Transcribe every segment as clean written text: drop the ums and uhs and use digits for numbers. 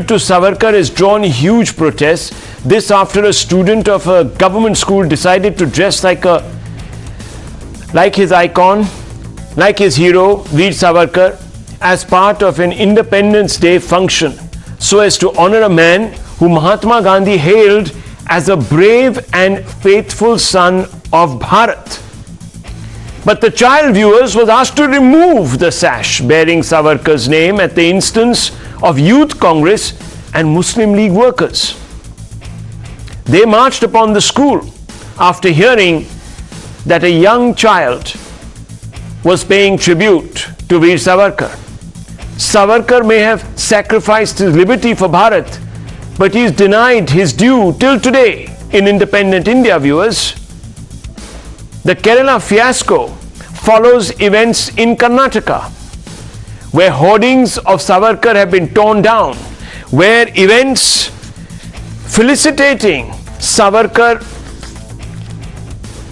To Savarkar has drawn huge protests. This after a student of a government school decided to dress like his icon, like his hero, Veer Savarkar, as part of an Independence Day function, so as to honor a man who Mahatma Gandhi hailed as a brave and faithful son of Bharat. But the child, viewers, was asked to remove the sash bearing Savarkar's name at the instance of Youth Congress and Muslim League workers. They marched upon the school after hearing that a young child was paying tribute to Veer Savarkar. Savarkar may have sacrificed his liberty for Bharat, but he is denied his due till today in independent India, viewers. The Kerala fiasco follows events in Karnataka, where hoardings of Savarkar have been torn down, where events felicitating Savarkar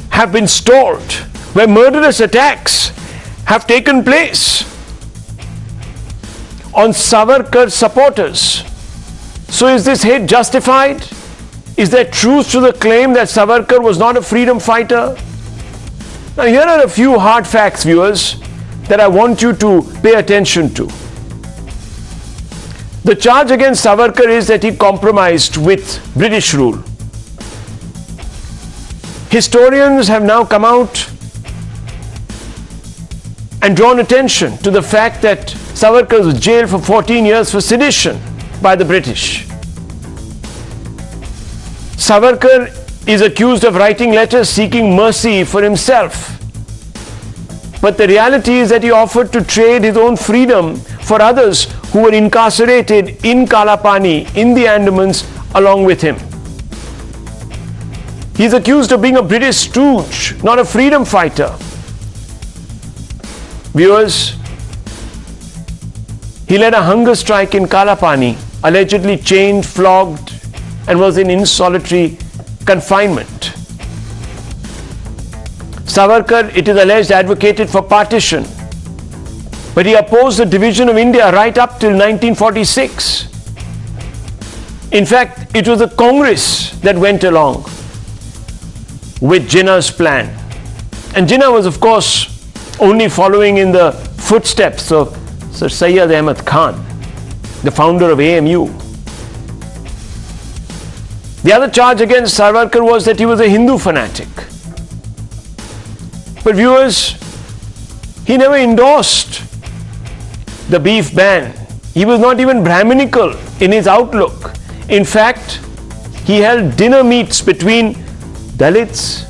have been stalled, where murderous attacks have taken place on Savarkar supporters. So is this hate justified? Is there truth to the claim that Savarkar was not a freedom fighter? Now here are a few hard facts, viewers, that I want you to pay attention to. The charge against Savarkar is that he compromised with British rule. Historians have now come out and drawn attention to the fact that Savarkar was jailed for 14 years for sedition by the British. Savarkar is accused of writing letters seeking mercy for himself. But the reality is that he offered to trade his own freedom for others who were incarcerated in Kalapani, in the Andamans, along with him. He is accused of being a British stooge, not a freedom fighter. Viewers, he led a hunger strike in Kalapani, allegedly chained, flogged, and was in solitary confinement. Savarkar, it is alleged, advocated for partition, but he opposed the division of India right up till 1946. In fact, it was the Congress that went along with Jinnah's plan. And Jinnah was, of course, only following in the footsteps of Sir Syed Ahmad Khan, the founder of AMU. The other charge against Savarkar was that he was a Hindu fanatic. But viewers, he never endorsed the beef ban. He was not even Brahminical in his outlook. In fact, he held dinner meets between Dalits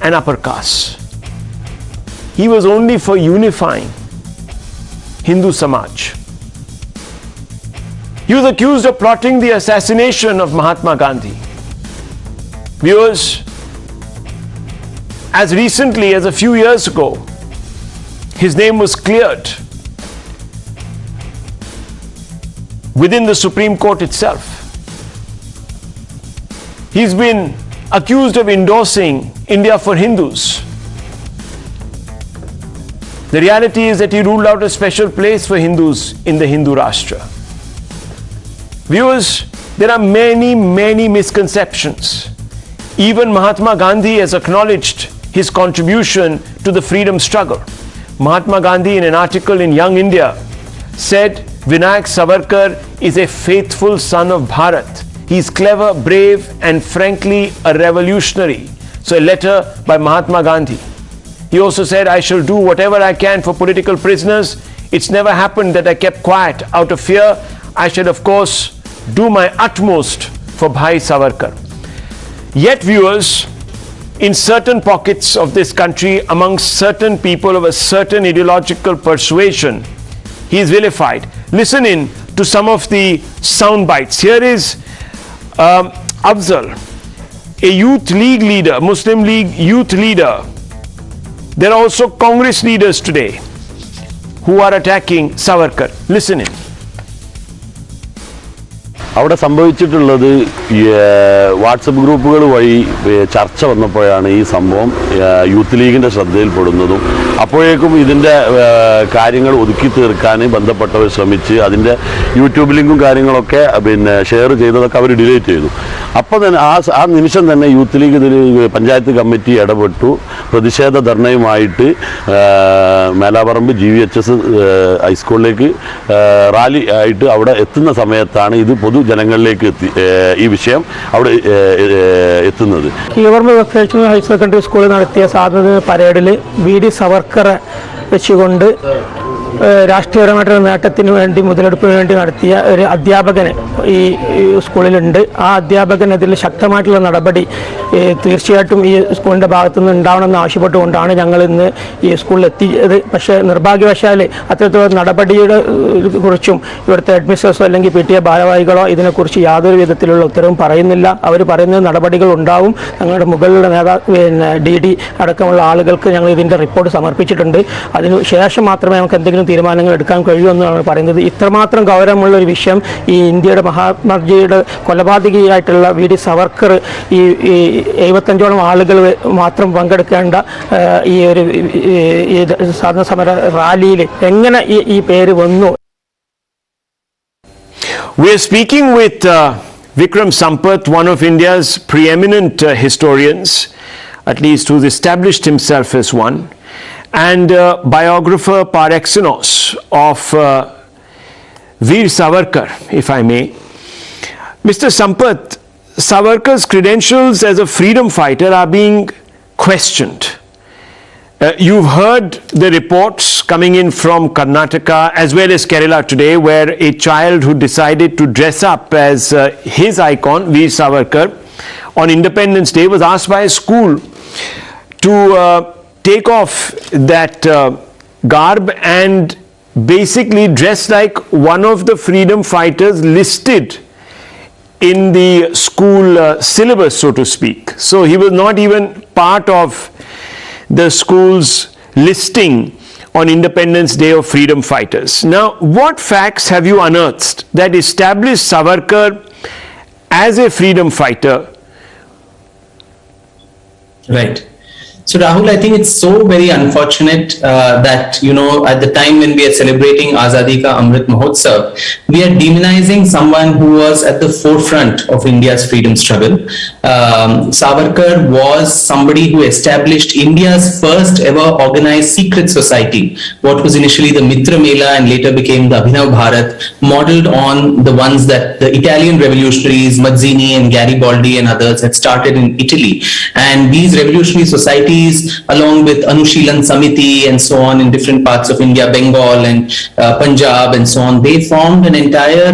and upper castes. He was only for unifying Hindu Samaj. He was accused of plotting the assassination of Mahatma Gandhi. Viewers, as recently as a few years ago, his name was cleared within the Supreme Court itself. He's been accused of endorsing India for Hindus. The reality is that he ruled out a special place for Hindus in the Hindu Rashtra. Viewers, there are many, many misconceptions. Even Mahatma Gandhi has acknowledged his contribution to the freedom struggle. Mahatma Gandhi, in an article in Young India, said Vinayak Savarkar is a faithful son of Bharat. He is clever, brave, and frankly a revolutionary. So a letter by Mahatma Gandhi. He also said, I shall do whatever I can for political prisoners. It's never happened that I kept quiet out of fear. I shall, of course, do my utmost for Bhai Savarkar. Yet, viewers, in certain pockets of this country, amongst certain people of a certain ideological persuasion, he is vilified. Listen in to some of the sound bites. Here is Afzal, a youth league leader, Muslim League youth leader. There are also Congress leaders today who are attacking Savarkar. Listen in. അവിടെ സംഭവിച്ചിട്ടുള്ളത് WhatsApp ഗ്രൂപ്പുകൾ വഴി ചർച്ച വന്നപ്പോഴാണ് ഈ സംഭവം youth ലീഗിൻ്റെ ശ്രദ്ധയിൽപ്പെടുന്നതും അപ്പോഴേക്കും ഇതിൻ്റെ കാര്യങ്ങൾ ഒതുക്കി തീർക്കാൻ ബന്ധപ്പെട്ടവർ ശ്രമിച്ച് അതിൻ്റെ യൂട്യൂബ് ലിങ്കും കാര്യങ്ങളൊക്കെ പിന്നെ ഷെയർ ചെയ്തതൊക്കെ അവർ ഡിലീറ്റ് ചെയ്തു. അപ്പോൾ തന്നെ ആ നിമിഷം തന്നെ യൂത്ത് ലീഗ് ഇതിൽ പഞ്ചായത്ത് കമ്മിറ്റി ഇടപെട്ടു. പ്രതിഷേധ ധർണയുമായിട്ട് മേലാപ്പറമ്പ് GVHS ഹൈസ്കൂളിലേക്ക് റാലി ആയിട്ട് അവിടെ എത്തുന്ന സമയത്താണ് ഇത് പൊതുജനങ്ങളിലേക്ക് ഈ വിഷയം അവിടെ എത്തുന്നത്. ഗവൺമെന്റ് വൊക്കേഷണൽ ഹയർ സെക്കൻഡറി സ്കൂളിൽ നടത്തിയ സ്വാതന്ത്ര്യ പരേഡിൽ VD സവർക്കറെ വെച്ചുകൊണ്ട് രാഷ്ട്രീയപരമായിട്ടുള്ള നേട്ടത്തിന് വേണ്ടി മുതലെടുപ്പിന് വേണ്ടി നടത്തിയ ഒരു അധ്യാപകന് ഈ സ്കൂളിലുണ്ട്. ആ അധ്യാപകനെതിരെ ശക്തമായിട്ടുള്ള നടപടി തീർച്ചയായിട്ടും ഈ സ്കൂളിൻ്റെ ഭാഗത്തു നിന്ന് ഉണ്ടാവണമെന്ന് ആവശ്യപ്പെട്ടുകൊണ്ടാണ് ഞങ്ങൾ ഇന്ന് ഈ സ്കൂളിൽ എത്തിയത്. പക്ഷേ നിർഭാഗ്യവശാൽ അത്തരത്തിലുള്ള നടപടിയുടെ കുറിച്ചും ഇവിടുത്തെ അഡ്മിനിസ്ട്രേറ്റേഴ്സോ അല്ലെങ്കിൽ PTA ഭാരവാഹികളോ ഇതിനെക്കുറിച്ച് യാതൊരു വിധത്തിലുള്ള ഉത്തരവും പറയുന്നില്ല. അവർ പറയുന്നത് നടപടികൾ ഉണ്ടാവും. ഞങ്ങളുടെ മുകളിലുള്ള DD അടക്കമുള്ള ആളുകൾക്ക് ഞങ്ങൾ ഇതിൻ്റെ റിപ്പോർട്ട് സമർപ്പിച്ചിട്ടുണ്ട്. അതിന് ശേഷം മാത്രമേ നമുക്ക് എന്തെങ്കിലും തീരുമാനങ്ങൾ എടുക്കാൻ കഴിയുമെന്നാണ് പറയുന്നത്. ഇത്രമാത്രം ഗൗരവമുള്ള ഒരു വിഷയം ഈ ഇന്ത്യയുടെ മഹാത്മാജിയുടെ കൊലപാതകിയായിട്ടുള്ള VD സവർക്കർ ഈ 75ഓളം ആളുകൾ മാത്രം പങ്കെടുക്കേണ്ട ഈ ഒരു സ്വാതന്ത്ര്യ സമര റാലിയിൽ എങ്ങനെ ഈ പേര് വന്നു? We are speaking with Vikram Sampath, one of India's preeminent historians, at least who's established himself as one, and biographer par excellence of Veer Savarkar, if I may. Mr. Sampath, Savarkar's credentials as a freedom fighter are being questioned. You've heard the reports coming in from Karnataka as well as Kerala today, where a child who decided to dress up as his icon, Veer Savarkar, on Independence Day was asked by a school to take off that garb and basically dress like one of the freedom fighters listed in the school syllabus, so to speak. So he was not even part of the school's listing on Independence Day of freedom fighters. Now, what facts have you unearthed that established Savarkar as a freedom fighter? Right. So Rahul, I think it's so very unfortunate that, at the time when we are celebrating Azadi Ka Amrit Mahotsav, we are demonizing someone who was at the forefront of India's freedom struggle. Savarkar was somebody who established India's first ever organized secret society, what was initially the Mitra Mela and later became the Abhinav Bharat, modeled on the ones that the Italian revolutionaries, Mazzini and Garibaldi and others had started in Italy. And these revolutionary societies, along with Anushilan Samiti and so on in different parts of India, Bengal and Punjab and so on, they formed an entire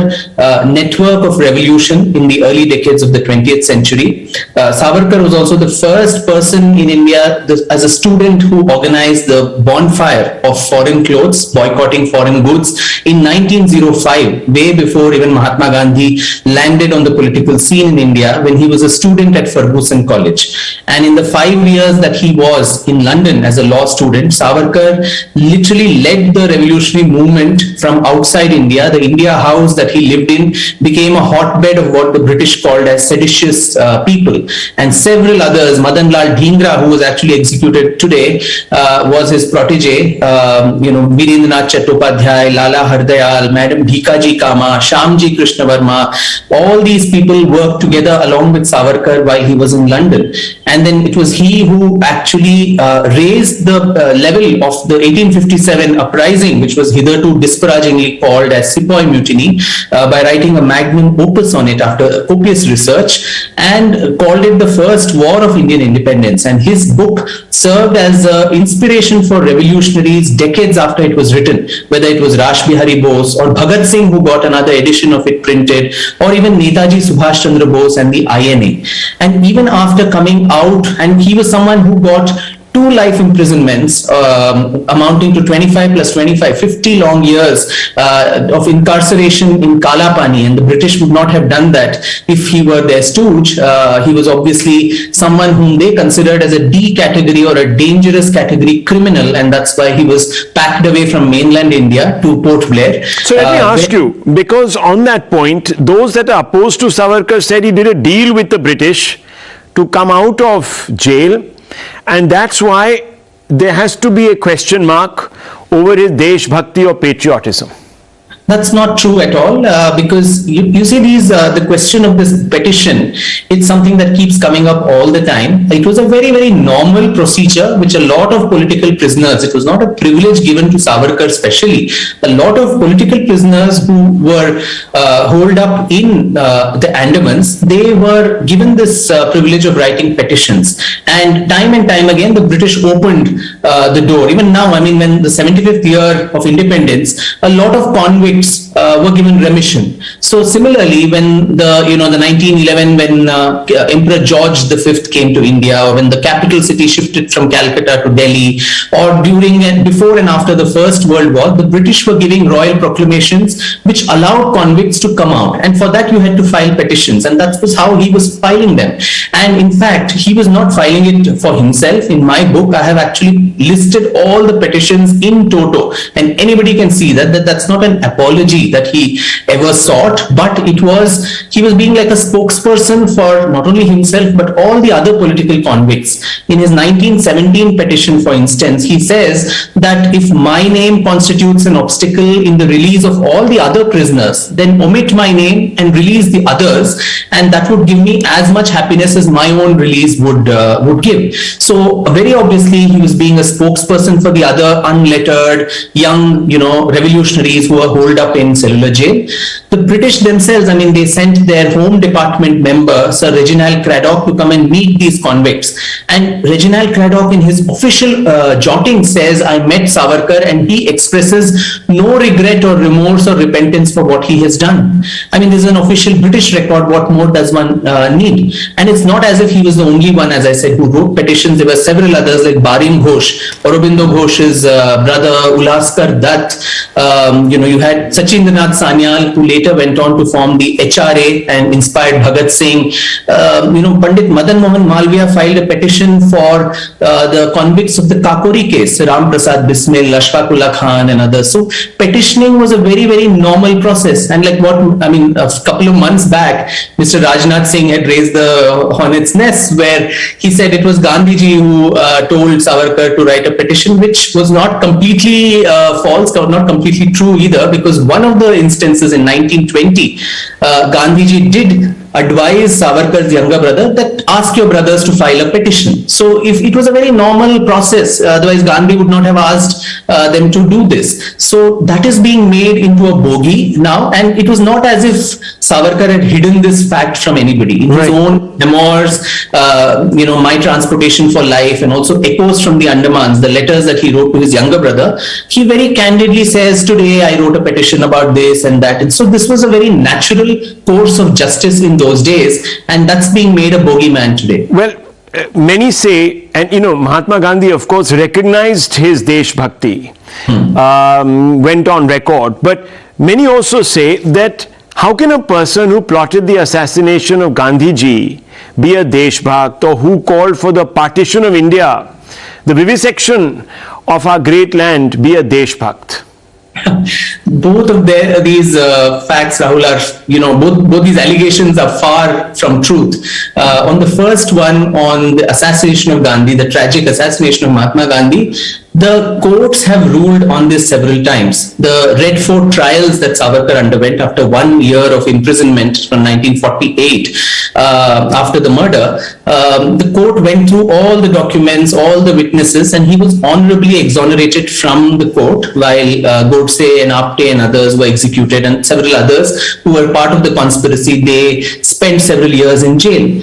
network of revolution in the early decades of the 20th century. Savarkar was also the first person in India as a student who organized the bonfire of foreign clothes, boycotting foreign goods in 1905, way before even Mahatma Gandhi landed on the political scene in India, when he was a student at Ferguson College. And in the 5 years that he was in London as a law student, Savarkar literally led the revolutionary movement from outside India. The India house that he lived in became a hotbed of what the British called as seditious people. And several others, Madan Lal Dhingra, who was actually executed today, was his protege, Virendranath Chattopadhyay, Lala Hardayal, Madam Bhikaji Kama, Shamji Krishnavarma, all these people worked together along with Savarkar while he was in London. And then it was he who actually raised the level of the 1857 uprising, which was hitherto disparagingly called as Sepoy Mutiny, by writing a magnum opus on it after copious research, and called it the first war of Indian independence. And his book served as inspiration for revolutionaries decades after it was written, whether it was Rash Bihari Bose or Bhagat Singh, who got another edition of it printed, or even Netaji Subhash Chandra Bose and the INA. And even after coming out, and he was someone who got 2 life imprisonments amounting to 25 plus 25, 50 long years of incarceration in Kalapani, and the British would not have done that if he were their stooge. He was obviously someone whom they considered as a D category or a dangerous category criminal, and that's why he was packed away from mainland India to Port Blair. So let me ask you, because on that point, those that are opposed to Savarkar said he did a deal with the British to come out of jail, and that's why there has to be a question mark over his Desh Bhakti or patriotism. That's not true at all, because you see the question of this petition, it's something that keeps coming up all the time. It was a very, very normal procedure, which a lot of political prisoners, it was not a privilege given to Savarkar especially, a lot of political prisoners who were holed up in the Andamans, they were given this privilege of writing petitions. And time again, the British opened the door. Even now, I mean, when the 75th year of independence, a lot of convicts were given remission. So similarly, when the 1911, when Emperor George V came to India, or when the capital city shifted from Calcutta to Delhi, or during and before and after the First World War, the British were giving royal proclamations which allowed convicts to come out, and for that you had to file petitions, and that was how he was filing them. And in fact, he was not filing it for himself. In my book, I have actually listed all the petitions in toto, and anybody can see that's not an apology that he ever sought, but he was being like a spokesperson for not only himself but all the other political convicts. In his 1917 petition, for instance, he says that if my name constitutes an obstacle in the release of all the other prisoners, then omit my name and release the others, and that would give me as much happiness as my own release would give. So very obviously he was being a spokesperson for the other unlettered young revolutionaries who were holed up in cellular jail. The British themselves, I mean, they sent their Home Department member, Sir Reginald Craddock, to come and meet these convicts. And Reginald Craddock, in his official jotting, says, I met Savarkar and he expresses no regret or remorse or repentance for what he has done. I mean, this is an official British record. What more does one need? And it's not as if he was the only one, as I said, who wrote petitions. There were several others like Baring Ghosh, Aurobindo Ghosh's brother, Ulaskar Dutt. You had Sachindranath Sanyal, who later went on to form the HRA and inspired Bhagat Singh. Pandit Madan Mohan Malviya filed a petition for the convicts of the Kakori case, Ram Prasad Bismil, Ashfaqullah Khan and others. So petitioning was a very, very normal process. And a couple of months back, Mr. Rajnath Singh had raised the hornet's nest where he said it was Gandhiji who told Savarkar to write a petition, which was not completely false, or not completely true either, because one of the instances in 1920, Gandhiji did advise Savarkar's younger brother that ask your brothers to file a petition. So if it was a very normal process, otherwise Gandhi would not have asked them to do this. So that is being made into a bogey now, and it was not as if Savarkar had hidden this fact from anybody. In his own memoirs, My Transportation for Life, and also Echoes from the Andamans, the letters that he wrote to his younger brother, he very candidly says, today I wrote a petition about this and that. And so this was a very natural course of justice in those days, and that's being made a bogeyman today. Well, many say, and Mahatma Gandhi, of course, recognized his Desh Bhakti, went on record, but many also say that how can a person who plotted the assassination of Gandhiji be a Desh Bhakt, or who called for the partition of India, the vivisection of our great land, be a Desh Bhakt? Both of these facts, Rahul, are, both these allegations are far from truth. On the first one, on the assassination of Gandhi, the tragic assassination of Mahatma Gandhi, the courts have ruled on this several times. The Red Fort trials that Savarkar underwent after 1 year of imprisonment from 1948, after the murder, the court went through all the documents, all the witnesses, and he was honorably exonerated from the court, while Godse and Apte and others were executed, and several others who were part of the conspiracy, they spent several years in jail.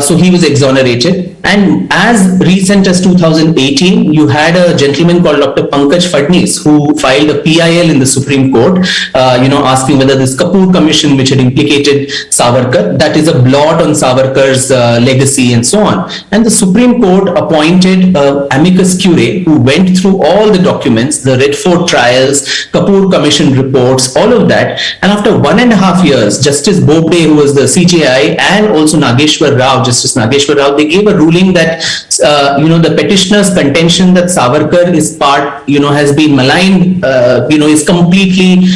So he was exonerated. And as recent as 2018, you had a gentleman called Dr. Pankaj Fadnis who filed a PIL in the Supreme Court, asking whether this Kapoor Commission, which had implicated Savarkar, that is a blot on Savarkar's legacy and so on. And the Supreme Court appointed amicus curiae who went through all the documents, the Red Fort trials, Kapoor Commission reports, all of that. And after 1.5 years, Justice Bobde, who was the CJI, and also Justice Nageshwar Rao, they gave a ruling that, the petitioner's contention that Savarkar Savarkar is has been maligned, is completely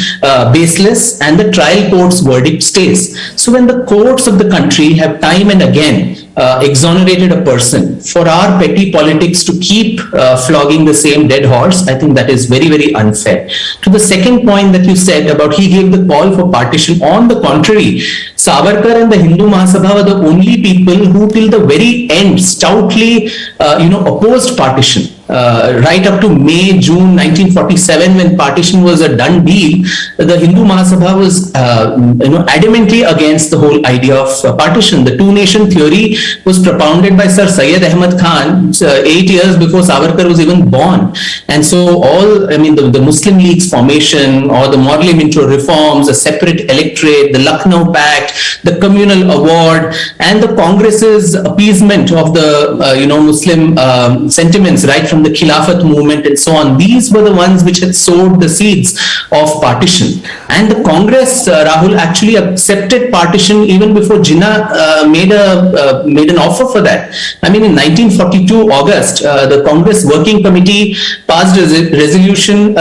baseless, and the trial court's verdict stays. So when the courts of the country have time and again exonerated a person, for our petty politics to keep flogging the same dead horse, I think that is very, very unfair. To the second point that you said about he gave the call for partition, on the contrary, Savarkar and the Hindu Mahasabha were the only people who till the very end stoutly opposed partition. Right up to May, June 1947, when partition was a done deal, the Hindu Mahasabha was, adamantly against the whole idea of partition. The two-nation theory was propounded by Sir Syed Ahmad Khan 8 years before Savarkar was even born. And so the Muslim League's formation, or the Morley Minto reforms, a separate electorate, the Lucknow Pact, the communal award, and the Congress's appeasement of the, Muslim sentiments right from the Khilafat movement and so on. These were the ones which had sowed the seeds of partition. And the Congress, Rahul, actually accepted partition even before Jinnah made an offer for that. I mean, in 1942 August, the Congress Working Committee passed a resolution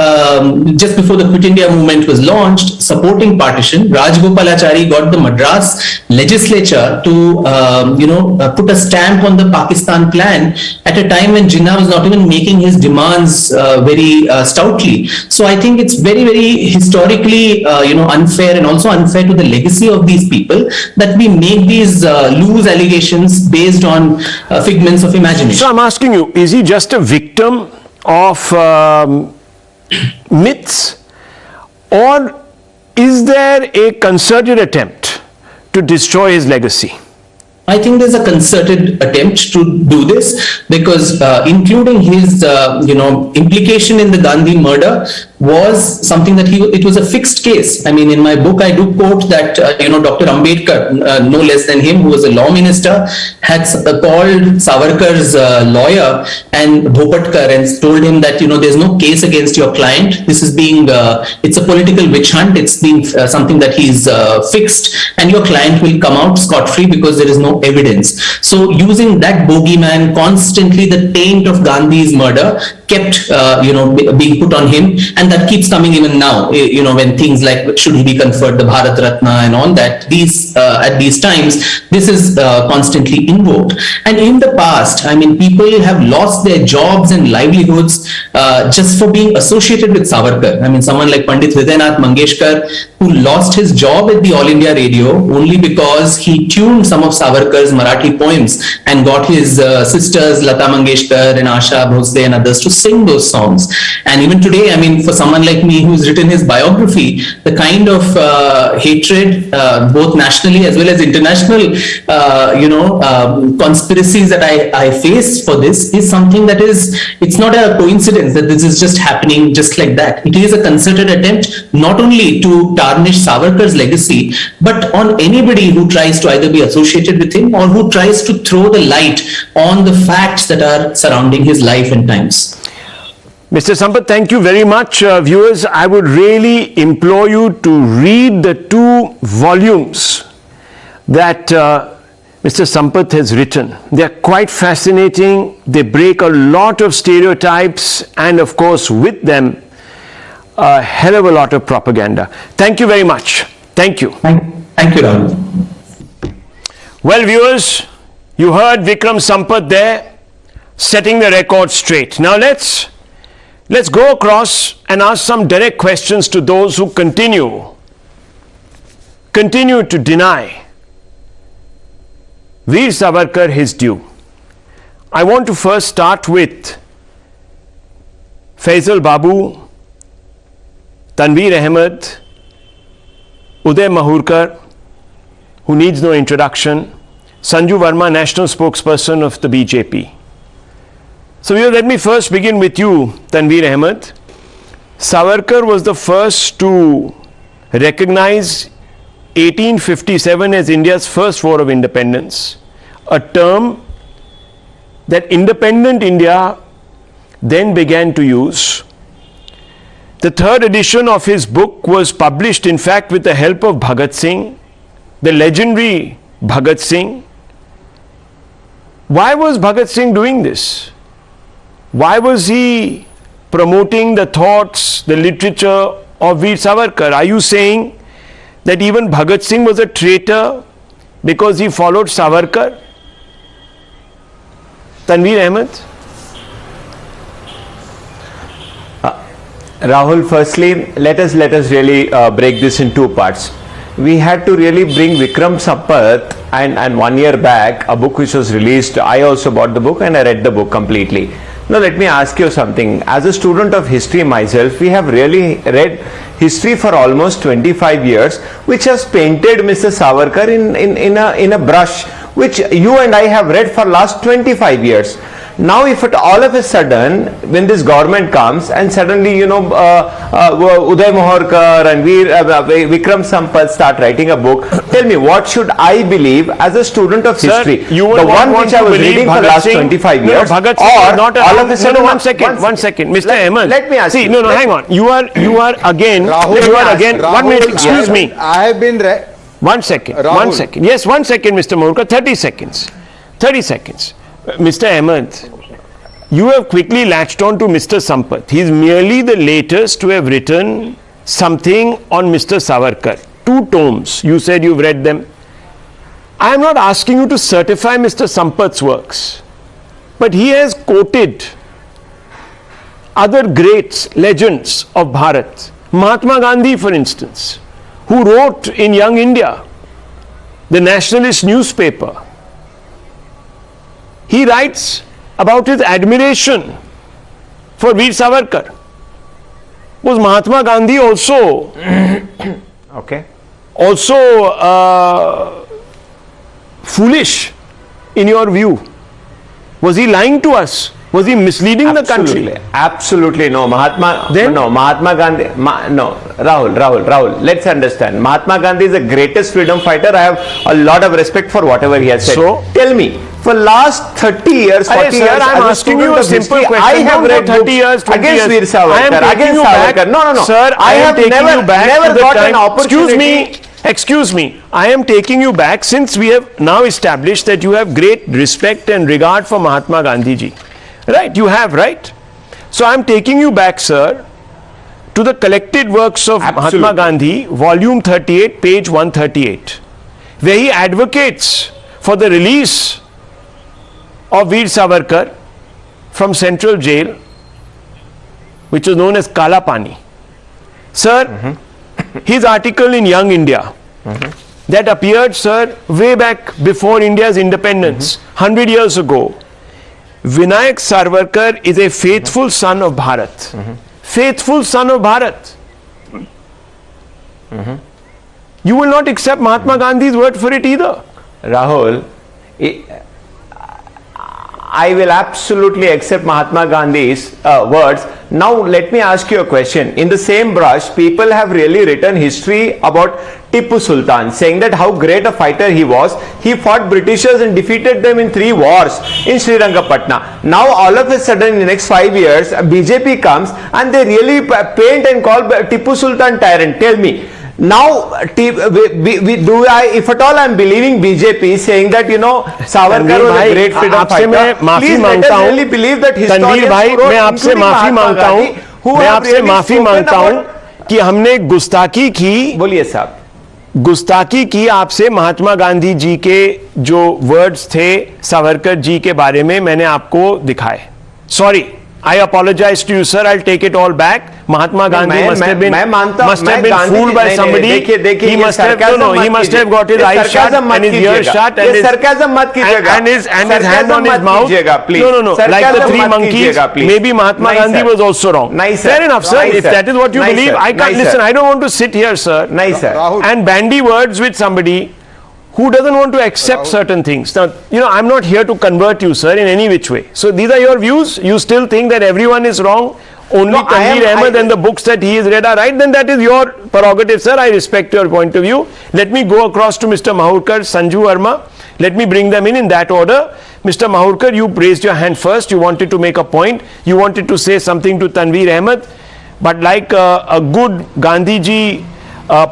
just before the Quit India movement was launched, supporting partition. Rajgopalachari got the Madras legislature to put a stamp on the Pakistan plan at a time when Jinnah was not even making his demands very stoutly. So I think it's very, very historically unfair, and also unfair to the legacy of these people, that we make these loose allegations based on figments of imagination. So I'm asking you, is he just a victim of myths, or is there a concerted attempt to destroy his legacy? I think there's a concerted attempt to do this, because including his, implication in the Gandhi murder was something that it was a fixed case. I mean, in my book, I do quote that, Dr. Ambedkar, no less than him, who was a law minister, had called Savarkar's lawyer and Bhopatkar and told him that, there's no case against your client. This is it's a political witch hunt. It's being something that he's fixed, and your client will come out scot-free because there is no evidence. So using that bogeyman, constantly the taint of Gandhi's murder kept, being put on him, and that keeps coming even now. When things like should he be conferred the Bharat Ratna and all that, at these times, this is constantly invoked. And in the past, I mean, people have lost their jobs and livelihoods just for being associated with Savarkar. I mean, someone like Pandit Hridaynath Mangeshkar, who lost his job at the All India Radio only because he tuned some of Savarkar's Marathi poems and got his sisters Lata Mangeshkar and Asha Bhosle and others to sing those songs. And even today, I mean, for someone like me who's written his biography, the kind of hatred, both nationally as well as international, conspiracies that I face for this is something that it's not a coincidence that this is just happening just like that. It is a concerted attempt not only to tarnish Savarkar's legacy, but on anybody who tries to either be associated with him or who tries to throw the light on the facts that are surrounding his life and times. Mr. Sampath, thank you very much. Viewers, I would really implore you to read the 2 volumes that Mr. Sampath has written. They are quite fascinating. They break a lot of stereotypes, and of course with them a hell of a lot of propaganda. Thank you very much. Thank you. Thank you, Rahul. Well, viewers, you heard Vikram Sampath there setting the record straight. Now let's go across and ask some direct questions to those who continue to deny Veer Savarkar his due. I want to first start with Faisal Babu, Tanveer Ahmed, Uday Mahurkar, who needs no introduction, Sanju Verma, national spokesperson of the BJP. So let me first begin with you, Tanveer Ahmed. Savarkar was the first to recognize 1857 as India's first war of independence, a term that independent India then began to use. The 3rd edition of his book was published, in fact, with the help of Bhagat Singh, the legendary Bhagat Singh. Why was Bhagat Singh doing this? Why was he promoting the thoughts, the literature of Veer Savarkar. Are you saying that even Bhagat Singh was a traitor because he followed Savarkar? Tanveer Ahmed? Rahul, firstly, let us really break this in two parts. We had to really bring Vikram Sampath, and 1 year back, a book which was released. I also bought the book and I read the book completely. Now let me ask you something. As a student of history myself, we have really read history for almost 25 years, which has painted Mr. Savarkar in a brush, which you and I have read for last 25 years. Now, if at all of a sudden, when this government comes and suddenly, Uday Mohorkar and Vikram Sampath start writing a book, tell me, what should I believe as a student of history? You will the one want which I was reading for last 25 years, Bhagat Singh or not all of a sudden, one second, Mr. Ahmed. Let me ask you. No, hang on. You are again, Rahul, 1 minute, excuse me. I have been... 1 second, Rahul. 1 second. Yes, 1 second, Mr. Mohorkar, 30 seconds. 30 seconds. Mr. Ahmed, you have quickly latched on to Mr. Sampath. He is merely the latest to have written something on Mr. Savarkar. 2 tomes. You said you've read them. I am not asking you to certify Mr. Sampath's works, but he has quoted other greats, legends of Bharat. Mahatma Gandhi, for instance, who wrote in Young India, the nationalist newspaper. He writes about his admiration for Veer Savarkar. Was Mahatma Gandhi also foolish in your view? Was he lying to us? Was he misleading the country? Absolutely no. Mahatma Gandhi. Rahul, let's understand. Mahatma Gandhi is the greatest freedom fighter. I have a lot of respect for whatever he has said. So, tell me, for last 30 years, 40 years, I'm asking you a simple question. I have read 30 years, 20 against Veer years. Savarkar, against Savarkar. No. Sir, I have never got an opportunity. Excuse me. I am taking you back, since we have now established that you have great respect and regard for Mahatma Gandhi ji. Right, you have, right? So I am taking you back, sir, to the collected works of Mahatma Gandhi, volume 38, page 138, where he advocates for the release of Veer Savarkar from central jail, which was known as Kala Pani. Sir, his article in Young India, that appeared, sir, way back before India's independence, 100 years ago. Vinayak Savarkar is a faithful son of Bharat. Faithful son of Bharat. You will not accept Mahatma Gandhi's word for it either. Rahul, I will absolutely accept Mahatma Gandhi's words. Now let me ask you a question. In the same brush, people have really written history about Tipu Sultan, saying that how great a fighter he was. He fought Britishers and defeated them in 3 wars in Srirangapatna. Now all of a sudden in the next 5 years, BJP comes and they really paint and call Tipu Sultan tyrant. Tell me, now, if at all I am believing BJP saying that, Savarkar was a great freedom fighter, please let us really believe that historians who wrote, including Mahatma Gandhi, who have really spoken about... कि हमने गुस्ताखी की, बोलिए साहब, गुस्ताखी की आपसे महात्मा गांधी जी के जो वर्ड्स थे सावरकर जी के बारे में, मैंने आपको दिखाए. Sorry, I apologize to you, sir. I'll take it all back. Mahatma Gandhi must have been fooled by somebody. He must have got his eyes shut and his ears shut and his hand on his mouth. No. Like the 3 monkeys. Maybe Mahatma Gandhi was also wrong. Fair enough, sir. If that is what you believe, I can't listen. I don't want to sit here, sir, and bandy words with somebody who doesn't want to accept certain things. Now, I'm not here to convert you, sir, in any which way. So these are your views. You still think that everyone is wrong, only Tanveer Ahmed and the books that he has read are right, then that is your prerogative, sir. I respect your point of view. Let me go across to Mr. Mohorkar, Sanju Verma. Let me bring them in that order. Mr. Mohorkar, you raised your hand first. You wanted to make a point. You wanted to say something to Tanveer Ahmed. But like a good Gandhiji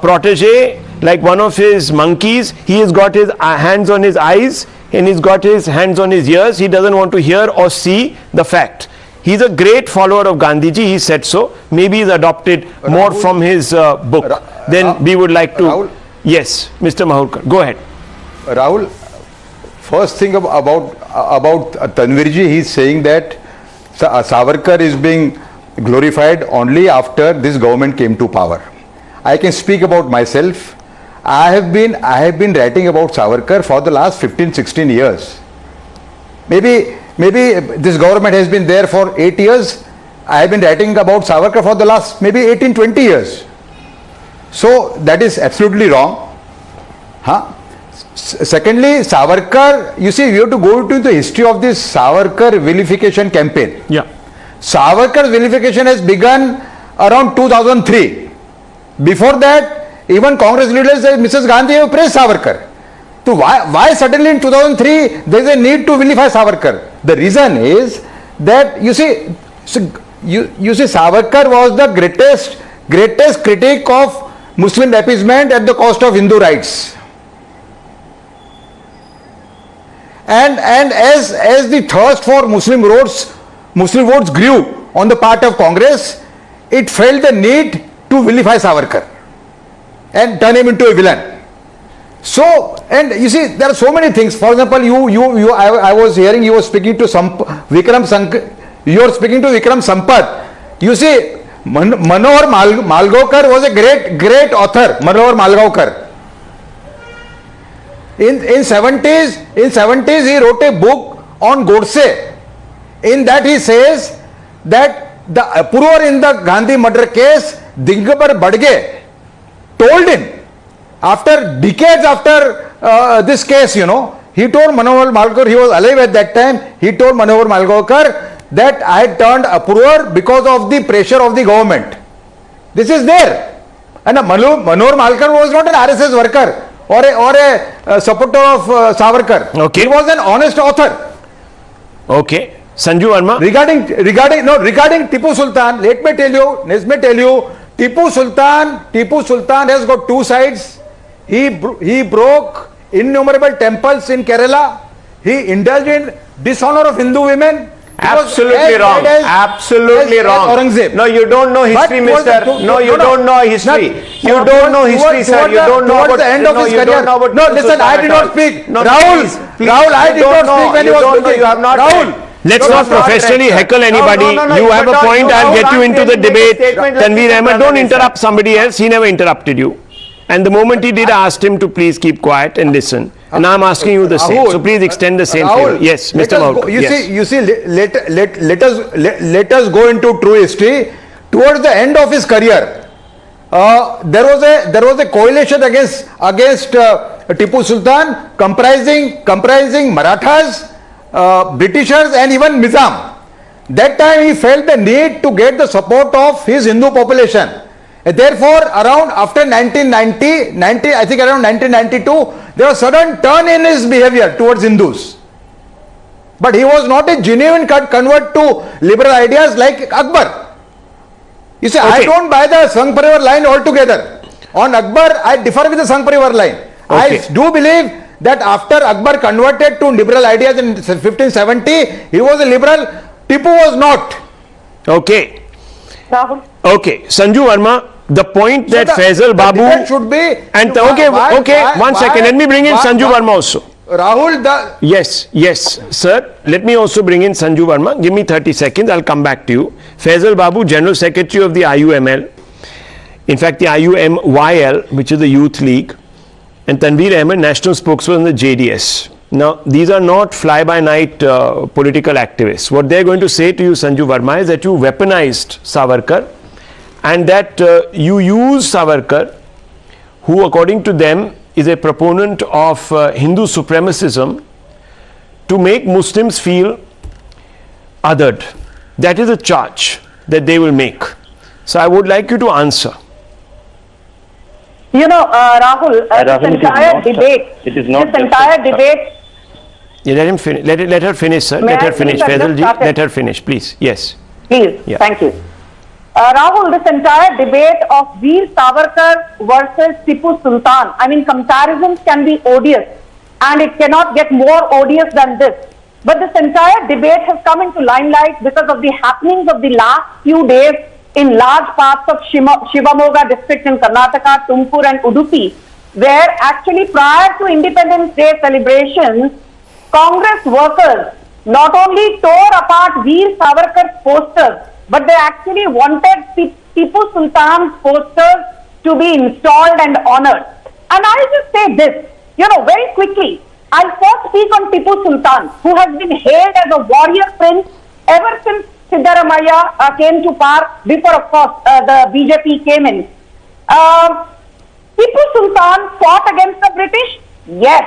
protege, like one of his monkeys, he has got his hands on his eyes and he's got his hands on his ears. He doesn't want to hear or see the fact. He's a great follower of Gandhiji, he said so. Maybe he's adopted more from his book. Then we would like to... Rahul? Yes, Mr. Mahurkar, go ahead. Rahul, first thing about Tanvirji, he's saying that Savarkar is being glorified only after this government came to power. I can speak about myself. I have been writing about Savarkar for the last 15-16 years. Maybe this government has been there for 8 years. I have been writing about Savarkar for the last maybe 18-20 years. So that is absolutely wrong. Secondly, Savarkar, you see, we have to go into the history of this Savarkar vilification campaign. Yeah. Savarkar's vilification has begun around 2003. Before that, even Congress leaders like Mrs. Gandhi have praised Savarkar. So why suddenly in 2003 there is a need to vilify Savarkar? The reason is that you see Savarkar was the greatest critic of Muslim appeasement at the cost of Hindu rights. And as the thirst for Muslim votes grew on the part of Congress, it felt the need to vilify Savarkar and turn him into a villain. So, and you see, there are so many things. For example, I was hearing you were speaking to Vikram Sampath. You see, Manohar Malgaonkar was a great author. Manohar Malgaonkar. In 70s, he wrote a book on Godse. In that he says that the uproar in the Gandhi murder case, Dingabar Badge told him, after decades after this case, he told Manohar Malgaonkar, he was alive at that time, he told Manohar Malgaonkar that I had turned uproar because of the pressure of the government. This is there. And Manohar Malgaonkar was not an RSS worker or a supporter of Savarkar. Okay. He was an honest author. Okay. Sanju Verma. Regarding Tipu Sultan, let me tell you, Tipu Sultan has got two sides. He broke innumerable temples in Kerala. He indulged in dishonor of Hindu women. Absolutely wrong. Absolutely wrong. Aurangzeb. No, you don't know history, mister. No, you don't know history. You don't know history, sir. You don't know about the end of his career. No, listen, I did not speak. Rahul, I did not speak when he was speaking. You have not. Rahul. Let's not professionally heckle anybody. You have a point, I'll get you into the debate. Tanveer Ahmed, don't interrupt somebody else. He never interrupted you. And the moment he did, I asked him to please keep quiet and listen. And now I'm asking you the same. So please extend the same favor. Yes, Mr. Mahurkar. You see, let us go into true history. Towards the end of his career, there was a coalition against Tipu Sultan, comprising Marathas, Britishers, and even Nizam. That time he felt the need to get the support of his Hindu population. Therefore, after 1990, I think around 1992, there was a sudden turn in his behavior towards Hindus. But he was not a genuine convert to liberal ideas like Akbar. You see, okay. I don't buy the Sangh Parivar line altogether. On Akbar, I differ with the Sangh Parivar line. Okay. I do believe that after Akbar converted to liberal ideas in 1570, he was a liberal. Tipu was not. Okay. Rahul. Okay, Sanju Verma, the point that Faisal Babu should be and one second. Let me bring in Sanju Verma also. Rahul, yes, sir. Let me also bring in Sanju Verma. Give me 30 seconds. I'll come back to you. Faisal Babu, General Secretary of the IUML. In fact, the IUMYL, which is the Youth League, and Tanveer Ahmed, National Spokesman of the JDS. Now, these are not fly-by-night political activists. What they're going to say to you, Sanju Verma, is that you weaponized Savarkar and that you use Savarkar, who according to them is a proponent of Hindu supremacism, to make Muslims feel othered. That is a charge that they will make. So I would like you to answer. You know, Rahul, this entire debate. Yeah, let him finish. Let her finish, sir. Let her finish. Faisal ji, let her finish, please. Yes. Please. Yeah. Thank you. Rahul, this entire debate of Veer Savarkar versus Tipu Sultan, I mean, comparisons can be odious, and it cannot get more odious than this. but this entire debate has come into limelight because of the happenings of the last few days in large parts of Shivamoga district in Karnataka, Tumkur and Udupi, where actually prior to Independence Day celebrations, Congress workers not only tore apart Veer Savarkar's posters, but they actually wanted Tipu Sultan's posters to be installed and honored. And I'll just say this, very quickly, I'll first speak on Tipu Sultan, who has been hailed as a warrior prince ever since Siddaramaiah came to power, before of course the BJP came in. Tipu Sultan fought against the British? Yes.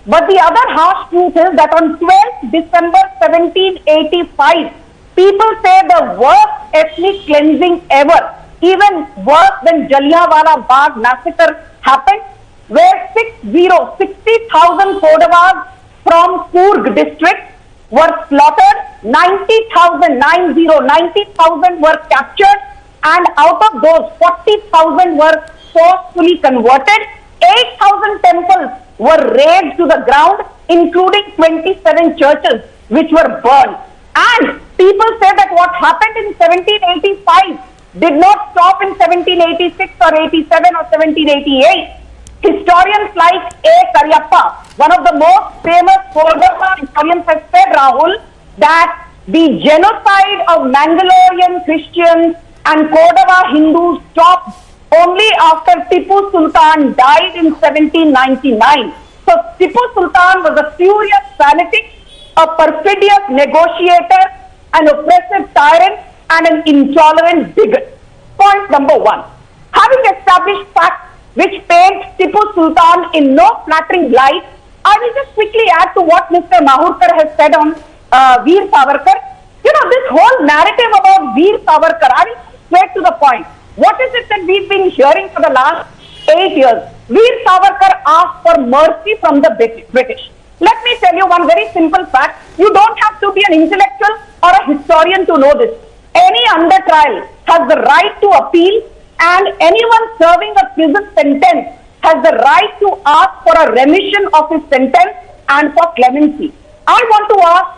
But the other harsh truth is that on 12th December 1785, people say the worst ethnic cleansing ever, even worse than Jallianwala Bagh massacre happened, where 60,000 Kodavas from Coorg district were slaughtered, 90,000 were captured, and out of those, 40,000 were forcefully converted, 8,000 temples were razed to the ground, including 27 churches which were burned. And people say that what happened in 1785 did not stop in 1786 or 87 or 1788. Historians like A. Karyappa, one of the most famous Kodava historians, has said, Rahul, that the genocide of Mangalorean Christians and Kodava Hindus stopped only after Tipu Sultan died in 1799. So Tipu Sultan was a furious fanatic, a perfidious negotiator, an oppressive tyrant, and an intolerant bigot. Point number one. Having established facts which paint Tipu Sultan in no flattering light, I will just quickly add to what Mr. Mahurkar has said on Veer Savarkar. This whole narrative about Veer Savarkar, I will straight to the point. What is it that we've been hearing for the last 8 years? Veer Savarkar asked for mercy from the British. Let me tell you one very simple fact. You don't have to be an intellectual or a historian to know this. Any under trial has the right to appeal, and anyone serving a prison sentence has the right to ask for a remission of his sentence and for clemency. I want to ask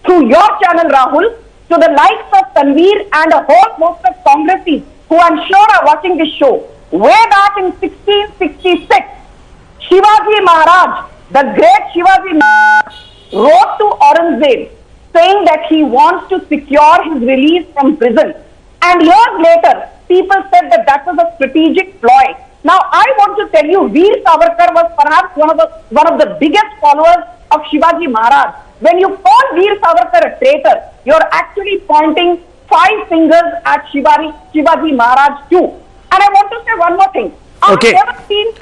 through your channel, Rahul, to the likes of Tanveer and a whole host of Congressies who I'm sure are watching this show. Way back in 1666, Shivaji Maharaj, the great Shivaji Maharaj, wrote to Aurangzeb saying that he wants to secure his release from prison. And years later, people said that that was a strategic ploy. Now, I want to tell you, Veer Savarkar was perhaps one of the biggest followers of Shivaji Maharaj. When you call Veer Savarkar a traitor, you're actually pointing 5 fingers at Shivaji Maharaj too. And I want to say one more thing. Okay. I've never seen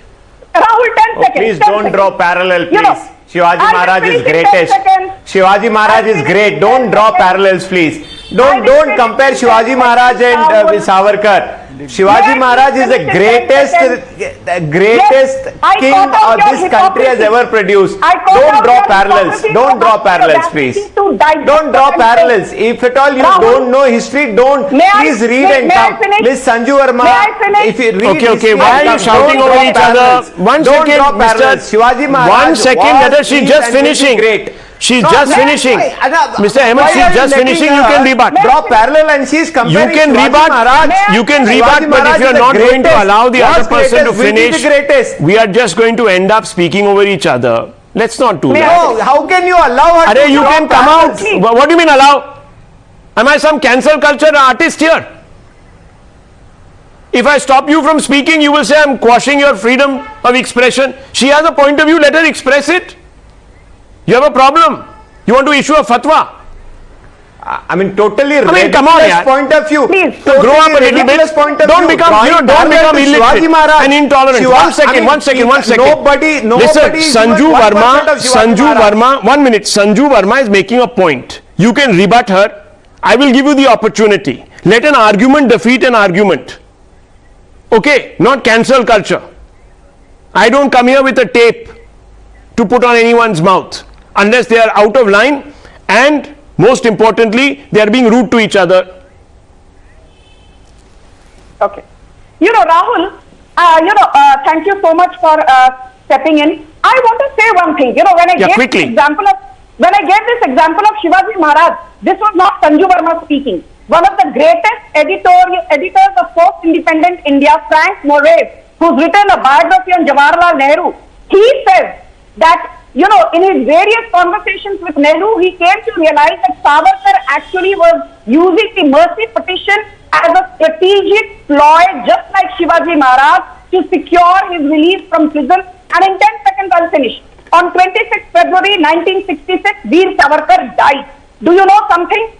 Rahul, 10 seconds. Please 10 don't seconds. draw parallel, please. Shivaji I'll Maharaj just is finish in 10 greatest. seconds. Shivaji Maharaj is great. Don't draw parallels, please. Don't compare Shivaji Maharaj and Savarkar. Shivaji Maharaj is the greatest king this country has ever produced. Don't draw parallels. Don't draw parallels, please. Don't draw parallels. If at all you don't know history, please read and come. Miss Sanju Verma, if you read Okay, why are you shouting over each other? One second, Shivaji Maharaj. 1 second, let her, she's just finishing. Great. She's just finishing. Mr. Ahmed, she's just finishing. You can rebut. Draw parallel and she's comparing You can rebut. You can rebut, but if you're not going to allow the other person to finish, we are just going to end up speaking over each other. Let's not do that. No, how can you allow her to You draw can come out. parallels? What do you mean allow? Am I some cancel culture artist here? If I stop you from speaking, you will say I'm quashing your freedom of expression. She has a point of view, let her express it. You have a problem. You want to issue a fatwa. I mean, totally ridiculous come on, yaar. point of view. Please, Totally grow up a little bit. point of Don't view. become, Drawing don't become parallel to illiterate Shivaji Maharaj. and intolerant. One second. Nobody Listen, is Sanju 1% Verma, of Shivaji Maharaj. 1 minute. Sanju Verma is making a point. You can rebut her. I will give you the opportunity. Let an argument defeat an argument. Okay, not cancel culture. I don't come here with a tape to put on anyone's mouth unless they are out of line, and most importantly, they are being rude to each other. Okay. Rahul, thank you so much for stepping in. I want to say one thing. When I gave quickly. the example of When I gave this example of Shivaji Maharaj, this was not Sanju Verma speaking. One of the greatest editors of post-independent India, Frank Moraes, who's written a biography on Jawaharlal Nehru, he says that, you know, in his various conversations with Nehru, he came to realize that Savarkar actually was using the mercy petition as a strategic ploy, just like Shivaji Maharaj, to secure his release from prison. And in 10 seconds, I'll finish. On 26 February 1966, Veer Savarkar died. Do you know something?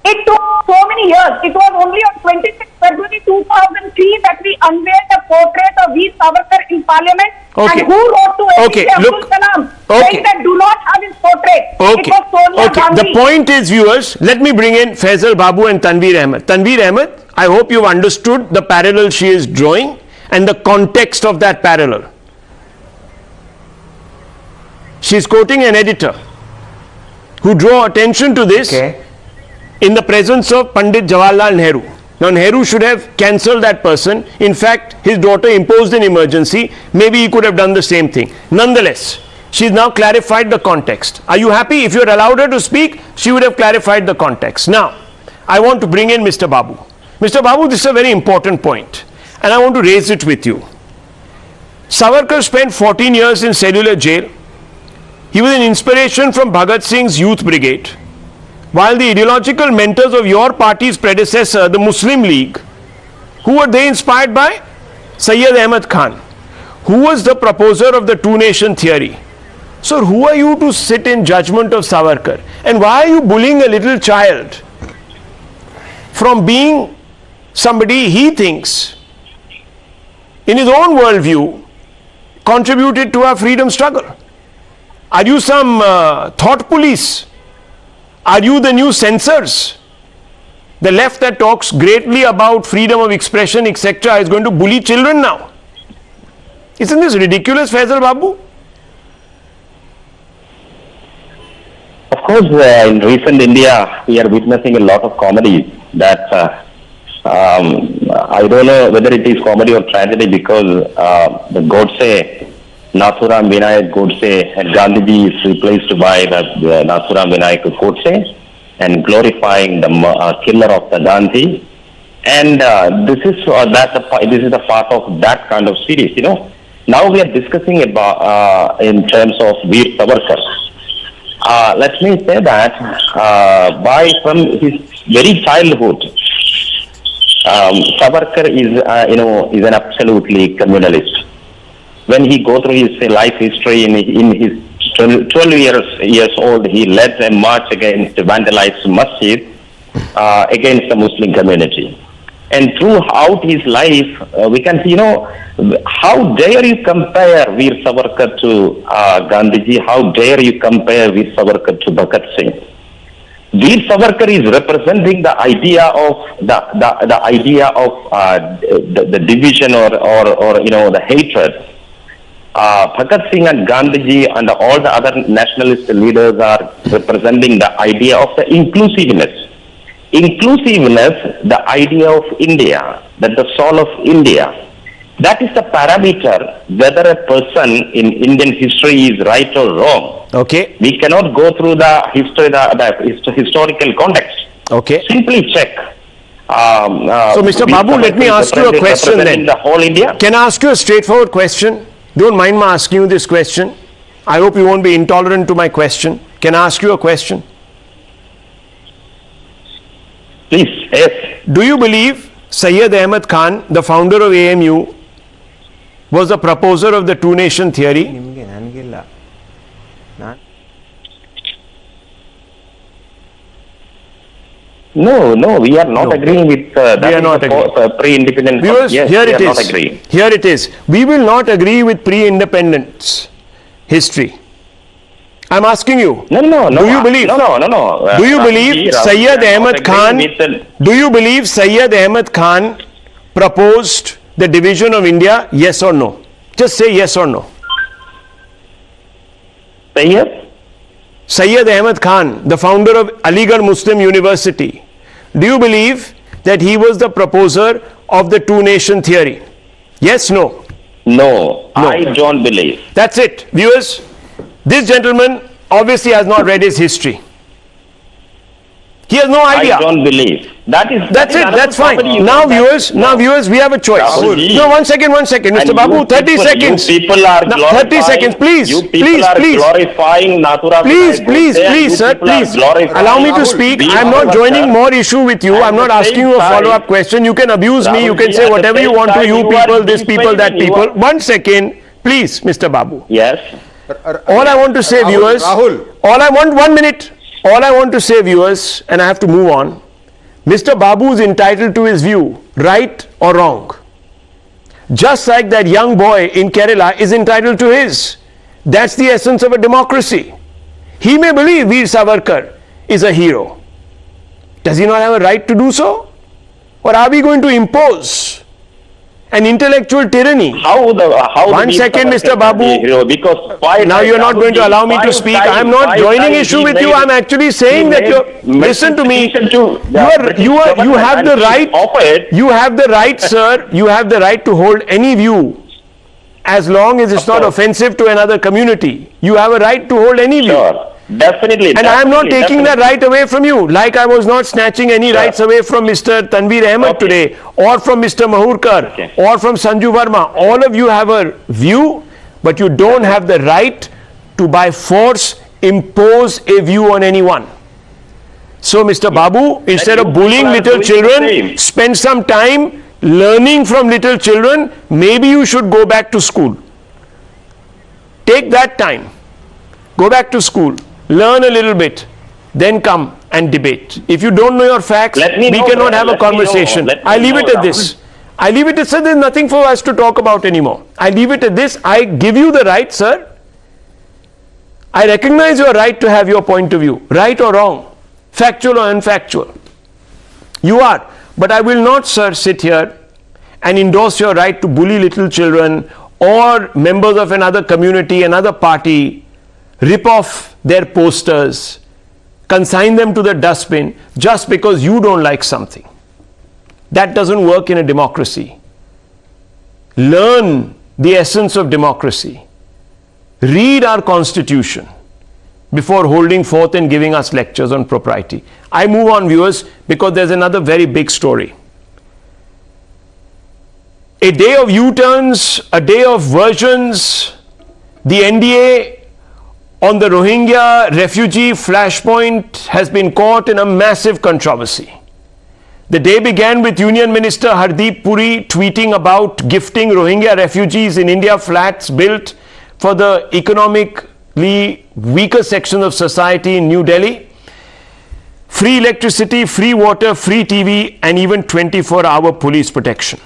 It took so many years. It was only on 26 February 2003 that we unveiled a portrait of Veer Savarkar in Parliament. Okay. And who wrote to Okay, APJ look. Abdul Kalam Okay. saying that do not have his portrait? Okay. It was Sonia Okay. Gandhi. The point is, viewers, let me bring in Faisal Babu and Tanveer Ahmed. Tanveer Ahmed, I hope you've understood the parallel she is drawing and the context of that parallel. She's quoting an editor who drew attention to this in the presence of Pandit Jawaharlal Nehru. Now, Nehru should have cancelled that person. In fact, his daughter imposed an emergency. Maybe he could have done the same thing. Nonetheless, she's now clarified the context. Are you happy? If you had allowed her to speak, she would have clarified the context. Now, I want to bring in Mr. Babu. Mr. Babu, this is a very important point, and I want to raise it with you. Savarkar spent 14 years in cellular jail. He was an inspiration from Bhagat Singh's youth brigade, while the ideological mentors of your party's predecessor, the Muslim League, who were they inspired by? Sayyid Ahmad Khan, who was the proposer of the two-nation theory. So who are you to sit in judgment of Savarkar? And why are you bullying a little child from being somebody he thinks, in his own worldview, contributed to our freedom struggle? Are you some thought police? Are you the new censors? The left that talks greatly about freedom of expression, etc., is going to bully children now. Isn't this ridiculous, Faisal Babu? Of course, in recent India, we are witnessing a lot of comedy that I don't know whether it is comedy or tragedy, because the Godse, Nathuram Vinayak Godse, and Gandhiji is replaced by the Nathuram Vinayak Godse, and glorifying the killer of the Gandhi. And this is a part of that kind of series. You know, now we are discussing about in terms of Veer Savarkar. Let me say that from his very childhood, Savarkar is an absolutely communalist. When he go through his life history in his 12 years old, he led a march against vandalized masjid against the Muslim community. And throughout his life, we can see, how dare you compare Veer Savarkar to Gandhiji? How dare you compare Veer Savarkar to Bhagat Singh? Veer Savarkar is representing the idea of the idea of the division or the hatred. Bhagat Singh and Gandhiji and all the other nationalist leaders are representing the idea of the inclusiveness. Inclusiveness, the idea of India, that the soul of India. That is the parameter whether a person in Indian history is right or wrong. Okay. We cannot go through the history, the historical context. Okay. Simply check. So, Mr. Babu, let me ask you a question then. The whole India. Can I ask you a straightforward question? Don't mind me asking you this question. I hope you won't be intolerant to my question. Can I ask you a question? Please, yes. Do you believe Sayyid Ahmad Khan, the founder of AMU, was the proposer of the two-nation theory? No, we are not agreeing with that. We are not agreeing. Pre-independent. Viewers, yes, here we it are is. not agreeing. Here it is. We will not agree with pre-independence history. I'm asking you. No. Do you believe? No. Do you believe Sayyid Ahmad Khan? Do you believe Sayyid Ahmad Khan proposed the division of India? Yes or no? Just say yes or no. Say yes. Sayyid Ahmad Khan, the founder of Aligarh Muslim University, do you believe that he was the proposer of the two-nation theory? Yes, no? No, I don't believe. That's it. Viewers, this gentleman obviously has not read his history. He has no idea. I don't believe. That's it. That's fine. Now viewers, we have a choice. Rahulji. No, one second, Mr. And Babu, you 30 people- seconds. You people are No, glorifying. 30 seconds, please. You people Please, are please. glorifying Nathura. Please, Vinay please, Gupta, and please, you sir, people are please. glorifying Allow me to Rahul. speak. Be I'm not honest, joining sir. more issue with you. At I'm not the asking same you a time- follow-up question. You can abuse me. You can Rahulji, say at the whatever you same want to. time, You you people, are this people, that defaming, you people. are- 1 second, please, Mr. Babu. Yes. All I want to say, viewers, Rahul. all I want, 1 minute, all I want to say, viewers, and I have to move on, Mr. Babu is entitled to his view, right or wrong. Just like that young boy in Kerala is entitled to his. That's the essence of a democracy. He may believe Veer Savarkar is a hero. Does he not have a right to do so? Or are we going to impose an intellectual tyranny? One second, Mr. Babu. Because Now you're not going to allow me to speak. I'm not joining issue with you. I'm actually saying that you're, listen to me. You have the right, you have the right, sir, you have the right to hold any view as long as it's not offensive to another community. You have a right to hold any view. Sure. Definitely. And I am not definitely, taking that definitely. right away from you, like I was not snatching any rights away from Mr. Tanveer Ahmed today, or from Mr. Mahurkar, or from Sanju Verma. All of you have a view, but you don't have the right to by force impose a view on anyone. So, Mr. Babu, instead of bullying little children, spend some time learning from little children. Maybe you should go back to school. Take that time. Go back to school. Learn a little bit, then come and debate. If you don't know your facts, we cannot have a conversation. I leave it at this. I leave it at, sir, there's nothing for us to talk about anymore. I leave it at this. I give you the right, sir. I recognize your right to have your point of view, right or wrong, factual or unfactual. You are. But I will not, sir, sit here and endorse your right to bully little children or members of another community, another party, rip off their posters, consign them to the dustbin just because you don't like something. That doesn't work in a democracy. Learn the essence of democracy. Read our constitution before holding forth and giving us lectures on propriety. I move on, viewers, because there's another very big story. A day of U-turns, a day of versions. The NDA on the Rohingya refugee flashpoint has been caught in a massive controversy. The day began with Union Minister Hardeep Puri tweeting about gifting Rohingya refugees in India flats built for the economically weaker section of society in New Delhi. Free electricity, free water, free TV, and even 24-hour police protection.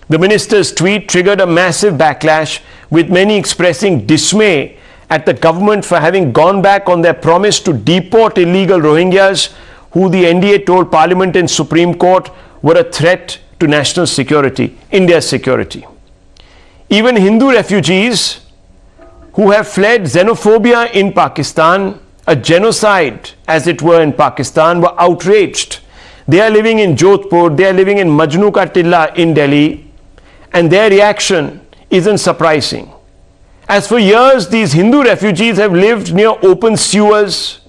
The minister's tweet triggered a massive backlash, with many expressing dismay at the government for having gone back on their promise to deport illegal Rohingyas, who the NDA told Parliament and Supreme Court were a threat to national security, India's security. Even Hindu refugees who have fled xenophobia in Pakistan, a genocide as it were in Pakistan, were outraged. They are living in Jodhpur, they are living in Majnu Ka Tilla in Delhi, and their reaction isn't surprising. As for years, these Hindu refugees have lived near open sewers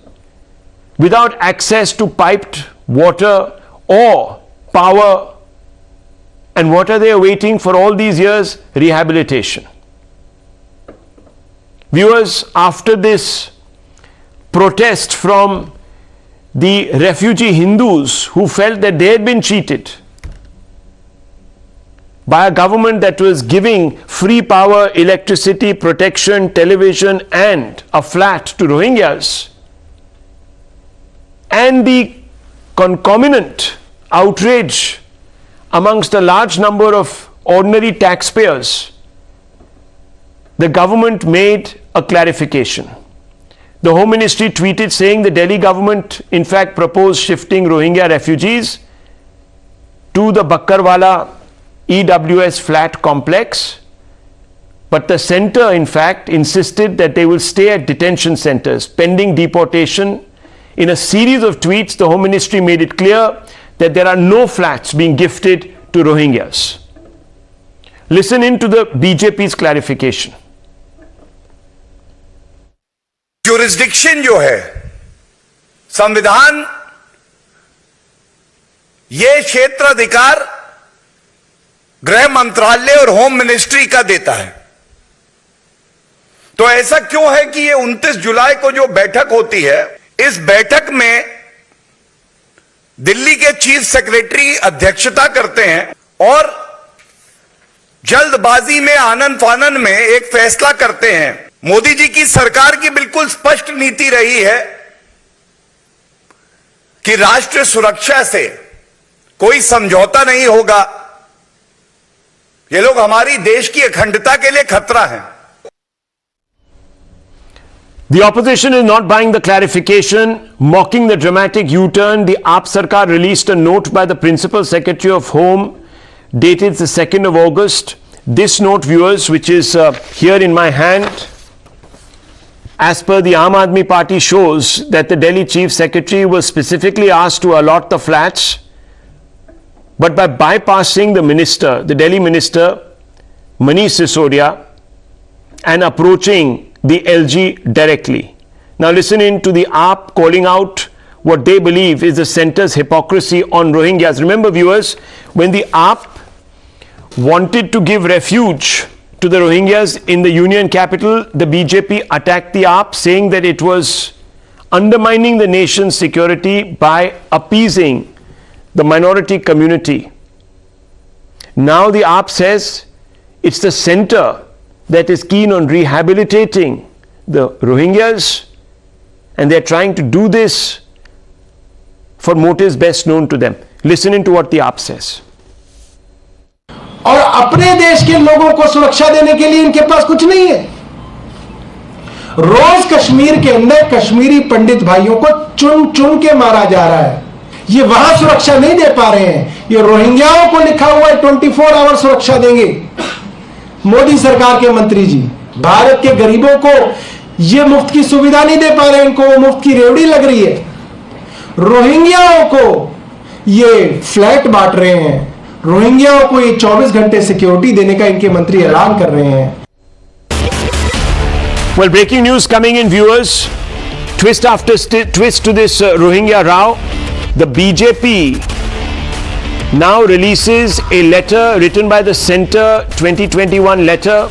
without access to piped water or power. And what are they awaiting for all these years? Rehabilitation. Viewers, after this protest from the refugee Hindus who felt that they had been cheated by a government that was giving free power, electricity, protection, television, and a flat to Rohingyas, and the concomitant outrage amongst a large number of ordinary taxpayers, the government made a clarification. The Home Ministry tweeted saying the Delhi government in fact proposed shifting Rohingya refugees to the Bakkarwala EWS flat complex, but the center in fact insisted that they will stay at detention centers pending deportation. In a series of tweets, the Home Ministry made it clear that there are no flats being gifted to Rohingyas. Listen in to the BJP's clarification. Jurisdiction जो है, संविधान ये क्षेत्र अधिकार गृह मंत्रालय और home ministry का देता है। तो ऐसा क्यों है कि ये 29 जुलाई को जो बैठक होती है, इस बैठक में दिल्ली के चीफ सेक्रेटरी अध्यक्षता करते हैं और जल्दबाजी में आनन फानन में एक फैसला करते हैं। मोदी जी की सरकार की बिल्कुल स्पष्ट नीति रही है कि राष्ट्रीय सुरक्षा से कोई समझौता नहीं होगा। ये लोग हमारी देश की अखंडता के लिए खतरा है। The opposition is not buying the clarification, mocking the dramatic U-turn. The AAP Sarkar released a note by the Principal Secretary of Home dated the 2nd of August. This note, viewers, which is here in my hand, as per the Aam Aadmi Party, shows that the Delhi Chief Secretary was specifically asked to allot the flats, but by bypassing the minister, the Delhi minister, Manish Sisodia, and approaching the LG directly. Now listen in to the AAP calling out what they believe is the centre's hypocrisy on Rohingyas. Remember, viewers, when the AAP wanted to give refuge to the Rohingyas in the union capital, the BJP attacked the AAP, saying that it was undermining the nation's security by appeasing the minority community. Now the AAP says it's the centre that is keen on rehabilitating the Rohingyas, and they're trying to do this for motives best known to them. Listen in to what the AAP says. और अपने देश के लोगों को सुरक्षा देने के लिए इनके पास कुछ नहीं है। रोज कश्मीर के अंदर कश्मीरी पंडित भाइयों को चुन चुन के मारा जा रहा है। ये वहां सुरक्षा नहीं दे पा रहे हैं। ये रोहिंग्याओं को लिखा हुआ है 24 आवर सुरक्षा देंगे। मोदी सरकार के मंत्री जी भारत के गरीबों को ये मुफ्त की सुविधा नहीं दे पा रहे, इनको वो मुफ्त की रेवड़ी लग रही है। रोहिंग्याओं को ये फ्लैट बांट रहे हैं, रोहिंग्याओं को ये 24 घंटे सिक्योरिटी देने का इनके मंत्री ऐलान कर रहे हैं। Well, breaking news coming in, viewers. Twist after twist to this Rohingya row. The BJP now releases a letter written by the Centre, 2021 letter,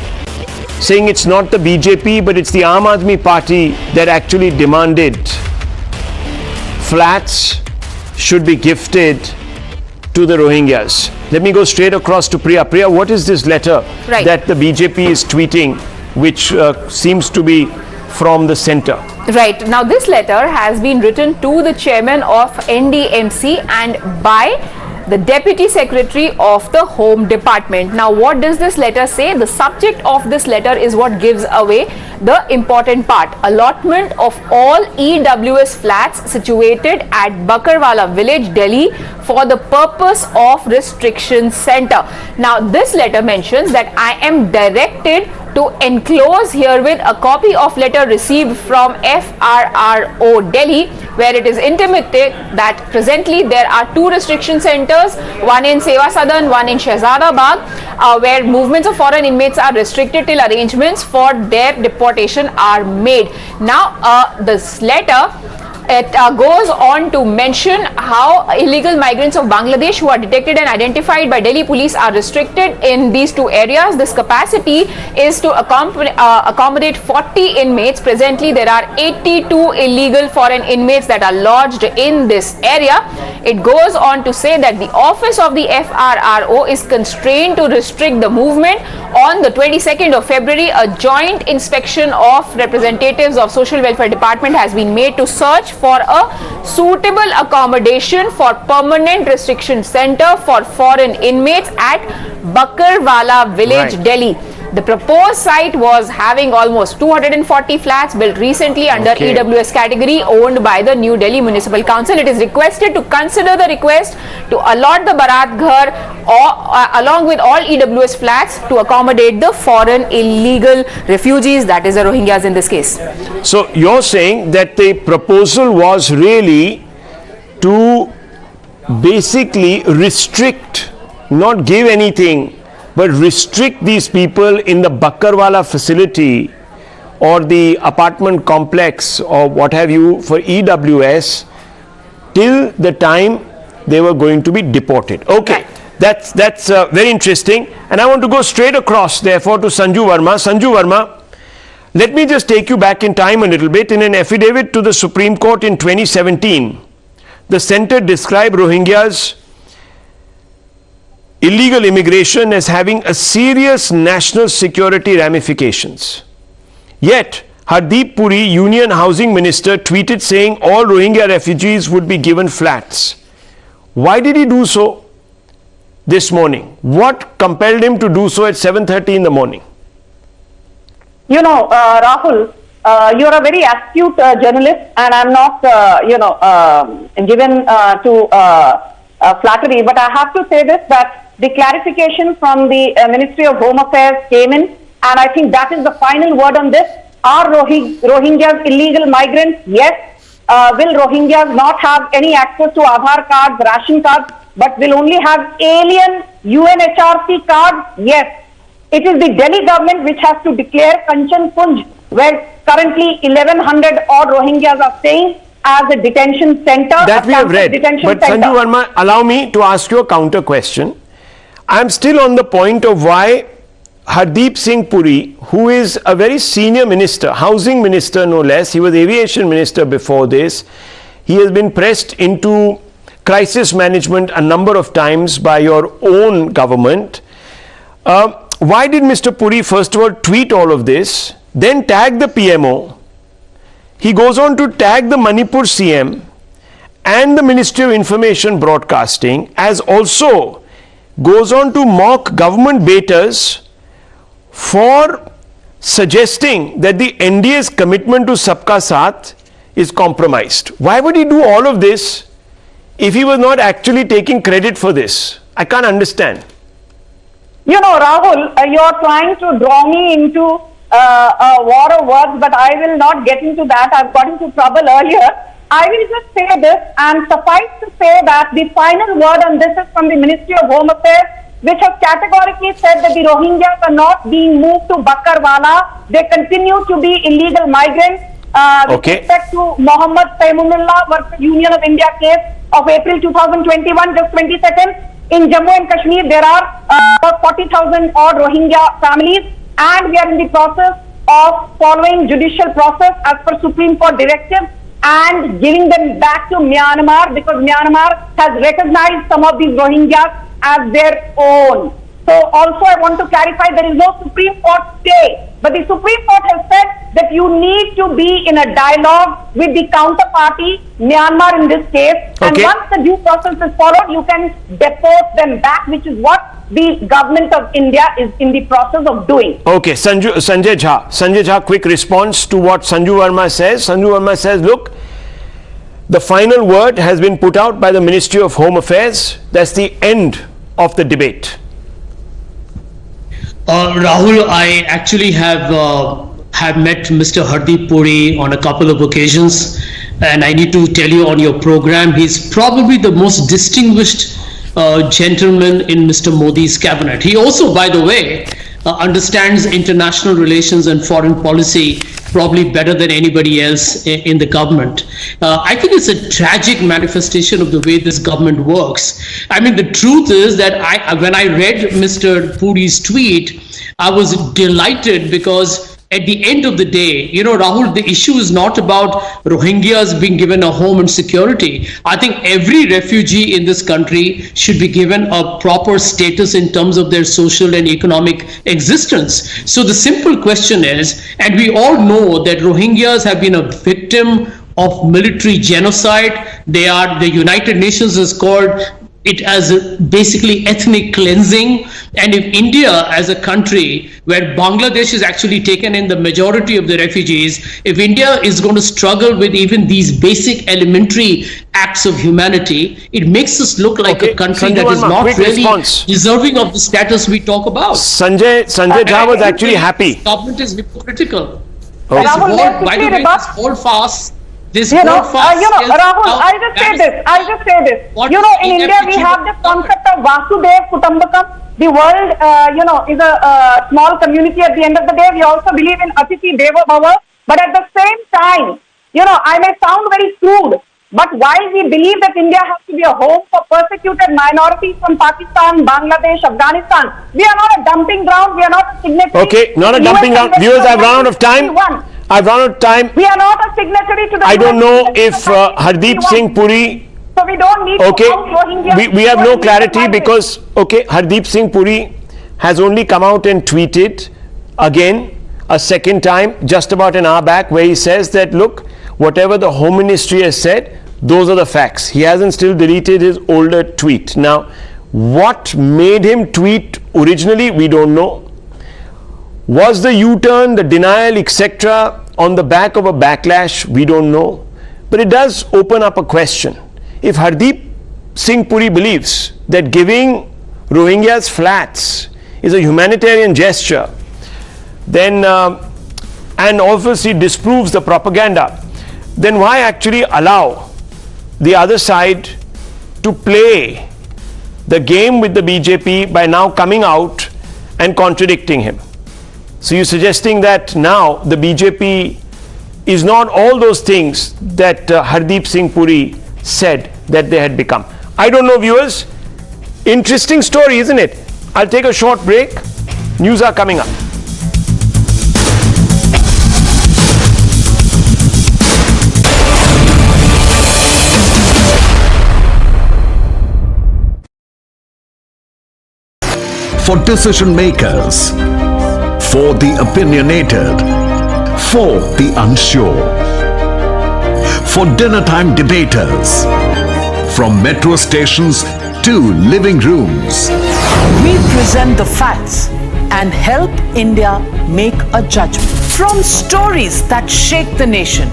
saying it's not the BJP but it's the Aam Aadmi Party that actually demanded flats should be gifted to the Rohingyas. Let me go straight across to Priya. Priya, what is this letter that the BJP is tweeting, which seems to be from the centre? Right. Now, this letter has been written to the chairman of NDMC and by the Deputy Secretary of the Home Department. Now, what does this letter say? The subject of this letter is what gives away the important part. Allotment of all EWS flats situated at Bakarwala village, Delhi for the purpose of restriction center. Now, this letter mentions that I am directed to enclose herewith a copy of letter received from FRRO Delhi, where it is intimated that presently there are 2 restriction centers, one in Seva Sadan, one in Shehzada Bagh, where movements of foreign inmates are restricted till arrangements for their deportation are made. Now, this letter goes on to mention how illegal migrants of Bangladesh who are detected and identified by Delhi police are restricted in these 2 areas. This capacity is to accommodate 40 inmates. Presently, there are 82 illegal foreign inmates that are lodged in this area. It goes on to say that the office of the FRRO is constrained to restrict the movement. On the 22nd of February, a joint inspection of representatives of Social Welfare Department has been made to search for a suitable accommodation for permanent restriction center for foreign inmates at Bakarwala village, Delhi. The proposed site was having almost 240 flats built recently under EWS category owned by the New Delhi Municipal Council. It is requested to consider the request to allot the Barat Ghar along with all EWS flats to accommodate the foreign illegal refugees, that is the Rohingyas in this case. So you're saying that the proposal was really to basically restrict, not give anything, but restrict these people in the Bakarwala facility or the apartment complex or what have you for EWS till the time they were going to be deported. Okay, that's very interesting. And I want to go straight across therefore to Sanju Verma. Sanju Verma, let me just take you back in time a little bit. In an affidavit to the Supreme Court in 2017, the centre described Rohingyas' illegal immigration as having a serious national security ramifications. Yet, Hardeep Puri, Union Housing Minister, tweeted saying all Rohingya refugees would be given flats. Why did he do so this morning? What compelled him to do so at 7:30 in the morning? You know, Rahul, you're a very astute journalist, and I'm not, given to flattery, but I have to say this, that the clarification from the Ministry of Home Affairs came in, and I think that is the final word on this. Are Rohingyas illegal migrants? Yes. Will Rohingyas not have any access to Aadhaar cards, ration cards, but will only have alien UNHRC cards? Yes. It is the Delhi government which has to declare Kanchan Punj, where currently 1100 odd Rohingyas are staying, as a detention center. That we have read. But Sanju Verma, allow me to ask you a counter question. I am still on the point of why Hardeep Singh Puri, who is a very senior minister, housing minister no less, he was aviation minister before this, he has been pressed into crisis management a number of times by your own government. Why did Mr. Puri first of all tweet all of this, then tag the PMO? He goes on to tag the Manipur CM and the Ministry of Information Broadcasting, as also goes on to mock government baiters for suggesting that the NDA's commitment to Sabka Saath is compromised. Why would he do all of this if he was not actually taking credit for this? I can't understand. You know, Rahul, you're trying to draw me into a war of words, but I will not get into that. I've got into trouble earlier. I will just say this, and suffice to say that the final word on this is from the Ministry of Home Affairs, which has categorically said that the Rohingyas are not being moved to Bakarwala. They continue to be illegal migrants. With respect to Mohammed Saimullah versus Union of India case of April 2021, just 20 seconds, in Jammu and Kashmir, there are about 40,000 odd Rohingya families, and we are in the process of following judicial process as per Supreme Court directive and giving them back to Myanmar, because Myanmar has recognized some of these Rohingyas as their own. So also I want to clarify, there is no Supreme Court stay, but the Supreme Court has said that you need to be in a dialogue with the counterparty, Myanmar in this case, and once the due process is followed, you can deport them back, which is what the government of India is in the process of doing. Okay, Sanjay Jha, quick response to what Sanju Verma says. Sanju Verma says, look, the final word has been put out by the Ministry of Home Affairs. That's the end of the debate. Rahul, I actually have met Mr. Hardeep Puri on a couple of occasions, and I need to tell you on your program, he's probably the most distinguished gentleman in Mr. Modi's cabinet. He also, by the way, understands international relations and foreign policy probably better than anybody else in the government. I think it's a tragic manifestation of the way this government works. I mean, the truth is that when I read Mr. Puri's tweet, I was delighted, because at the end of the day, you know, Rahul, the issue is not about Rohingyas being given a home and security. I think every refugee in this country should be given a proper status in terms of their social and economic existence. So the simple question is, and we all know that Rohingyas have been a victim of military genocide. The United Nations has called it as basically ethnic cleansing. And if India, as a country where Bangladesh is actually taken in the majority of the refugees, if India is going to struggle with even these basic elementary acts of humanity, it makes us look like a country that is not really deserving of the status we talk about. Sanjay Jha was actually happy. Government is hypocritical. Okay. This war, by the way, this whole fast. Rahul, I'll just say this. In India, we have this concept of Vasudev Kutumbakam, the world, is a small community at the end of the day. We also believe in Atithi Deva Bhava. But at the same time, I may sound very crude, but while we believe that India has to be a home for persecuted minorities from Pakistan, Bangladesh, Afghanistan, we are not a dumping ground. We are not a signatory. Okay, not a dumping ground. Viewers, I've run out of time. I've run out of time. We are not a signatory to the... I don't know if Hardeep Singh Puri... So we don't need to out Rohingya. We have no clarity because, Hardeep Singh Puri has only come out and tweeted again a second time just about an hour back where he says that, look, whatever the Home Ministry has said, those are the facts. He hasn't still deleted his older tweet. Now, what made him tweet originally, we don't know. Was the U-turn, the denial, etc. on the back of a backlash? We don't know. But it does open up a question. If Hardeep Singh Puri believes that giving Rohingyas flats is a humanitarian gesture, then, and obviously disproves the propaganda, then why actually allow the other side to play the game with the BJP by now coming out and contradicting him? So you're suggesting that now the BJP is not all those things that Hardeep Singh Puri said that they had become. I don't know, viewers. Interesting story, isn't it? I'll take a short break. News are coming up. For decision makers, for the opinionated, for the unsure, for dinner time debaters, from metro stations to living rooms. We present the facts and help India make a judgment. From stories that shake the nation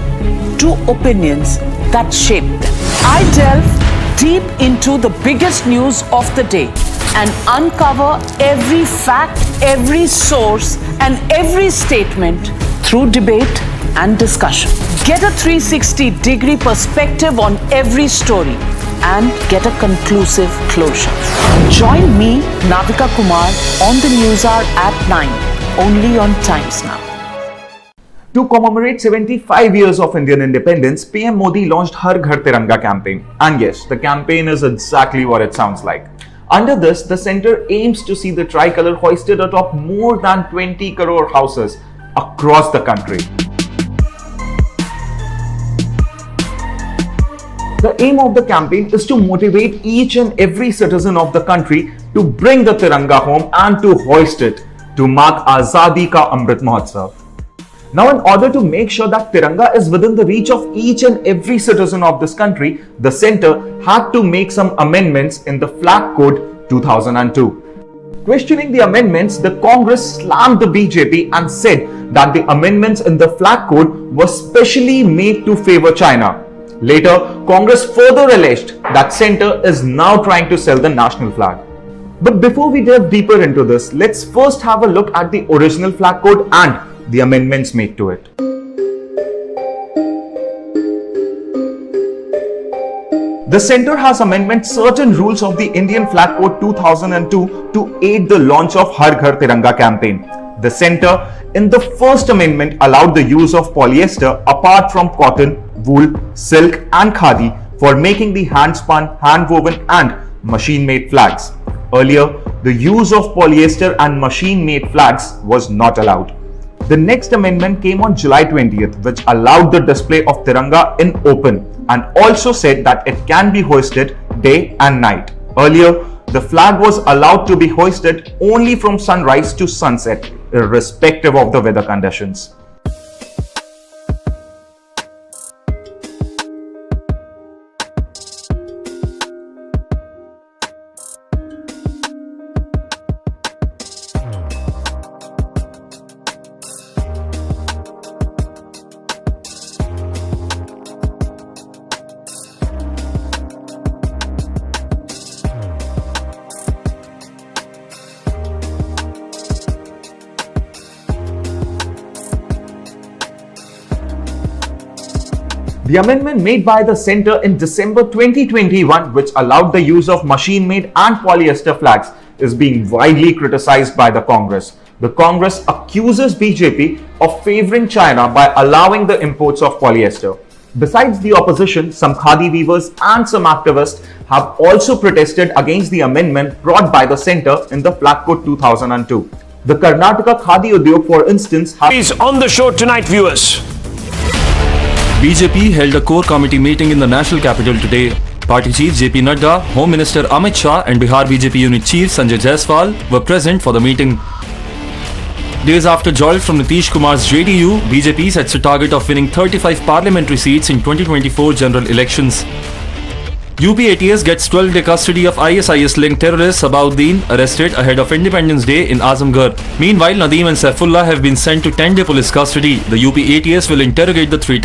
to opinions that shape them, I delve deep into the biggest news of the day and uncover every fact, every source, and every statement through debate and discussion. Get a 360-degree perspective on every story and get a conclusive closure. Join me, Navika Kumar, on the Newshour at 9, only on Times Now. To commemorate 75 years of Indian independence, PM Modi launched Har Ghar Tiranga campaign. And yes, the campaign is exactly what it sounds like. Under this, the centre aims to see the tricolour hoisted atop more than 20 crore houses across the country. The aim of the campaign is to motivate each and every citizen of the country to bring the Tiranga home and to hoist it to mark Azadi Ka Amrit Mahotsav. Now, in order to make sure that Tiranga is within the reach of each and every citizen of this country, the centre had to make some amendments in the Flag Code 2002. Questioning the amendments, the Congress slammed the BJP and said that the amendments in the Flag Code were specially made to favour China. Later, Congress further alleged that centre is now trying to sell the national flag. But before we delve deeper into this, let's first have a look at the original Flag Code and the amendments made to it. The centre has amended certain rules of the Indian Flag Code 2002 to aid the launch of Har Ghar Tiranga campaign. The centre, in the first amendment, allowed the use of polyester apart from cotton, wool, silk and khadi for making the hand-spun, hand-woven and machine-made flags. Earlier, the use of polyester and machine-made flags was not allowed. The next amendment came on July 20th, which allowed the display of Tiranga in open and also said that it can be hoisted day and night. Earlier, the flag was allowed to be hoisted only from sunrise to sunset, irrespective of the weather conditions. The amendment made by the centre in December 2021, which allowed the use of machine-made and polyester flags, is being widely criticized by the Congress. The Congress accuses BJP of favoring China by allowing the imports of polyester. Besides the opposition, some khadi weavers and some activists have also protested against the amendment brought by the centre in the Flag Code 2002. The Karnataka Khadi Udyog, for instance, He's on the show tonight, viewers. BJP held a core committee meeting in the national capital today. Party Chief JP Nadda, Home Minister Amit Shah and Bihar BJP Unit Chief Sanjay Jaiswal were present for the meeting. Days after jolt from Nitish Kumar's JDU, BJP sets a target of winning 35 parliamentary seats in 2024 general elections. UP ATS gets 12-day custody of ISIS-linked terrorist Sabauddin, arrested ahead of Independence Day in Azamgarh. Meanwhile, Nadeem and Saifullah have been sent to 10-day police custody. The UP ATS will interrogate the three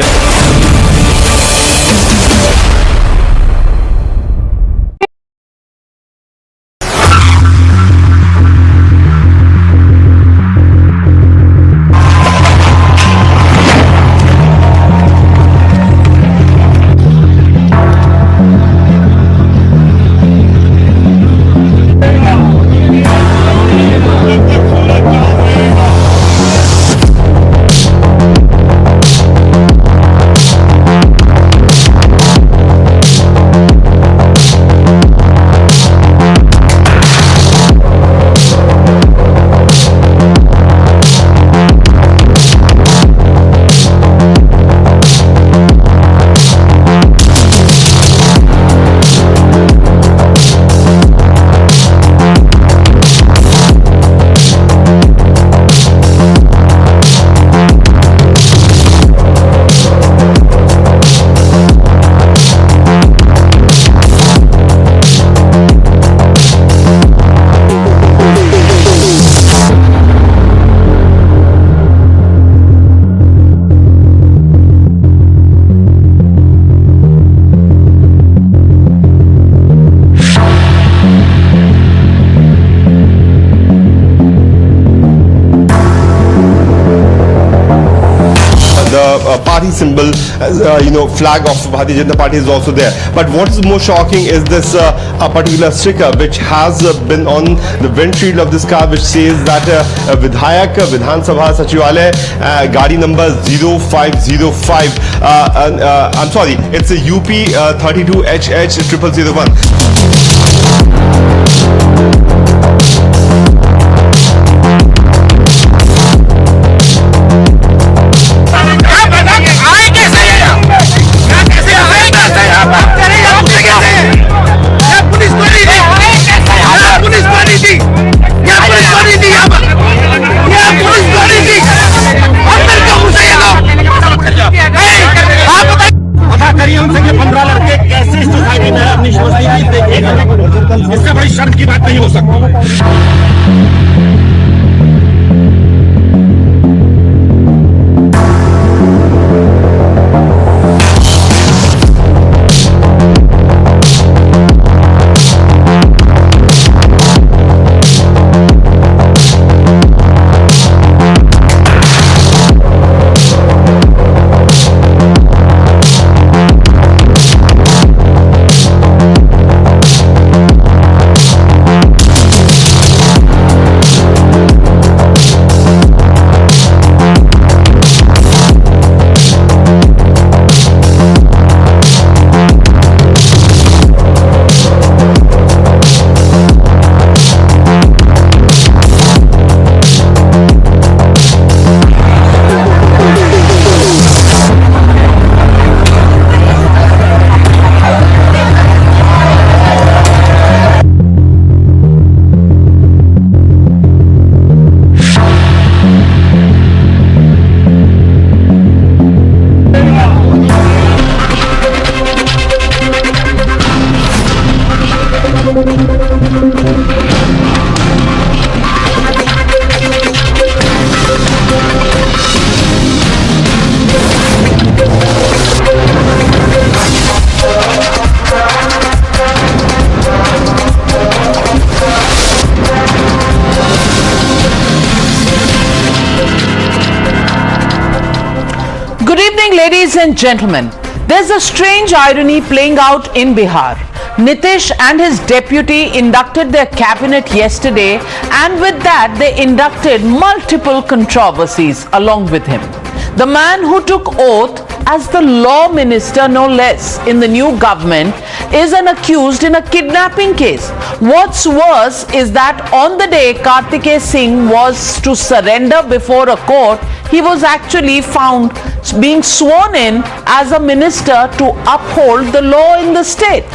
party symbol, flag of Bharatiya Janata Party is also there. But what is more shocking is this a particular sticker which has been on the windshield of this car, which says that Vidhayak Vidhan Sabha Sachivalaya, Gadi number 0505. I'm sorry, it's a UP 32HH 0001. इससे बड़ी शर्म की बात नहीं हो सकती। Ladies and gentlemen, there's a strange irony playing out in Bihar. Nitish and his deputy inducted their cabinet yesterday, and with that they inducted multiple controversies along with him. The man who took oath as the law minister, no less, in the new government is an accused in a kidnapping case. What's worse is that on the day Kartikeya Singh was to surrender before a court, he was actually found being sworn in as a minister to uphold the law in the state.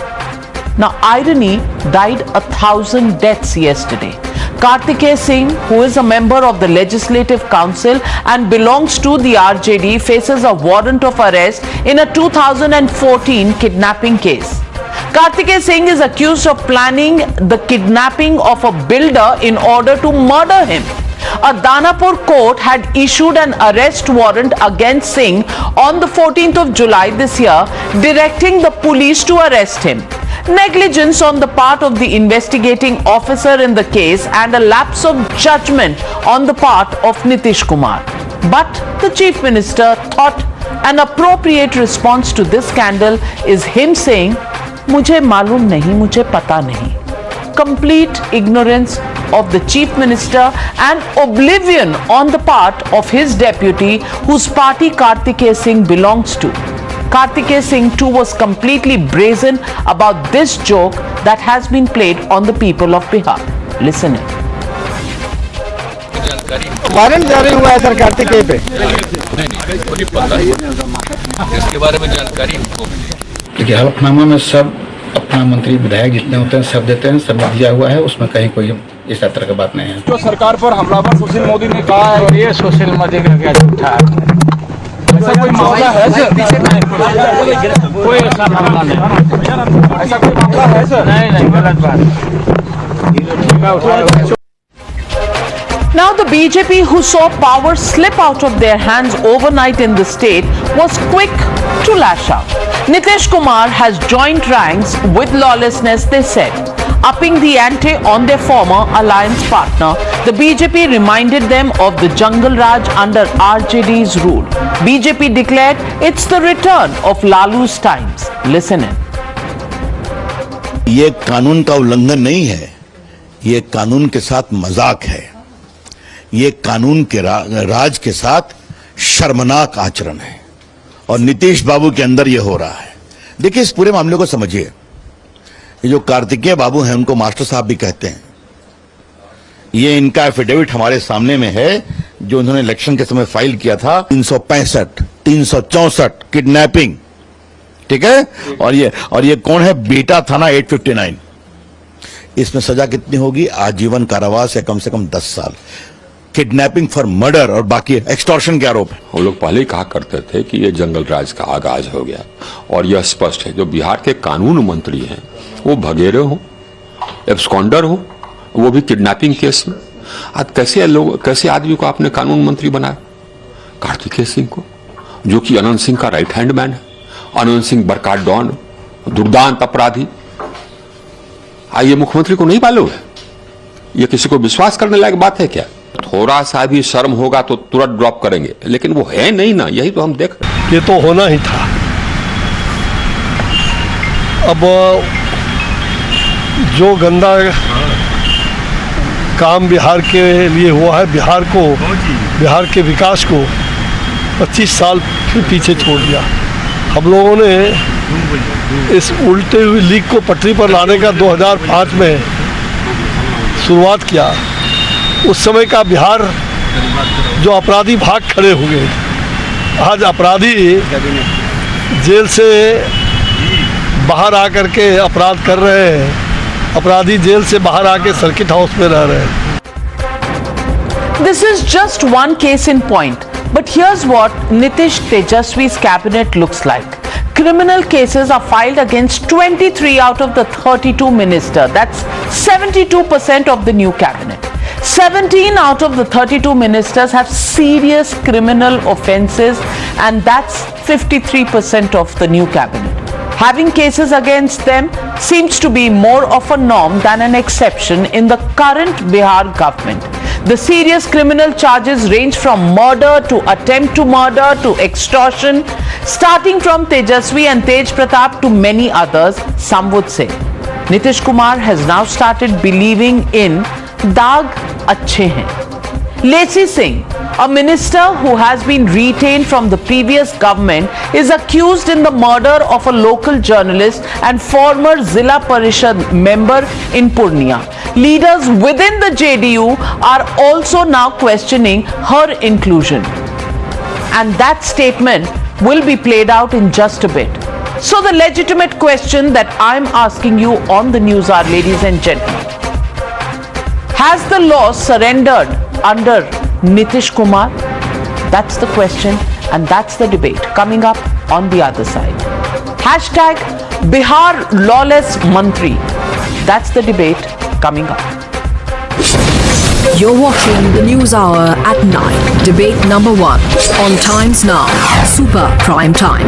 Now, irony died 1,000 deaths yesterday. Kartikeya Singh, who is a member of the Legislative Council and belongs to the RJD, faces a warrant of arrest in a 2014 kidnapping case. Kartikeya Singh is accused of planning the kidnapping of a builder in order to murder him. A Danapur court had issued an arrest warrant against Singh on the 14th of July this year, directing the police to arrest him. Negligence on the part of the investigating officer in the case and a lapse of judgment on the part of Nitish Kumar. But the Chief Minister thought an appropriate response to this scandal is him saying, "Mujhe malum nahi, mujhe pata nahi." Complete ignorance of the Chief Minister and oblivion on the part of his deputy, whose party Kartikeya Singh belongs to. Kartikeya Singh too was completely brazen about this joke that has been played on the people of Bihar. Listen in. Warrant जारी हुआ है sir Kartikeya पे। इसके बारे में जानकारी हमको देखिए, हलफनामा में सब अपना मंत्री विधायक जितने होते हैं सब देते हैं, सब दिया हुआ है, उसमें कहीं कोई इस तरह का बात नहीं है। जो सरकार पर हमलावर सुशील मोदी ने कहा है, ये सुशील मोदी का क्या झूठा है? ऐसा कोई मामला है सर? कोई ऐसा मामला नहीं, ऐसा कोई मामला है सर? नहीं, गलत बात। Now the BJP, who saw power slip out of their hands overnight in the state, was quick to lash out. Nitish Kumar has joined ranks with lawlessness, they said. Upping the ante on their former alliance partner, the BJP reminded them of the Jungle Raj under RJD's rule. BJP declared it's the return of Lalu's times. Listen in. ये कानून का उल्लंघन नहीं है, ये कानून के साथ मजाक है, ये कानून के राज के साथ शर्मनाक आचरण है और नीतीश बाबू के अंदर ये हो रहा है। देखिए, इस पूरे मामले को समझिए। ये जो कार्तिकेय बाबू हैं, उनको मास्टर साहब भी कहते हैं। ये इनका एफिडेविट हमारे सामने में है, जो उन्होंने इलेक्शन के समय फाइल किया था। 365, 364 किडनैपिंग, ठीक है। और ये कौन है? बेटा थाना 859। इसमें सजा कितनी होगी? आजीवन कारावास या कम से कम 10 साल। किडनैपिंग फॉर मर्डर और बाकी एक्सटॉर्शन के आरोप है। हम लोग पहले ही कहा करते थे कि ये जंगल राज का आगाज हो गया और यह स्पष्ट है। जो बिहार के कानून मंत्री हैं, वो भगेरे हो, एब्सकॉन्डर हो, वो भी किडनैपिंग केस में। आज कैसे आदमी को आपने कानून मंत्री बनाया? कार्तिकेय सिंह को, जो कि अनंत सिंह का राइट हैंड मैन है। अनंत सिंह बरकात डॉन, दुर्दांत अपराधी। ये मुख्यमंत्री को नहीं मालूम है? ये किसी को विश्वास करने लायक बात है क्या? थोड़ा सा भी शर्म होगा तो तुरंत ड्रॉप करेंगे, लेकिन वो है नहीं ना, यही तो हम देख रहे हैं। ये तो होना ही था। अब जो गंदा काम बिहार के लिए हुआ है, बिहार के विकास को 25 साल पीछे छोड़ दिया। हम लोगों ने इस उल्टे हुई लीग को पटरी पर लाने का 2005 में शुरुआत किया। उस समय का बिहार, जो अपराधी भाग खड़े हुए, आज अपराधी जेल से बाहर आकर के अपराध कर रहे हैं। अपराधी जेल से बाहर आके सर्किट हाउस में रह रहे हैं। This is just one case in point, but here's what Nitish Tejaswi's cabinet looks like. Criminal cases are filed against 23 out of the 32 ministers. That's 72% of the new cabinet. 17 out of the 32 ministers have serious criminal offences, and that's 53% of the new cabinet. Having cases against them seems to be more of a norm than an exception in the current Bihar government. The serious criminal charges range from murder to attempt to murder to extortion, starting from Tejasvi and Tej Pratap to many others, some would say. Nitish Kumar has now started believing in daag achhe hain. Lacy Singh, a minister who has been retained from the previous government, is accused in the murder of a local journalist and former Zilla Parishad member in Purnia. Leaders within the JDU are also now questioning her inclusion. And that statement will be played out in just a bit. So the legitimate question that I'm asking you on the Newshour, ladies and gentlemen, has the law surrendered under Nitish Kumar? That's the question, and that's the debate coming up on the other side. Hashtag Bihar Lawless Mantri. That's the debate coming up. You're watching the News Hour at 9. Debate number 1 on Times Now. Super Prime Time.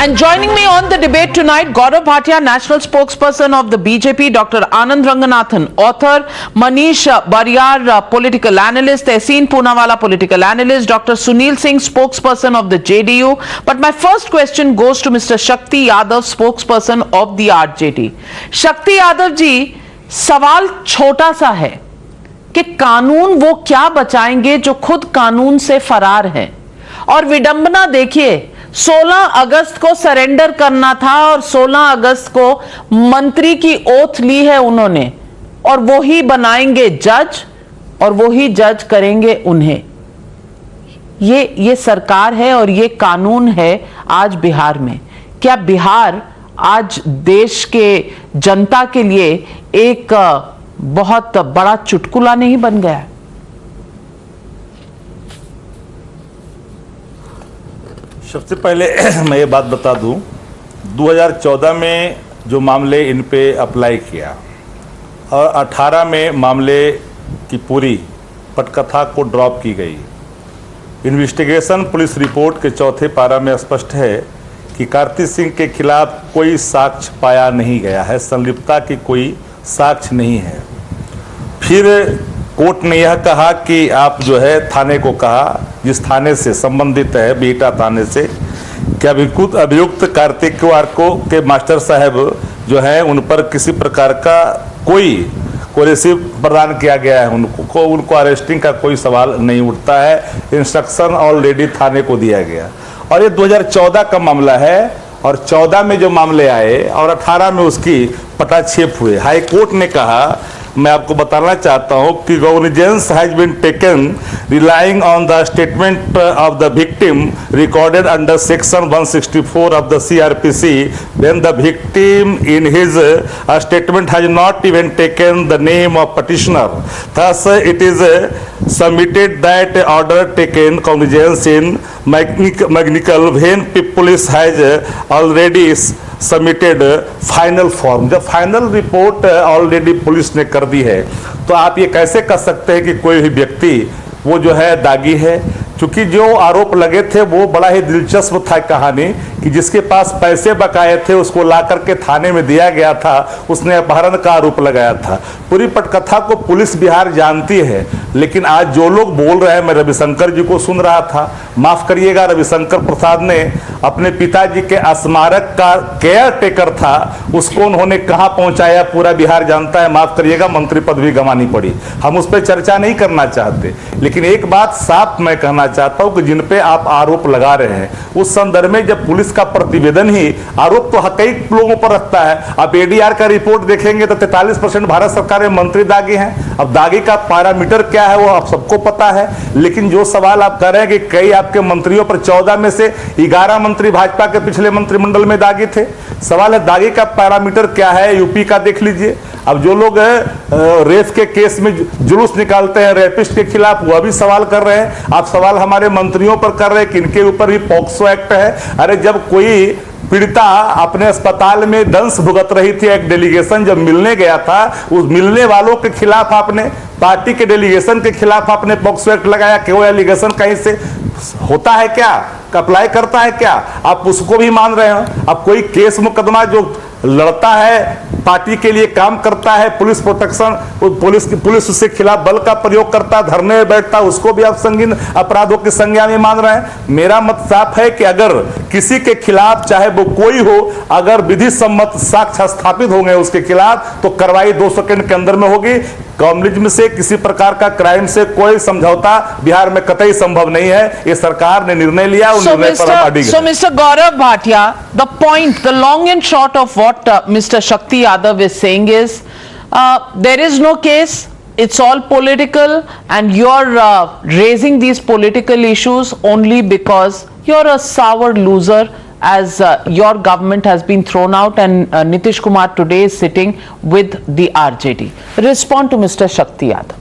And joining me on the debate tonight, Gaurav Bhatia, national spokesperson of the BJP, Dr. Anand Ranganathan, author, Manish Bariyar, political analyst, Tehseen Poonawala, political analyst, Dr. Sunil Singh, spokesperson of the JDU. But my first question goes to Mr. Shakti Yadav, spokesperson of the RJD. Shakti Yadav ji, सवाल छोटा सा है कि कानून वो क्या बचाएंगे जो खुद कानून से फरार हैं। और विडंबना देखिए, 16 अगस्त को सरेंडर करना था और 16 अगस्त को मंत्री की ओथ ली है उन्होंने, और वो ही बनाएंगे जज और वो ही जज करेंगे उन्हें। ये सरकार है और ये कानून है आज बिहार में। क्या बिहार आज देश के जनता के लिए एक बहुत बड़ा चुटकुला नहीं बन गया? सबसे पहले मैं ये बात बता दूं, 2014 में जो मामले इन पे अप्लाई किया और 18 में मामले की पूरी पटकथा को ड्रॉप की गई। इन्वेस्टिगेशन पुलिस रिपोर्ट के चौथे पारा में स्पष्ट है कि कार्ति सिंह के खिलाफ कोई साक्ष्य पाया नहीं गया है, संलिप्तता की कोई साक्ष्य नहीं है। फिर कोर्ट ने यह कहा कि आप जो है थाने को कहा, जिस थाने से संबंधित है बीटा थाने से, कि अभियुक्त कार्तिक के मास्टर साहब जो है उन पर किसी प्रकार का कोई कोरेसिव प्रदान किया गया है, उनको अरेस्टिंग का कोई सवाल नहीं उठता है। इंस्ट्रक्शन ऑलरेडी थाने को दिया गया और ये 2014 का मामला है और 14 में जो मामले आए और 18 में उसकी पटाक्षेप हुए। हाई कोर्ट ने कहा, मैं आपको बताना चाहता हूं कि cognizance has been taken relying on the statement of the victim recorded under section 164 of the CRPC when the victim in his statement has not even taken the name of petitioner. Thus it is submitted that order taken cognizance in Magnical when police has already submitted final form. जब final report already police ने कर दी है तो आप ये कैसे कर सकते हैं कि कोई भी व्यक्ति वो जो है दागी है? क्योंकि जो आरोप लगे थे वो बड़ा ही दिलचस्प था कहानी कि जिसके पास पैसे बकाए थे उसको ला करके थाने में दिया गया था, उसने अपहरण का आरोप लगाया था। पूरी पटकथा को पुलिस बिहार जानती है, लेकिन आज जो लोग बोल रहे हैं, मैं रविशंकर जी को सुन रहा था, माफ करिएगा, रविशंकर प्रसाद ने अपने पिताजी के स्मारक का केयर टेकर था, उसको उन्होंने कहां पहुंचाया पूरा बिहार जानता है। माफ करिएगा, मंत्री पद भी गंवानी पड़ी। हम उस पर चर्चा नहीं करना चाहते, लेकिन एक बात साफ मैं कहना चाहता हूं कि जिन पे आप आरोप लगा रहे हैं उस संदर्भ में जब पुलिस का प्रतिवेदन ही आरोप तो कई लोगों पर रखता है। आप ADR का रिपोर्ट देखेंगे तो 43% भारत सरकार में मंत्री दागी हैं। अब दागी का पैरामीटर क्या है वो आप सबको पता है, लेकिन जो सवाल आप कर रहे हैं कि कई आपके मंत्रियों पर 14 में से 11 मंत्री भाजपा के पिछले मंत्रिमंडल में दागी थे। सवाल है दागी का पैरामीटर क्या है, यूपी का देख लीजिए। अब जो लोग रेप के केस में जुलूस निकालते हैं रेपिस्ट के खिलाफ, वह भी सवाल कर रहे हैं। आप सवाल हमारे मंत्रियों पर कर रहे हैं कि इनके ऊपर भी पॉक्सो एक्ट है। अरे जब कोई पीड़िता अपने अस्पताल में दंश भुगत रही थी, एक डेलीगेशन जब मिलने गया था, उस मिलने वालों के खिलाफ आपने, पार्टी के डेलीगेशन के खिलाफ आपने पॉक्सो एक्ट लगाया कि वो एलिगेशन कहीं से होता है क्या, अप्लाई करता है क्या? आप उसको भी मान रहे हो। अब कोई केस मुकदमा जो लड़ता है पार्टी के लिए काम करता है, पुलिस प्रोटेक्शन, पुलिस उसके खिलाफ बल का प्रयोग करता, धरने में बैठता, उसको भी आप संगीन अपराधों की संज्ञा में मान रहे हैं। मेरा मत साफ है कि अगर किसी के खिलाफ, चाहे वो कोई हो, अगर विधि सम्मत साक्ष्य स्थापित हो गए उसके खिलाफ, तो कार्रवाई 2 सेकंड के अंदर में होगी। कम्युनिज्म से, किसी प्रकार का क्राइम से कोई समझौता बिहार में कतई संभव नहीं है। ये सरकार ने निर्णय लिया, उस निर्णय पर हम अडिग हैं। So Mr. Gaurav Bhatia, the point, the long and short of what Mr. Shakti Yadav is saying is, there is no case, it's all political, and you're raising these political issues only because you're a sour loser, as your government has been thrown out, and Nitish Kumar today is sitting with the RJD. Respond to Mr. Shakti Yadav.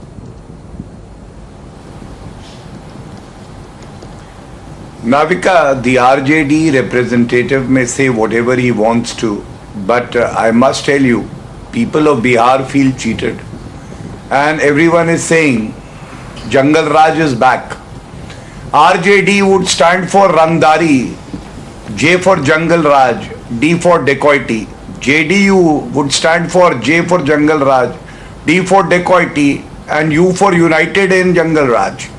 Navika, the RJD representative may say whatever he wants to, but I must tell you, people of Bihar feel cheated. And everyone is saying, Jungle Raj is back. RJD would stand for Rangdari, J for Jungle Raj, D for dacoity. JDU would stand for J for Jungle Raj, D for dacoity, and U for United in Jungle Raj.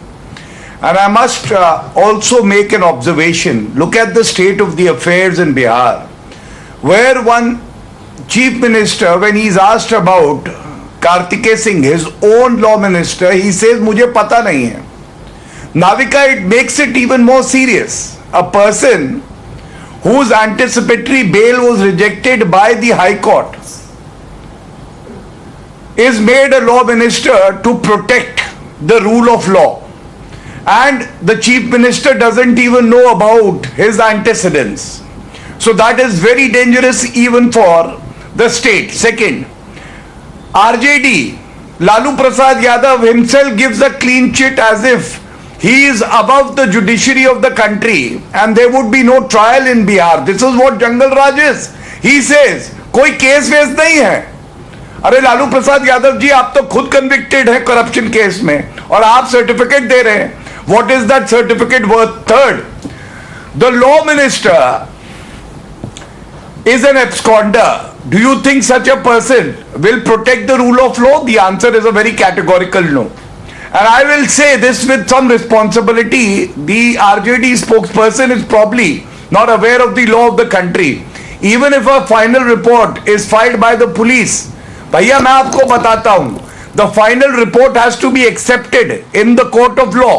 And I must also make an observation. Look at the state of the affairs in Bihar, where one chief minister, when he's asked about Kartikeya Singh, his own law minister, he says, "Mujhe pata nahi hai." Navika, it makes it even more serious. A person whose anticipatory bail was rejected by the High Court is made a law minister to protect the rule of law, and the chief minister doesn't even know about his antecedents. So that is very dangerous even for the state. Second, RJD, Lalu Prasad Yadav himself gives a clean chit as if he is above the judiciary of the country and there would be no trial in Bihar. This is what Jungle Raj is. He says, कोई case वेस नहीं है। अरे लालू प्रसाद यादव जी, आप तो खुद convicted है corruption case में, और आप सर्टिफिकेट दे रहे हैं। What is that certificate worth? Third, the law minister is an absconder. Do you think such a person will protect the rule of law? The answer is a very categorical no. And I will say this with some responsibility, the RJD spokesperson is probably not aware of the law of the country. Even if a final report is filed by the police, भैया मैं आपको बताता हूं, the final report has to be accepted in the court of law.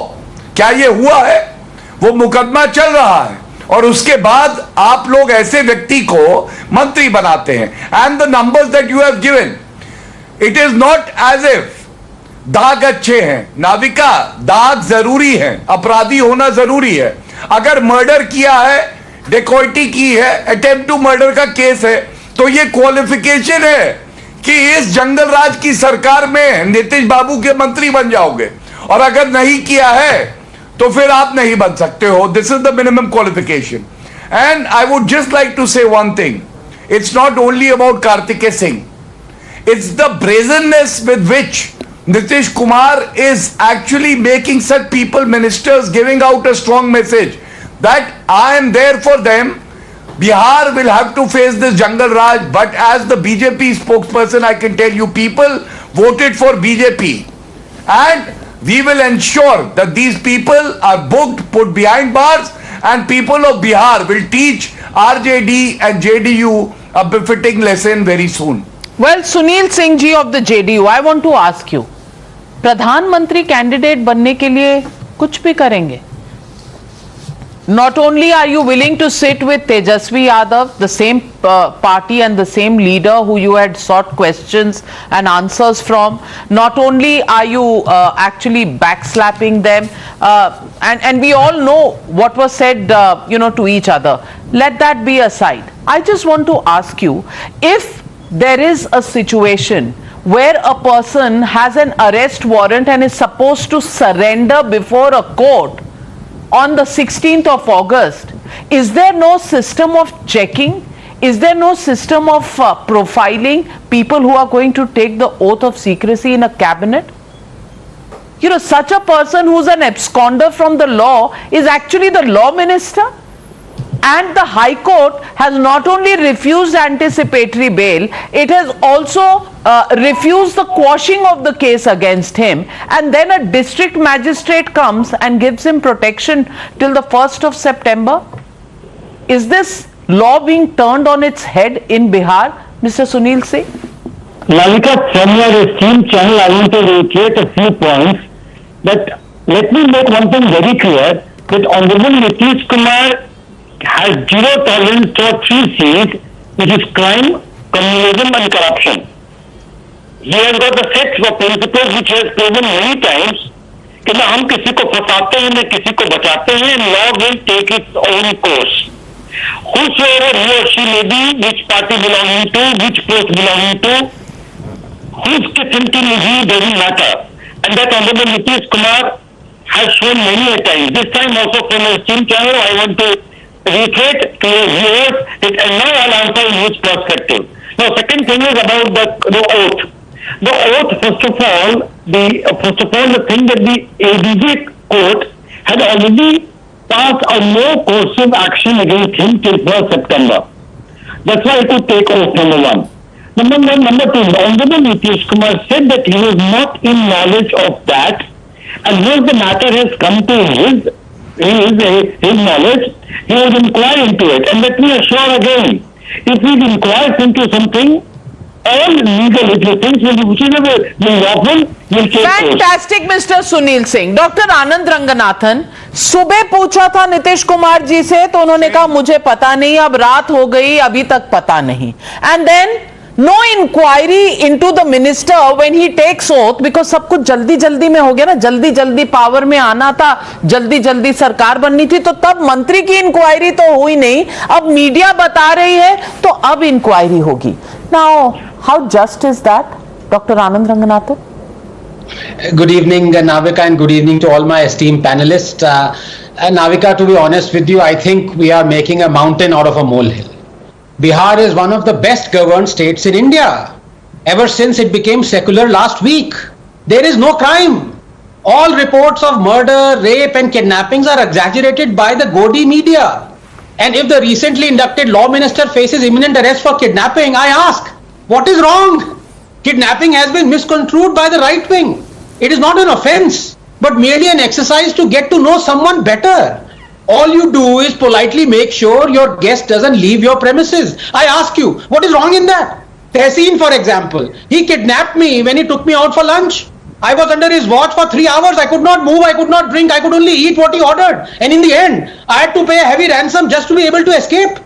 क्या ये हुआ है? वो मुकदमा चल रहा है, और उसके बाद आप लोग ऐसे व्यक्ति को मंत्री बनाते हैं. And the numbers that you have given, it is not as if दाग अच्छे हैं. नाविका, दाग जरूरी है, अपराधी होना जरूरी है. अगर मर्डर किया है, डेकोइटी की है, अटेम्प्ट टू मर्डर का केस है, तो ये क्वालिफिकेशन है कि इस जंगल राज की सरकार में नीतीश बाबू के मंत्री बन जाओगे. और अगर नहीं किया है तो फिर आप नहीं बन सकते हो. This is the minimum qualification. And I would just like to say one thing. It's not only about Kartikeya Singh. It's the brazenness with which Nitish Kumar is actually making such people ministers, giving out a strong message that I am there for them. Bihar will have to face this Jungle Raj, but as the BJP spokesperson, I can tell you people voted for BJP, and we will ensure that these people are booked, put behind bars, and people of Bihar will teach RJD and JDU a befitting lesson very soon. Well, Sunil Singh ji of the JDU, I want to ask you, प्रधानमंत्री candidate बनने के लिए कुछ भी करेंगे? Not only are you willing to sit with Tejasvi Yadav, the same party and the same leader who you had sought questions and answers from, not only are you actually backslapping them, and we all know what was said, to each other. Let that be aside. I just want to ask you, if there is a situation where a person has an arrest warrant and is supposed to surrender before a court on the 16th of August, is there no system of checking? Is there no system of profiling people who are going to take the oath of secrecy in a cabinet? Such a person who's an absconder from the law is actually the law minister. And the High Court has not only refused anticipatory bail, it has also refused the quashing of the case against him. And then a district magistrate comes and gives him protection till the 1st of September. Is this law being turned on its head in Bihar, Mr. Sunil Singh? Navika, from your esteemed channel, I want to reiterate a few points. That let me make one thing very clear, that Honorable Nitish Kumar has zero tolerance for 3 C's, which is crime, communism and corruption. He has got the sets of principles which he has proven many times कि ना हम किसी को फंसाते हैं ना किसी को बचाते हैं, law will take its own course. Whosoever he or she may be, which party belonging to, which post belonging to, whose thinking is he, doesn't matter. And that Honorable Nitish Kumar has shown many a time. This time also from a esteemed channel, I want to reiterate to your viewers that now I'll answer in which perspective. Now, second thing is about the oath. The oath, first of all, the thing that the ADJ court had already passed a no coercive action against him till 1st September. That's why it would take oath, number one. Number two, the Honorable Nitish Kumar said that he was not in knowledge of that, and once the matter has come to his knowledge, he will inquire into it. And let me assure again, if he inquires into something, all legal agencies, whichever will lawful, will take course. Fantastic, Mr. Sunil Singh. Dr. Anand Ranganathan, सुबह पूछा था नीतीश कुमार जी से तो उन्होंने कहा मुझे पता नहीं, अब रात हो गई, अभी तक पता नहीं. And then no inquiry into the minister when he takes oath, because सब कुछ जल्दी जल्दी में हो गया ना, जल्दी जल्दी पावर में आना था, जल्दी जल्दी सरकार बननी थी, तो तब मंत्री की इंक्वायरी तो हुई नहीं. अब मीडिया बता रही है तो अब इंक्वायरी होगी. Now, how just is that, Dr. Anand Ranganathan? Good evening, Navika, and good evening to all my esteemed panelists. Navika, to be honest with you, I think we are making a mountain out of a molehill. Bihar is one of the best governed states in India. Ever since it became secular last week, there is no crime. All reports of murder, rape and kidnappings are exaggerated by the gaudy media. And if the recently inducted law minister faces imminent arrest for kidnapping, I ask, what is wrong? Kidnapping has been misconstrued by the right wing. It is not an offense, but merely an exercise to get to know someone better. All you do is politely make sure your guest doesn't leave your premises. I ask you, what is wrong in that? Tehseen, for example, he kidnapped me when he took me out for lunch. I was under his watch for 3 hours. I could not move, I could not drink, I could only eat what he ordered. And in the end, I had to pay a heavy ransom just to be able to escape.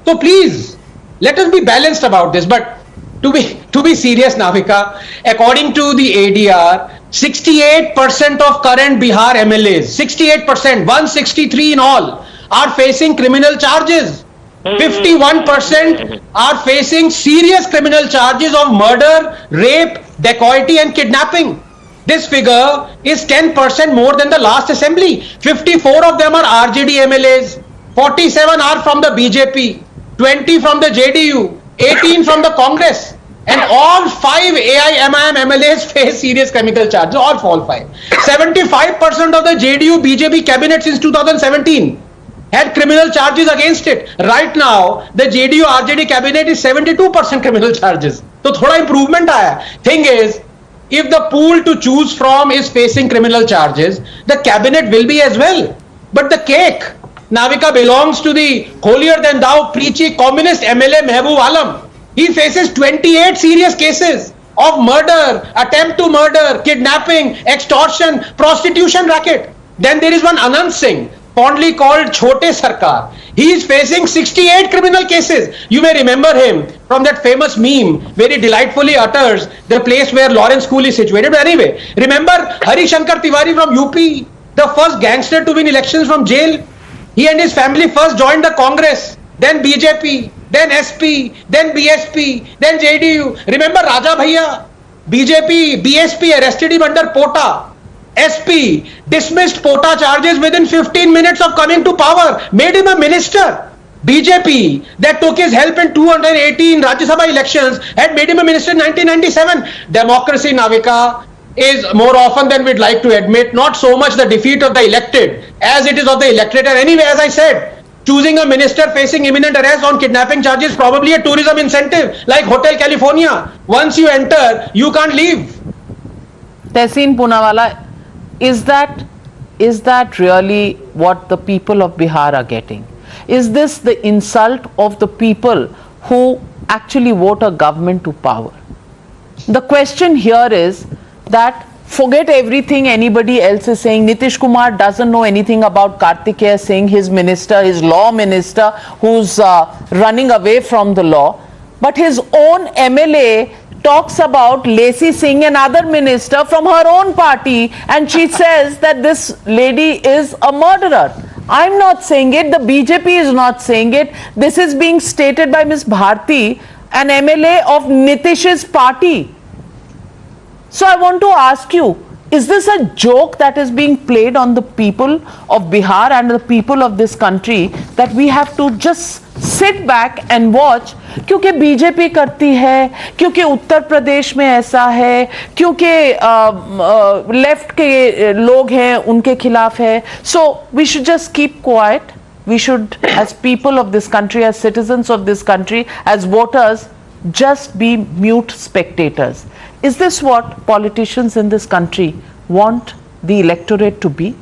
So please, let us be balanced about this. But to be serious, Navika, according to the ADR, 68% of current Bihar MLAs, 68%, 163 in all, are facing criminal charges. 51% are facing serious criminal charges of murder, rape, dacoity and kidnapping. This figure is 10% more than the last assembly. 54 of them are RJD MLAs, 47 are from the BJP, 20 from the JDU, 18 from the Congress, and all 5 AIMIM MLAs face serious criminal charges, all 5. 75% of the JDU BJP cabinet since 2017 had criminal charges against it. Right now, the JDU RJD cabinet is 72% criminal charges. So thoda improvement aaya. Thing is, if the pool to choose from is facing criminal charges, the cabinet will be as well. But the cake, Navika, belongs to the holier than thou preachy communist MLA Mehboob Alam. He faces 28 serious cases of murder, attempt to murder, kidnapping, extortion, prostitution racket. Then there is one Anand Singh, fondly called Chote Sarkar. He is facing 68 criminal cases. You may remember him from that famous meme where he delightfully utters the place where Lawrence School is situated. But anyway, remember Hari Shankar Tiwari from UP, the first gangster to win elections from jail? He and his family first joined the Congress, then BJP, then SP, then BSP, then JDU. Remember Raja Bhaiya? BJP, BSP arrested him under Pota. SP dismissed Pota charges within 15 minutes of coming to power, made him a minister. BJP, that took his help in 218 Rajya Sabha elections, had made him a minister in 1997. Democracy, Navika, is more often than we'd like to admit, not so much the defeat of the elected as it is of the electorate. And anyway, as I said, choosing a minister facing imminent arrest on kidnapping charges, probably a tourism incentive like Hotel California. Once you enter, you can't leave. Tehseen Poonawalla, is that really what the people of Bihar are getting? Is this the insult of the people who actually vote a government to power? The question here is that forget everything anybody else is saying. Nitish Kumar doesn't know anything about Kartikeya Singh, his minister, his law minister, who's running away from the law. But his own MLA talks about Lacey Singh, another minister from her own party, and she says that this lady is a murderer. I'm not saying it, the BJP is not saying it. This is being stated by Ms. Bharti, an MLA of Nitish's party. So I want to ask you, is this a joke that is being played on the people of Bihar and the people of this country, that we have to just sit back and watch? क्योंकि BJP करती है, क्योंकि उत्तर प्रदेश में ऐसा है, क्योंकि left के लोग हैं उनके खिलाफ है. So we should just keep quiet. We should, as people of this country, as citizens of this country, as voters, just be mute spectators. Is this what politicians in this country want the electorate to be?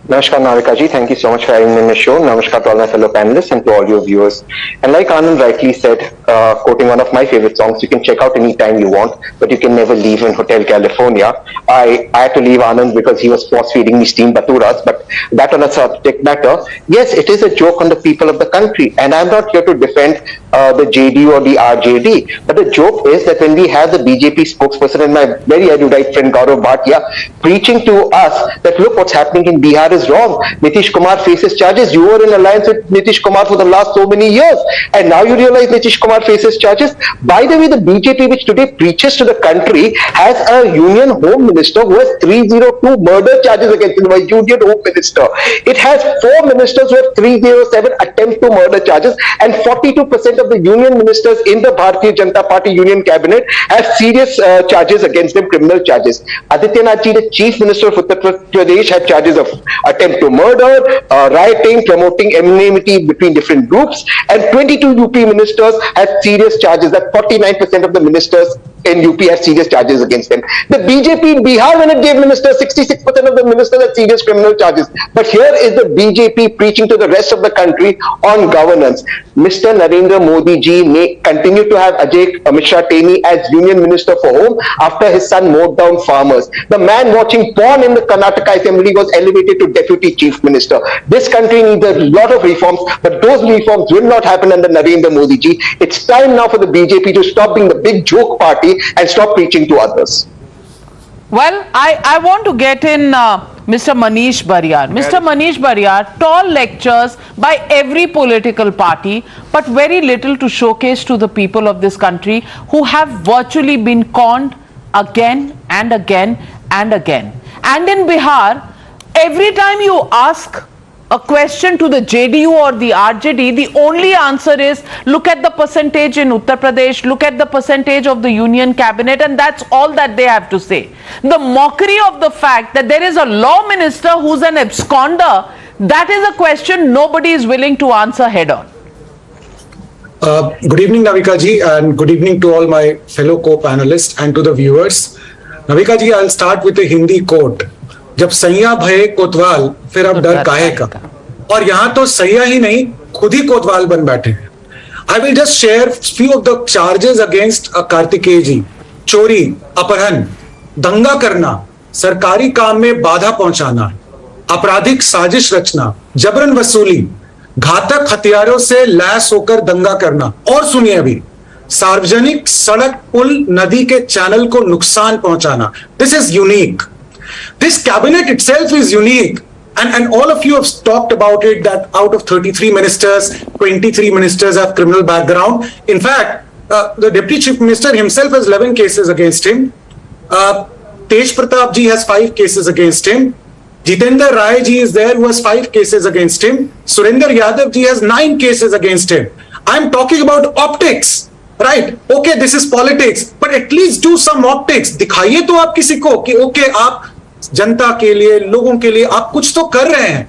Namaskar Navika ji, thank you so much for having me in the show. Namaskar to all my fellow panelists and to all your viewers. And like Anand rightly said, quoting one of my favorite songs, you can check out anytime you want, but you can never leave in Hotel California. I had to leave Anand because he was force feeding me steamed baturas, but that on a subject matter. Yes, it is a joke on the people of the country, and I'm not here to defend the JD or the RJD, but the joke is that when we have the BJP spokesperson and my very erudite friend Gaurav Bhatia preaching to us that look what's happening in Bihar is wrong. Nitish Kumar faces charges. You were in alliance with Nitish Kumar for the last so many years, and now you realize Nitish Kumar faces charges. By the way, the BJP, which today preaches to the country, has a Union Home Minister who has 302 murder charges against him, a Union Home Minister. It has 4 ministers who have 307 attempt to murder charges, and 42% of the Union ministers in the Bharatiya Janata Party Union Cabinet have serious charges against them, criminal charges. Adityanath ji, the Chief Minister of Uttar Pradesh, had charges of attempt to murder, rioting, promoting enmity between different groups, and 22 UP ministers had serious charges. That 49% of the ministers in UP had serious charges against them. The BJP in Bihar, when it gave ministers, 66% of the ministers had serious criminal charges. But here is the BJP preaching to the rest of the country on governance. Mr. Narendra Modi ji may continue to have Ajay Mishra Teni as Union Minister for Home after his son mowed down farmers. The man watching porn in the Karnataka Assembly was elevated to Deputy Chief Minister. This country needs a lot of reforms, but those reforms will not happen under Narendra Modi ji. It's time now for the BJP to stop being the big joke party and stop preaching to others. Well, I want to get in Mr. Manish Bariyar. Mr. Manish Bariyar, tall lectures by every political party, but very little to showcase to the people of this country who have virtually been conned again and again and again. And in Bihar, every time you ask a question to the JDU or the RJD, the only answer is look at the percentage in Uttar Pradesh, look at the percentage of the Union Cabinet, and that's all that they have to say. The mockery of the fact that there is a law minister who's an absconder, that is a question nobody is willing to answer head on. Good evening, Navika ji, and good evening to all my fellow co-panelists and to the viewers. Navika ji, I'll start with a Hindi quote. जब सैया भये कोतवाल फिर अब डर काहे का. और यहाँ तो सैया ही नहीं, खुद ही कोतवाल बन बैठे हैं. I will just share few of the charges against Kartikeya जी. चोरी, अपहरण, दंगा करना, सरकारी काम में बाधा पहुंचाना, आपराधिक साजिश रचना, जबरन वसूली, घातक हथियारों से लैस होकर दंगा करना, और सुनिए अभी, सार्वजनिक सड़क, पुल, नदी के चैनल को नुकसान पहुंचाना. This is unique. This cabinet itself is unique, and all of you have talked about it, that out of 33 ministers, 23 ministers have criminal background. In fact, the Deputy Chief Minister himself has 11 cases against him. Tej Pratap ji has 5 cases against him. Jitendra Rai ji is there, who has 5 cases against him. Surendra Yadav ji has 9 cases against him. I'm talking about optics. Right? Okay, this is politics, but at least do some optics. दिखाइए तो आप किसी को कि okay, आप जनता के लिए, लोगों के लिए आप कुछ तो कर रहे हैं.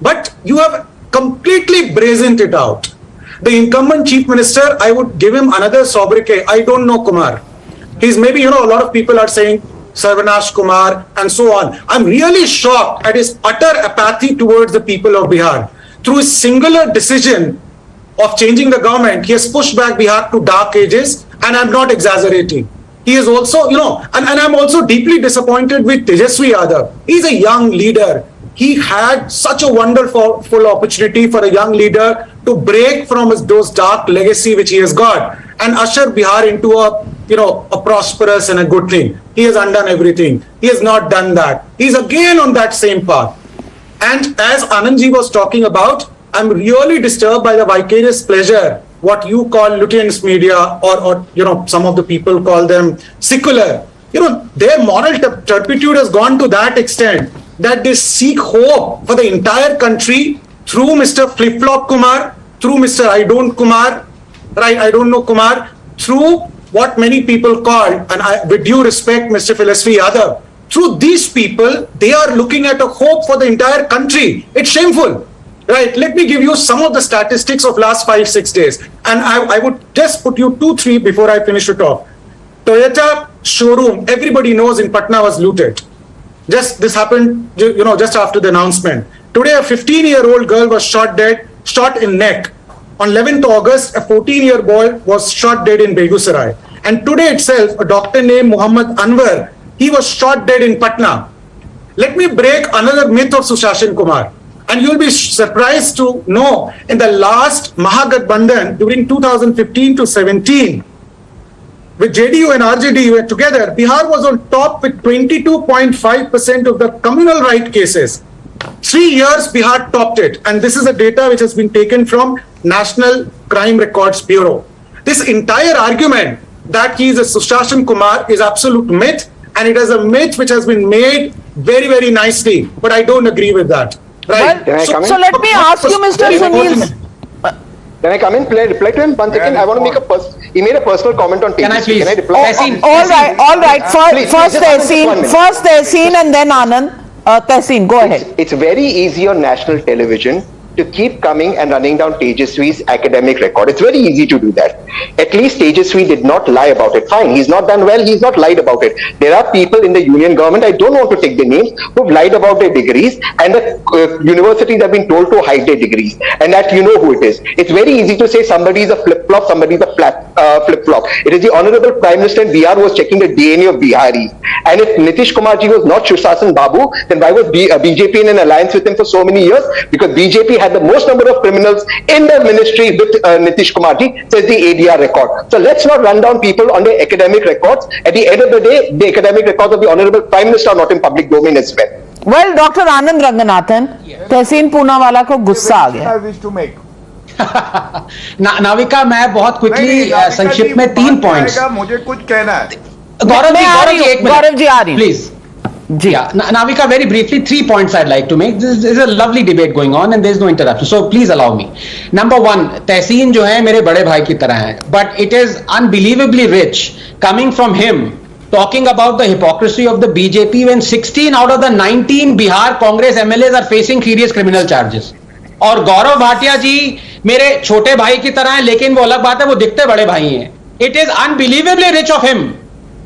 But you have completely brazened it out. The incumbent chief minister, I would give him another sobriquet. I don't know Kumar. He's maybe, a lot of people are saying Sarvanash Kumar and so on. I'm really shocked at his utter apathy towards the people of Bihar. Through his singular decision of changing the government, he has pushed back Bihar to dark ages, and I'm not exaggerating. He is also, and I'm also deeply disappointed with Tejaswi Yadav. He's a young leader. He had such a wonderful opportunity for a young leader to break from those dark legacy which he has got and usher Bihar into a prosperous and a good thing. He has undone everything. He has not done that. He's again on that same path. And as Anandji was talking about, I'm really disturbed by the vicarious pleasure, what you call Lutyens media or some of the people call them secular. Their moral turpitude has gone to that extent that they seek hope for the entire country through Mr. Flip-Flop Kumar, through Mr. I don't know Kumar, through what many people call, and with due respect, Mr. Philosophy Yadav, through these people, they are looking at a hope for the entire country. It's shameful. Right, let me give you some of the statistics of last 5-6 days. And I would just put you 2-3 before I finish it off. Toyota showroom, everybody knows in Patna was looted. This happened, just after the announcement. Today, a 15-year-old girl was shot dead, shot in neck. On 11th August, a 14-year-old boy was shot dead in Begusarai. And today itself, a doctor named Muhammad Anwar, he was shot dead in Patna. Let me break another myth of Sushashin Kumar. And you'll be surprised to know, in the last Mahagathbandhan during 2015 to 17, with JDU and RJD together, Bihar was on top with 22.5% of the communal right cases. 3 years Bihar topped it, and this is a data which has been taken from National Crime Records Bureau. This entire argument that he is a Sushashin Kumar is absolute myth, and it is a myth which has been made very, very nicely, but I don't agree with that. Right. Well, so let me ask you, Mr. Sunil. Can I come in? Reply to him? 1 second. I want to make he made a personal comment on Tejaswi. Can I please? Can I reply? All right. First Tehseen and then Anand. Tehseen, go ahead. It's very easy on national television to keep coming and running down Tejaswi's academic record. It's very easy to do that. At least Tejaswi did not lie about it. Fine, he's not done well, he's not lied about it. There are people in the union government, I don't want to take the names, who've lied about their degrees, and the universities have been told to hide their degrees. And that you know who it is. It's very easy to say somebody is a flip-flop, somebody is a flip-flop. It is the Honorable Prime Minister in Bihar who was checking the DNA of Biharis. And if Nitish Kumar ji was not Sushashin Babu, then why was BJP in an alliance with him for so many years? Because BJP had the most number of criminals in the ministry with Nitish Kumar ji, says the ADR record. So let's not run down people on their academic records. At the end of the day, the academic records of the Honorable Prime Minister are not in public domain as well. Well, Dr. Anand Ranganathan, Tehseen Poonawala को गुस्सा आ गया. I wish to make. Navika, मैं बहुत quickly संक्षिप्त में 3 points. मुझे कुछ कहना है. गौरव जी आ रही please. Yeah, Navika, very briefly, 3 points I'd like to make. This is a lovely debate going on and there's no interruption. So please allow me. Number one, Tehseen जो है मेरे बड़े भाई की तरह है. But it is unbelievably rich coming from him talking about the hypocrisy of the BJP when 16 out of the 19 Bihar Congress MLAs are facing serious criminal charges. और गौरव भाटिया जी मेरे छोटे भाई की तरह है, लेकिन वो अलग बात है, वो दिखते बड़े भाई हैं. It is unbelievably rich of him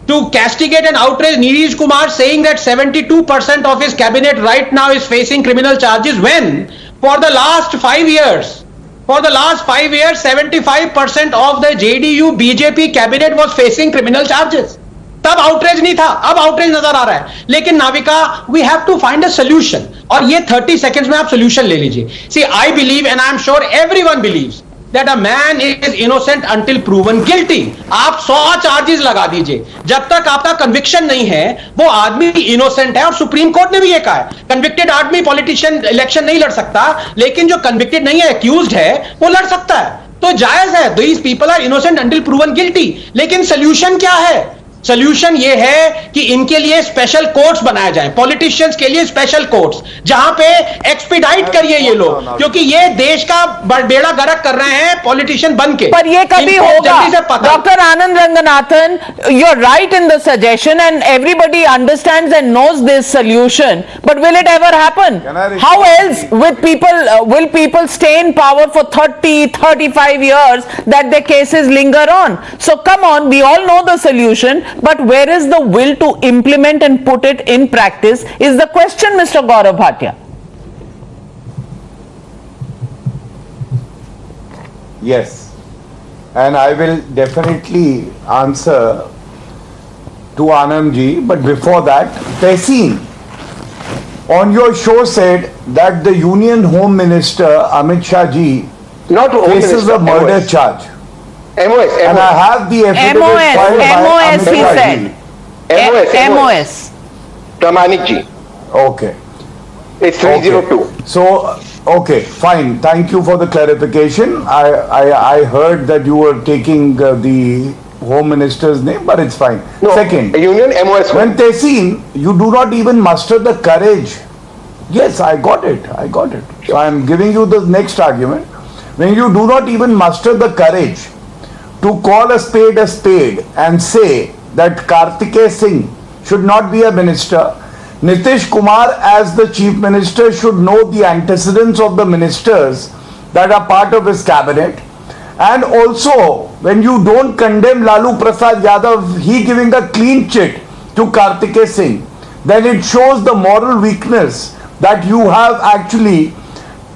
to castigate and outrage Nitish Kumar, saying that 72% of his cabinet right now is facing criminal charges, when for the last 5 years, 75% of the JDU BJP cabinet was facing criminal charges. तब outrage नहीं था, अब outrage नजर आ रहा है. लेकिन Navika, we have to find a solution. और ये 30 seconds में आप solution ले लीजिए. See, I believe and I am sure everyone believes that a man is innocent until proven guilty. आप 100 चार्जेस लगा दीजिए, जब तक आपका कन्विक्शन नहीं है वो आदमी इनोसेंट है. और सुप्रीम कोर्ट ने भी ये कहा है, कन्विक्टेड आदमी पॉलिटिशियन इलेक्शन नहीं लड़ सकता, लेकिन जो कन्विक्टेड नहीं है, एक्यूज्ड है, वो लड़ सकता है. तो जायज है. These people are innocent until proven guilty. लेकिन सोल्यूशन क्या है? सोल्यूशन ये है कि इनके लिए स्पेशल कोर्ट्स बनाया जाए, पॉलिटिशियंस के लिए स्पेशल कोर्ट्स, जहां पे एक्सपीडाइट करिए ये लोग, क्योंकि ये देश का बेड़ा गर्क कर रहे हैं पॉलिटिशियन बन के। पर ये कभी होगा? Doctor Anand Ranganathan, you are right in the suggestion and everybody understands and knows this solution, but will it ever happen? How else will people stay in power for 30-35 years that their cases linger on? So come on, we all know the solution, but where is the will to implement and put it in practice is the question, Mr. Gaurav Bhatia. Yes, and I will definitely answer to Anand ji, but before that, Tehseen on your show said that the Union Home Minister Amit Shah ji faces a murder charge. MOS. And I have the affidavit filed by MOS, he Amit said. Shah ji. MOS. Pramanik ji. Okay. It's 302. So, okay, fine. Thank you for the clarification. I heard that you were taking the Home Minister's name, but it's fine. No, Second, Union MOS. when Tehseen, you do not even muster the courage. Yes, I got it. So I am giving you the next argument. When you do not even muster the courage to call a spade and say that Kartikeya Singh should not be a minister, Nitish Kumar as the chief minister should know the antecedents of the ministers that are part of his cabinet. And also, when you don't condemn Lalu Prasad Yadav, he giving a clean chit to Kartikeya Singh, then it shows the moral weakness that you have actually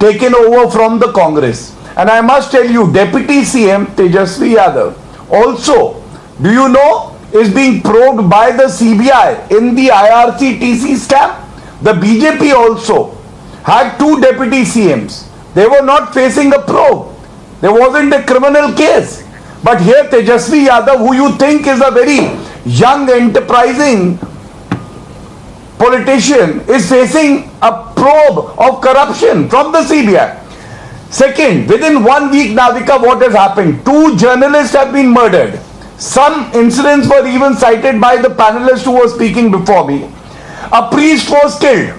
taken over from the Congress. And I must tell you, Deputy CM Tejasvi Yadav also, do you know, is being probed by the CBI in the IRCTC scam. The BJP also had 2 deputy CMs. They were not facing a probe. There wasn't a criminal case. But here Tejasvi Yadav, who you think is a very young, enterprising politician, is facing a probe of corruption from the CBI. Second, within 1 week, Navika, what has happened? 2 journalists have been murdered. Some incidents were even cited by the panelists who were speaking before me. A priest was killed.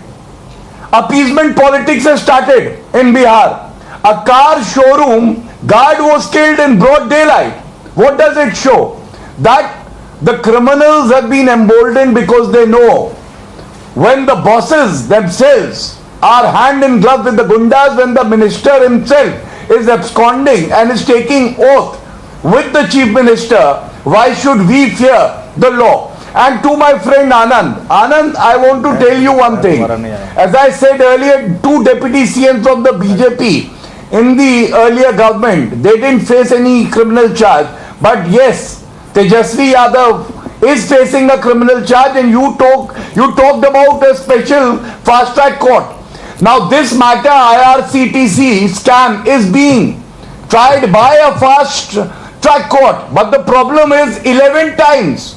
Appeasement politics has started in Bihar. A car showroom guard was killed in broad daylight. What does it show? That the criminals have been emboldened because they know when the bosses themselves are hand in glove with the gundas, when the minister himself is absconding and is taking oath with the chief minister, why should we fear the law? And to my friend Anand, I want to tell you one thing. As I said earlier, 2 deputy CMs from the BJP in the earlier government, they didn't face any criminal charge. But yes, Tejasvi Yadav is facing a criminal charge, and you talked about a special fast track court. Now this matter, IRCTC scam, is being tried by a fast track court, but the problem is 11 times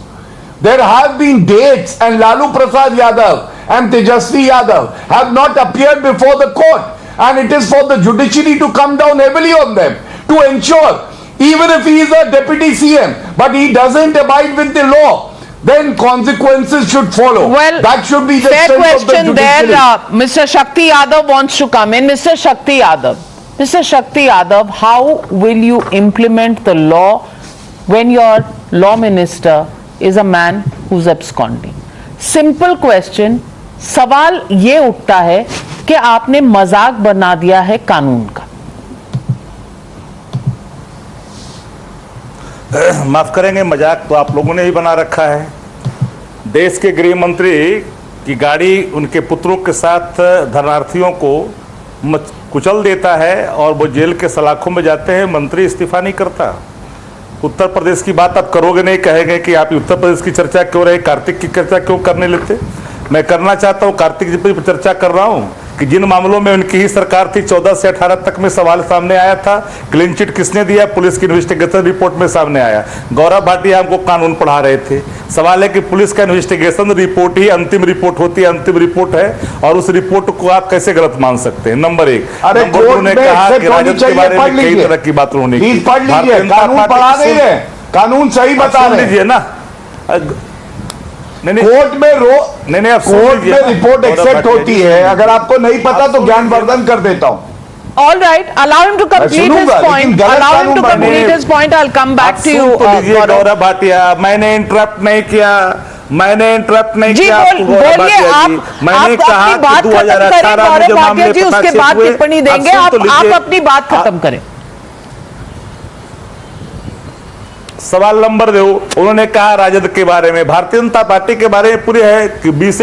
there have been dates and Lalu Prasad Yadav and Tejasvi Yadav have not appeared before the court, and it is for the judiciary to come down heavily on them to ensure, even if he is a deputy CM but he doesn't abide with the law, then consequences should follow. Well, that should be the fair strength question of the judiciary. there. Mr. Shakti Yadav wants to come in. Mr. Shakti Yadav, how will you implement the law when your law minister is a man who's absconding? Simple question. सवाल ये उठता है कि आपने मजाक बना दिया है कानून का। माफ करेंगे, मजाक तो आप लोगों ने ही बना रखा है। देश के गृह मंत्री की गाड़ी उनके पुत्रों के साथ धरनार्थियों को कुचल देता है और वो जेल के सलाखों में जाते हैं, मंत्री इस्तीफा नहीं करता। उत्तर प्रदेश की बात आप करोगे नहीं, कहेंगे कि आप उत्तर प्रदेश की चर्चा क्यों रहे, कार्तिक की चर्चा क्यों करने लेते। मैं करना चाहता हूं, कार्तिक जी पर चर्चा कर रहा हूं कि जिन मामलों में उनकी ही सरकार थी 14 से 18 तक में सवाल सामने आया था, क्लीन चिट किसने दिया, पुलिस की इन्वेस्टिगेशन रिपोर्ट में सामने आया। गौरव भाटिया हमको कानून पढ़ा रहे थे। सवाल है कि पुलिस का इन्वेस्टिगेशन रिपोर्ट ही अंतिम रिपोर्ट होती है, अंतिम रिपोर्ट है, और उस रिपोर्ट को आप कैसे गलत मान सकते हैं। नंबर 1। नंबर 2 ने कहा कि राजद के बारे में कई तरह की बात उन्होंने की। कानून पढ़ा नहीं रहे, कानून सही बता रहे लीजिए ना, कोर्ट में कोर्ट में रिपोर्ट एक्सेप्ट होती है। अगर आपको नहीं पता तो ज्ञानवर्धन कर देता हूं। All right, allow him to complete his point. Allow him to complete his point. I'll come back to you. Gaurav Bhatia, मैंने इंटरप्ट नहीं किया, बोलिए मैंने कहा कि 2018 में जो मामले उसके बाद टिप्पणी देंगे। आप अपनी बात खत्म करें। सवाल नंबर 2, उन्होंने कहा राजद के बारे में, भारतीय जनता पार्टी के बारे में पूरे है कि 20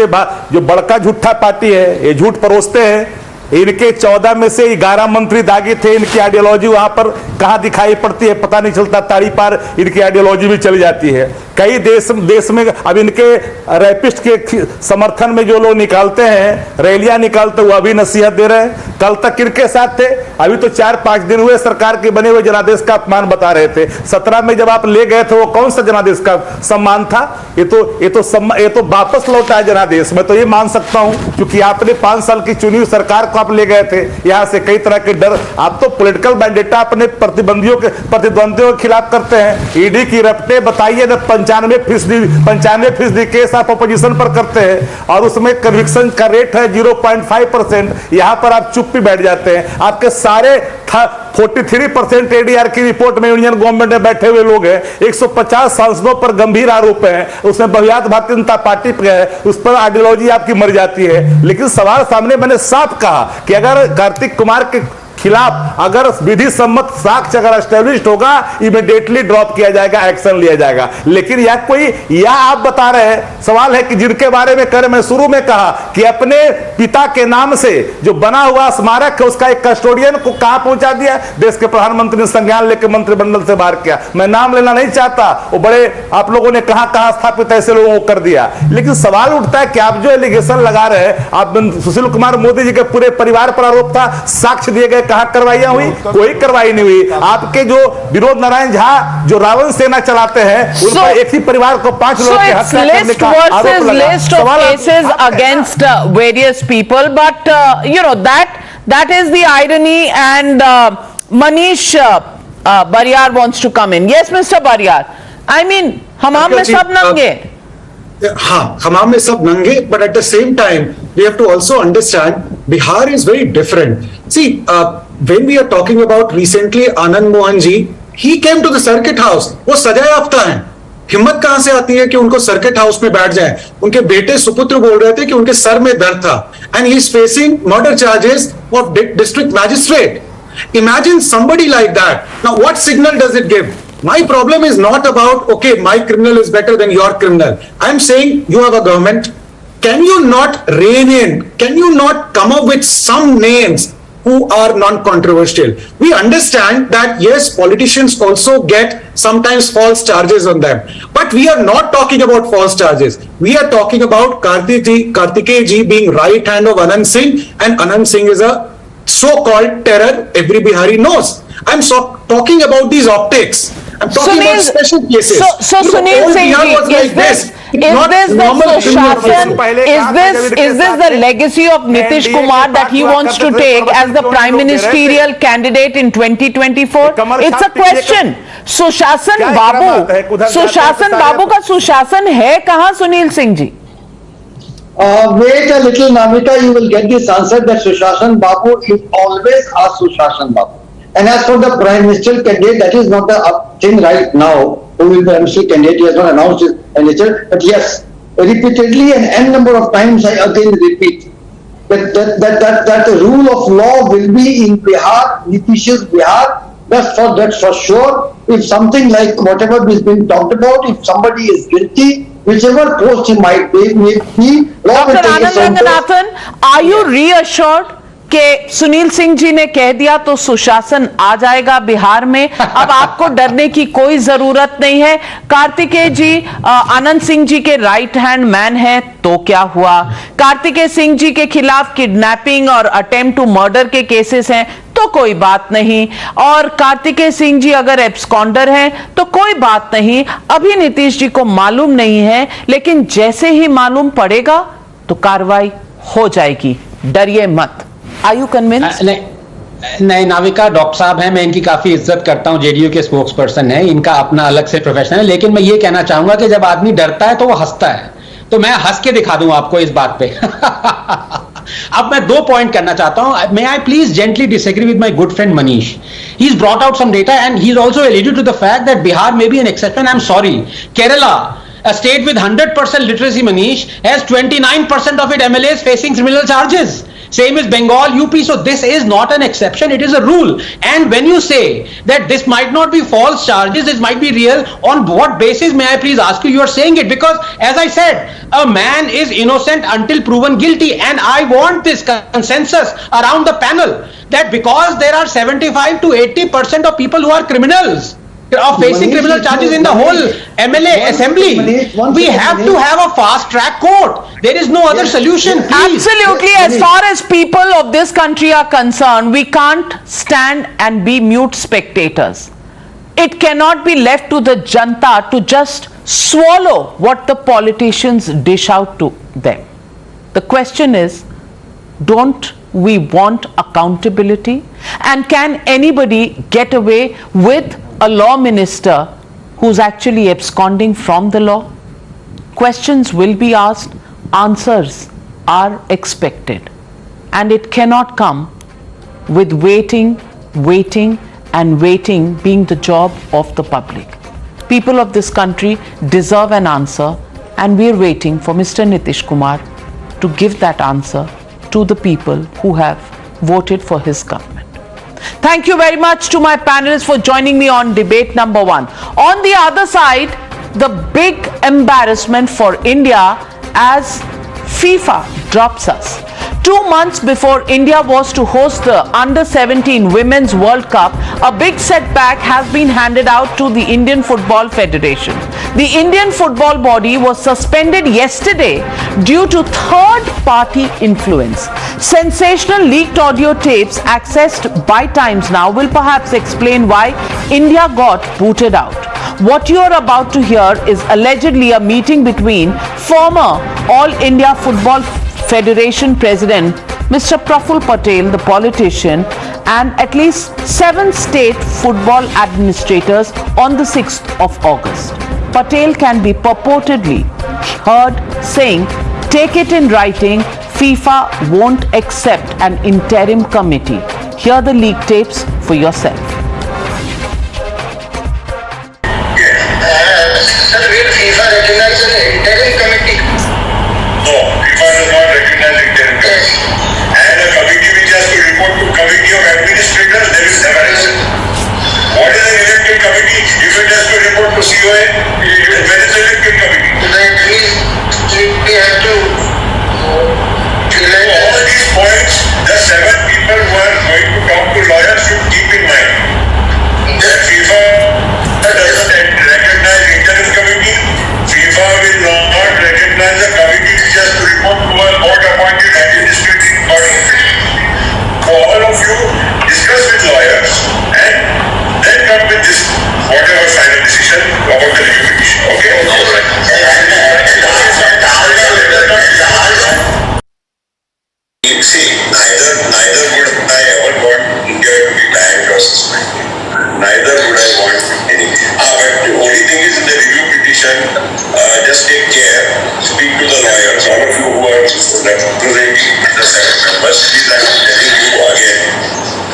जो बड़का झूठा पार्टी है, ये झूठ परोसते हैं। इनके 14 में से 11 मंत्री दागी थे। इनकी आइडियोलॉजी वहां पर कहां दिखाई पड़ती है पता नहीं चलता, ताड़ी पार इनकी आइडियोलॉजी भी चली जाती है। कई देश में अब इनके रैपिस्ट के समर्थन में जो लोग निकालते हैं, रैलियां निकालते, वो अभी नसीहत दे रहे हैं। कल तक किनके साथ थे? अभी तो 4-5 दिन हुए सरकार के बने हुए जनादेश का अपमान बता रहे थे। 17 में जब आप ले गए थे, वो कौन सा जनादेश का सम्मान था? ये तो वापस लौटा है जनादेश। मैं तो ये मान सकता हूं क्योंकि आपने 5 साल की चुनी हुई सरकार को आप ले गए थे। यहां से कई तरह के डर, आप तो पॉलिटिकल मैंडेटा अपने प्रतिद्वंदियों के खिलाफ करते हैं। ईडी की रपटे बताइए ना, 95% केस आप अपोजिशन पर करते हैं और उसमें कन्विक्शन का रेट है 0.5%। यहां पर आप चुप भी बैठ जाते हैं। आपके सारे 43% एडीआर की रिपोर्ट में यूनियन गवर्नमेंट में बैठे हुए लोग हैं। 150 सांसदों पर गंभीर आरोप है, उसमें बहुयात भारतीय जनता पार्टी पर है, उस पर आइडियोलॉजी आपकी मर जाती है। लेकिन सवाल सामने मैंने साफ कहा कि अगर कार्तिक कुमार के खिलाफ अगर विधि सम्मत साक्ष्य अगर एस्टेब्लिश्ड होगा, इमीडिएटली ड्रॉप किया जाएगा, एक्शन लिया जाएगा। लेकिन यह आप बता रहे हैं, सवाल है कि जिनके बारे में मैं शुरू में कहा कि अपने पिता के नाम से जो बना हुआ स्मारक है, उसका एक कस्टोडियन को कहां पहुंचा दिया? देश के प्रधानमंत्री ने संज्ञान लेकर मंत्रिमंडल से बाहर किया। मैं नाम लेना नहीं चाहता, वो बड़े आप लोगों ने कहां स्थापित ऐसे लोगों को कर दिया। लेकिन सवाल उठता है कि आप जो एलिगेशन लगा रहे हैं, आप सुशील कुमार मोदी जी के पूरे परिवार पर आरोप था, साक्ष्य दिए गए, कहां कार्रवाइयां हुई? कोई कार्रवाई नहीं हुई। आपके जो विनोद नारायण झा जो रावण सेना चलाते हैं, उन पर एक ही परिवार को 5 लोगों की हत्या करने का आरोप लगा। List of cases against various people, but that is the irony, and Manish Bariyar wants to come in. Yes, Mr. Bariyar. I mean, हमाम में सब नंगे। हाँ, हमाम में सब नंगे, but at the same time we have to also understand Bihar is very different. See, when we are talking about recently Anand Mohan ji, he came to the circuit house. वो सजा याफ्ता हैं। हिम्मत कहां से आती है कि उनको सर्किट हाउस में बैठ जाए? उनके बेटे सुपुत्र बोल रहे थे कि उनके सर में दर्द था, and he is facing murder charges of district magistrate. Imagine somebody like that. Now, what signal does it give? My problem is not about, okay, my criminal is better than your criminal. I'm saying you have a government. Can you not rein in? Can you not come up with some names who are non-controversial? We understand that yes, politicians also get sometimes false charges on them, but we are not talking about false charges. We are talking about Kartikeya ji being right hand of Anand Singh, and Anand Singh is a so-called terror every Bihari knows. I'm talking about these optics. I'm talking about special cases. So Sunil Singh ji, is this the legacy of Nitish Kumar that he wants to take as the prime ministerial candidate in 2024? It's a question. सुशासन बाबू का सुशासन है कहां, Sunil Singh ji? Wait a little, Namita, you will get this answer that Sushashan Babu is always a Sushashan Babu. And as for the Prime Minister candidate, that is not the thing right now. Who will be the Prime Minister candidate? He has not announced his candidature. But yes, repeatedly and n number of times I again repeat that the rule of law will be in Bihar, Nitish's Bihar. That's for sure. If something like whatever is being talked about, if somebody is guilty, whichever post he might be, Dr. Anand Ranganathan, are you reassured कि सुनील सिंह जी ने कह दिया तो सुशासन आ जाएगा बिहार में? अब आपको डरने की कोई जरूरत नहीं है। कार्तिकेय जी आनंद सिंह जी के राइट हैंड मैन है, तो क्या हुआ? कार्तिकेय सिंह जी के खिलाफ किडनैपिंग और अटेम्प्ट टू मर्डर के केसेस हैं, तो कोई बात नहीं। और कार्तिकेय सिंह जी अगर एब्सकॉन्डर हैं तो कोई बात नहीं। अभी नीतीश जी को मालूम नहीं है, लेकिन जैसे ही मालूम पड़ेगा तो कार्रवाई हो जाएगी, डरिए मत। Are you convinced? नहीं, नाविका डॉक्टर साहब हैं, मैं इनकी काफी इज्जत करता हूं, जेडीयू के स्पोक्स पर्सन है, इनका अपना अलग से प्रोफेशन है, लेकिन मैं ये कहना चाहूंगा कि जब आदमी डरता है तो वो हंसता है, तो मैं हंस के दिखा दूं आपको इस बात पे। अब मैं 2 पॉइंट करना चाहता हूं। May I please gently disagree with my good friend Manish. He is brought out some data and he is also alluded to the fact that Bihar may be an exception. I'm sorry, Kerala, a state with 100% literacy, Manish, has 29% of its MLAs facing criminal charges. Same as Bengal, UP. So this is not an exception, it is a rule. And when you say that this might not be false charges, this might be real, on what basis, may I please ask you, you are saying it? Because as I said, a man is innocent until proven guilty, and I want this consensus around the panel that because there are 75 to 80% of people who are criminals, of facing criminal charges in the whole MLA assembly, we have to have a fast track court. There is no other solution. Please. Absolutely. As far as people of this country are concerned, we can't stand and be mute spectators. It cannot be left to the janta to just swallow what the politicians dish out to them. The question is, don't we want accountability? And can anybody get away with a law minister who's actually absconding from the law? Questions will be asked, answers are expected, and it cannot come with waiting and waiting being the job of the public. People of this country deserve an answer, and we're waiting for Mr. Nitish Kumar to give that answer to the people who have voted for his government. Thank you very much to my panelists for joining me on debate number 1. On the other side, the big embarrassment for India as FIFA drops us. 2 months before India was to host the Under-17 Women's World Cup, a big setback has been handed out to the Indian Football Federation. The Indian football body was suspended yesterday due to third-party influence. Sensational leaked audio tapes accessed by Times Now will perhaps explain why India got booted out. What you are about to hear is allegedly a meeting between former All India Football Federation President Mr. Praful Patel, the politician, and at least 7 state football administrators on the 6th of August. Patel can be purportedly heard saying, "Take it in writing, FIFA won't accept an interim committee." Hear the leak tapes for yourself. FIFA recognize an interim committee? No, FIFA does not recognize interim committee. And a committee which has to report to committee of administrators, there is never accepted. What is an elected committee? If it has to report to COA, where is the elected committee? Then we have to elect. All these points, the 7 people who are going to talk to lawyers should keep in mind. That FIFA doesn't recognize interim committee. FIFA will not recognize a committee which has to report to a court-appointed administrative body. So all of you discuss with lawyers and then come with this whatever final decision about the review petition. Okay? See, neither would I ever want India to be banned or suspended. Neither would I want anything. But the only thing is in the review petition, just take care, speak to the lawyers, all of you who are representing the 7 members, please I'm telling you again,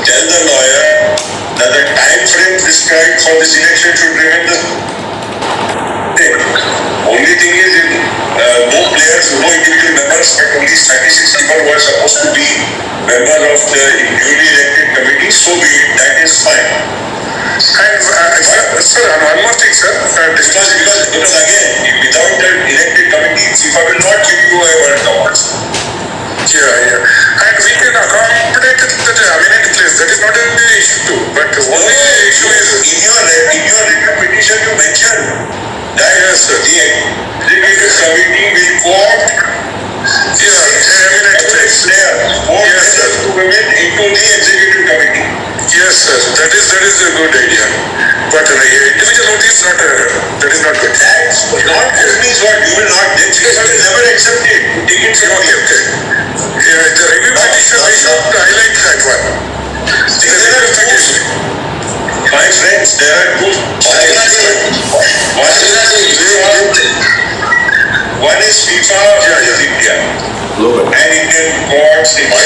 tell the lawyer that the time frame prescribed for this election should remain the same. Only thing is, no players, no individual members, but only 36 people who are supposed to be members of the newly elected committee, so be it, that is fine. And sir, one more thing, sir. Because again, without the elected committee, FIFA will not give you a World Cup. Yeah. And we can accommodate the eminent place. That is not an issue. But the only issue is in your review petition you mentioned that the executive committee will co-opt eminent place player, to women into the executive committee. Yes, sir. That is a good idea. But individual vote is not. That is not good. That's not good means what you will not. Then FIFA will never accept it. Take it from here. The review petition we should highlight that one. The My friends, there are two sides. One is FIFA, one is India. And Indian courts, Indian.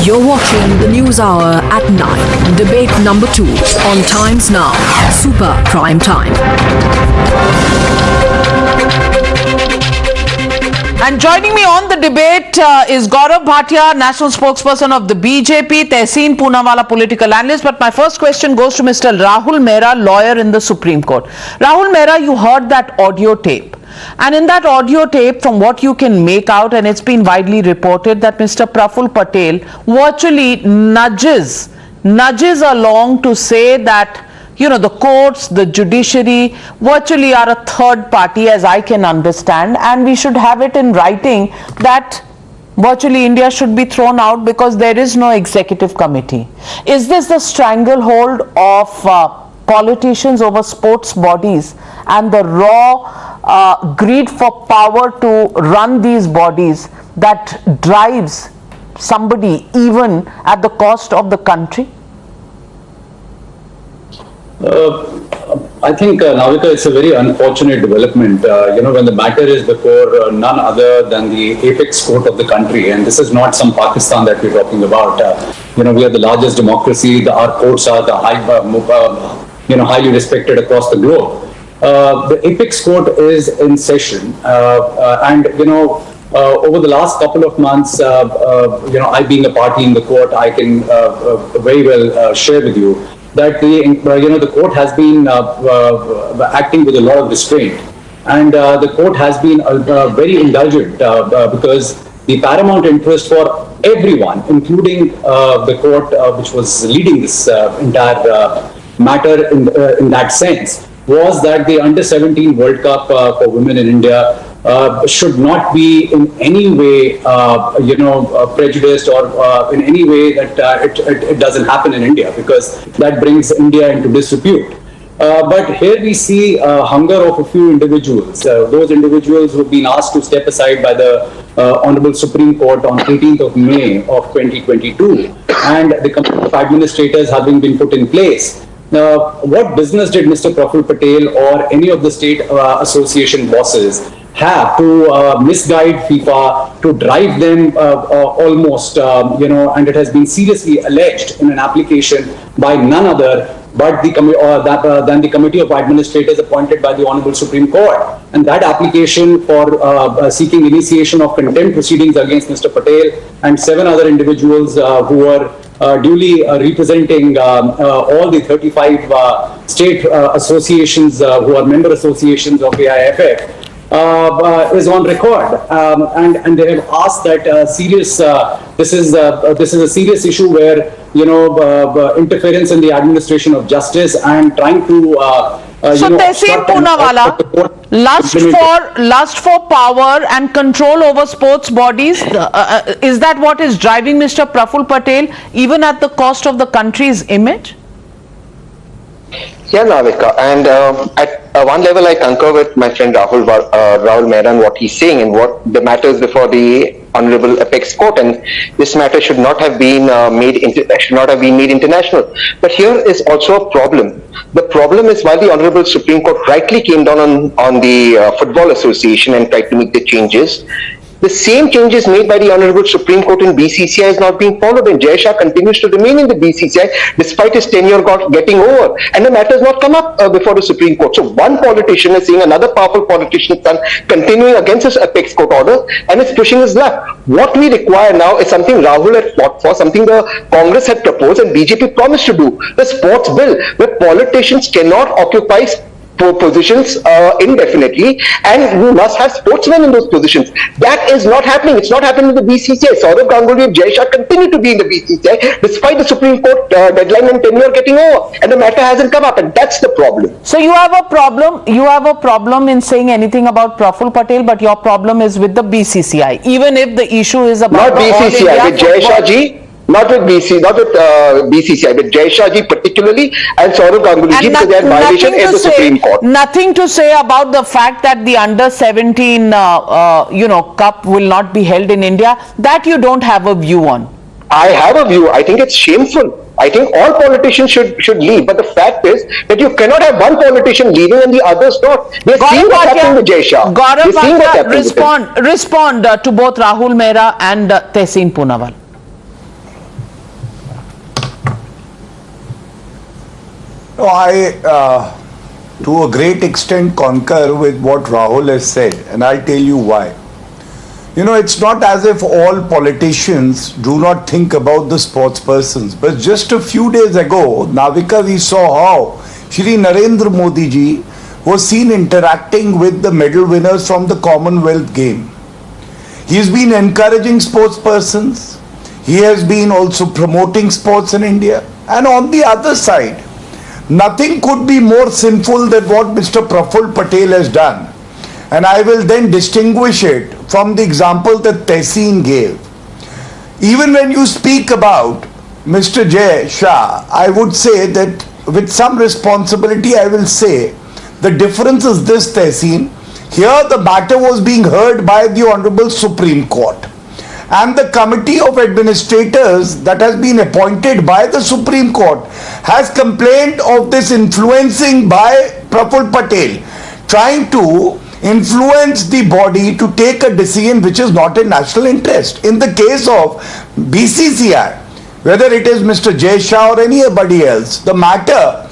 You're watching the News Hour at 9. Debate number 2 on Times Now. Super Prime Time. And joining me on the debate is Gaurav Bhatia, national spokesperson of the BJP, Tehseen Poonawala, political analyst. But my first question goes to Mr. Rahul Mehra, lawyer in the Supreme Court. Rahul Mehra, you heard that audio tape. And in that audio tape, from what you can make out, and it's been widely reported, that Mr. Praful Patel virtually nudges along to say that, you know, the courts, the judiciary virtually are a third party, as I can understand, and we should have it in writing that virtually India should be thrown out because there is no executive committee. Is this the stranglehold of politicians over sports bodies and the raw greed for power to run these bodies that drives somebody even at the cost of the country? I think, Navika, it's a very unfortunate development. When the matter is before none other than the apex court of the country, and this is not some Pakistan that we're talking about. We are the largest democracy. Our courts are the highly respected across the globe. The apex court is in session, and over the last couple of months, I being a party in the court, I can very well share with you that the court has been acting with a lot of restraint, and the court has been very indulgent because the paramount interest for everyone, including the court which was leading this entire matter in that sense, was that the Under-17 World Cup for women in India should not be in any way, prejudiced or in any way that it doesn't happen in India, because that brings India into disrepute. But here we see hunger of a few individuals, those individuals who have been asked to step aside by the Honorable Supreme Court on 18th of May of 2022, and the Committee of Administrators having been put in place. Now, what business did Mr. Praful Patel or any of the state association bosses have to misguide FIFA, to drive them almost, and it has been seriously alleged in an application by none other but than the Committee of Administrators appointed by the Honorable Supreme Court. And that application for seeking initiation of contempt proceedings against Mr. Patel and 7 other individuals who were duly representing all the 35 state associations who are member associations of the AIFF is on record, and they have asked that this is a serious issue where interference in the administration of justice and trying to so Tehseen Poonawala, lust for power and control over sports bodies, is that what is driving Mr. Praful Patel even at the cost of the country's image? Yeah, Navika, and at one level I concur with my friend Rahul Mehra and what he's saying, and what the matters before the Honorable Apex Court, and this matter should not have been made international. But here is also a problem. The problem is, while the Honorable Supreme Court rightly came down on the Football Association and tried to make the changes, the same changes made by the Honorable Supreme Court in BCCI is not being followed, and Jai Shah continues to remain in the BCCI despite his tenure getting over, and the matter has not come up before the Supreme Court. So one politician is seeing another powerful politician continuing against his Apex Court order, and is pushing his luck. What we require now is something Rahul had fought for, something the Congress had proposed and BJP promised to do, the sports bill, where politicians cannot occupy positions indefinitely, and we must have sportsmen in those positions. That is not happening. It's not happening in the BCCI. Saurav Ganguly and Jai Shah continue to be in the BCCI despite the Supreme Court deadline and tenure getting over, and the matter hasn't come up, and that's the problem. So you have a problem. You have a problem in saying anything about Praful Patel, but your problem is with the BCCI, even if the issue is about not BCCI with Jai Shah ji. Not with BCCI, but Jai Shah ji particularly, and Saurav Ganguly ji, because they had violation in the Supreme Court. Nothing to say about the fact that the Under-17 Cup will not be held in India. That you don't have a view on. I have a view. I think it's shameful. I think all politicians should leave. But the fact is that you cannot have one politician leaving and the others not. They're seeing what's happening with Jay Shah. Gaurav Bhatia, respond to both Rahul Mehra and Tehseen Poonawal. No, I, to a great extent, concur with what Rahul has said, and I'll tell you why. You know, it's not as if all politicians do not think about the sports persons, but just a few days ago, Navika, we saw how Shri Narendra Modi ji was seen interacting with the medal winners from the Commonwealth game. He's been encouraging sports persons. He has been also promoting sports in India. And on the other side, nothing could be more sinful than what Mr. Praful Patel has done. And I will then distinguish it from the example that Tehseen gave. Even when you speak about Mr. Jay Shah, I would say that with some responsibility, I will say the difference is this, Tehseen. Here the matter was being heard by the Honorable Supreme Court. And the committee of administrators that has been appointed by the Supreme Court has complained of this influencing by Praful Patel, trying to influence the body to take a decision which is not in national interest. In the case of BCCI, whether it is Mr. Jay Shah or anybody else, the matter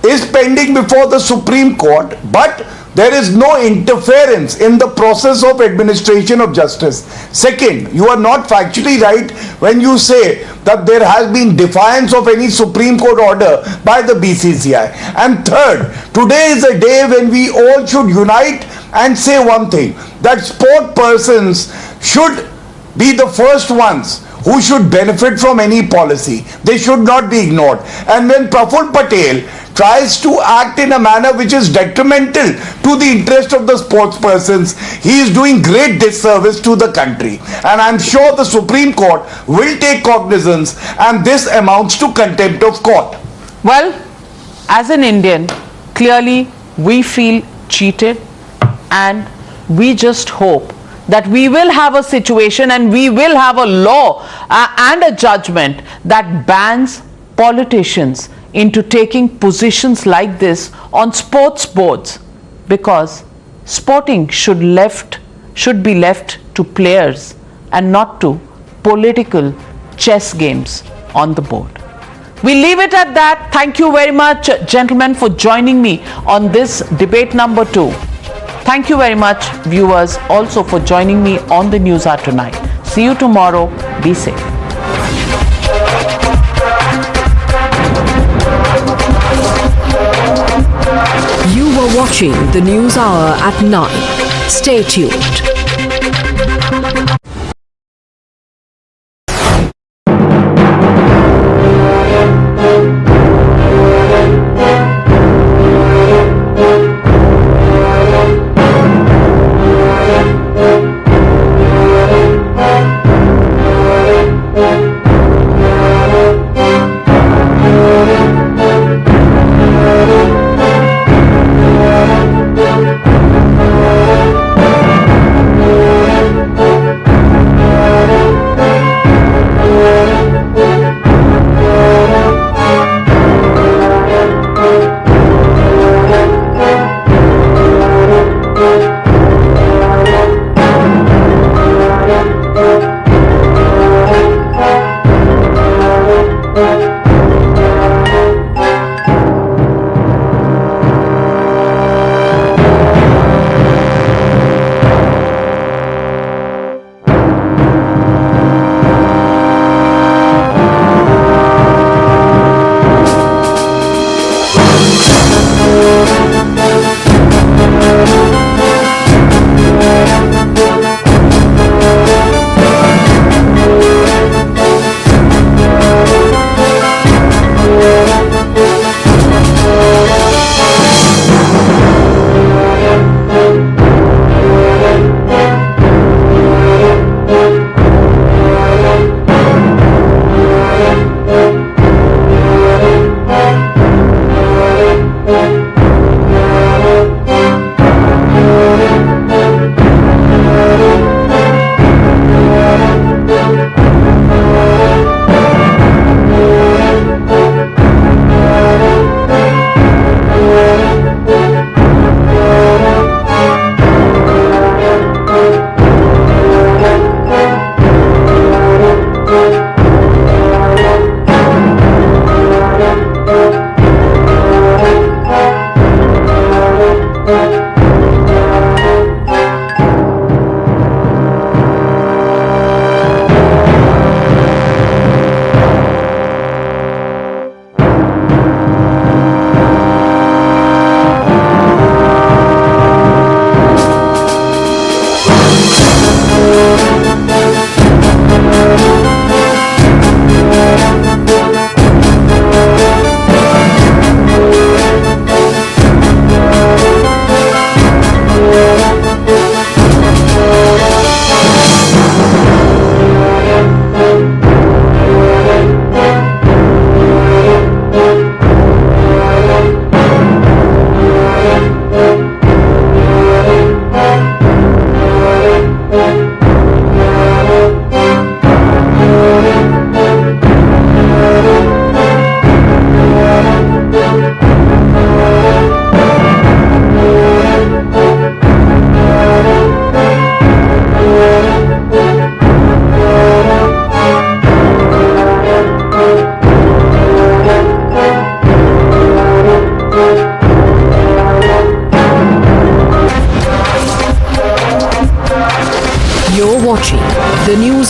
is pending before the Supreme Court, but there is no interference in the process of administration of justice. Second, you are not factually right when you say that there has been defiance of any Supreme Court order by the BCCI. And third, today is a day when we all should unite and say one thing, that sport persons should be the first ones who should benefit from any policy. They should not be ignored. And when Praful Patel tries to act in a manner which is detrimental to the interest of the sports persons, he is doing great disservice to the country. And I'm sure the Supreme Court will take cognizance, and this amounts to contempt of court. Well, as an Indian, clearly we feel cheated, and we just hope that we will have a situation and we will have a law and a judgment that bans politicians into taking positions like this on sports boards, because sporting should be left to players and not to political chess games on the board. We leave it at that. Thank you very much, gentlemen, for joining me on this debate number 2. Thank you very much, viewers, also for joining me on the Newshour tonight. See you tomorrow. Be safe. You were watching the Newshour at 9. Stay tuned.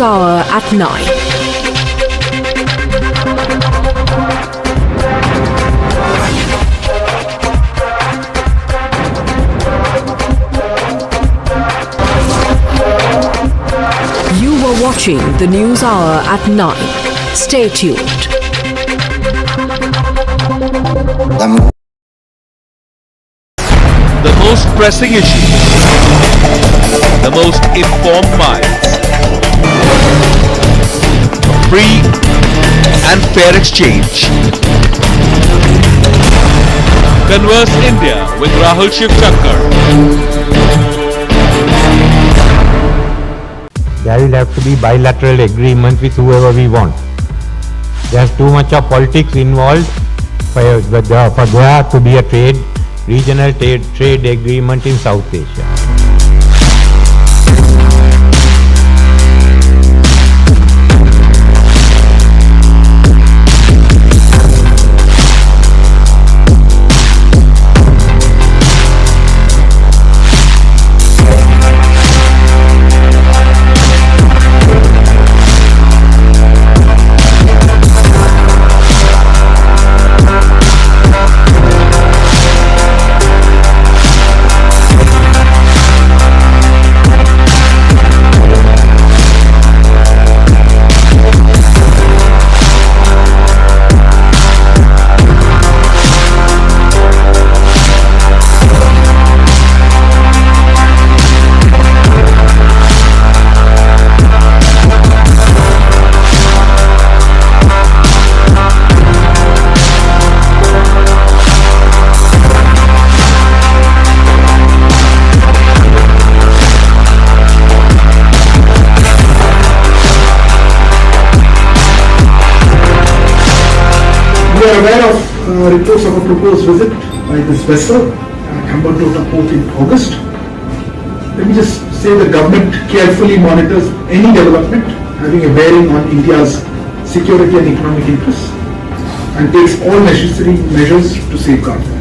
Hour at 9. You were watching the News Hour at 9. Stay tuned. The most pressing issues, the most informed minds, free and fair exchange. Converse India with Rahul Shivshankar. There will have to be bilateral agreement with whoever we want. There's too much of politics involved for there to be a regional trade agreement in South Asia. We are aware of reports of a proposed visit by this vessel Khambantota port in August. Let me just say the government carefully monitors any development having a bearing on India's security and economic interests and takes all necessary measures to safeguard them.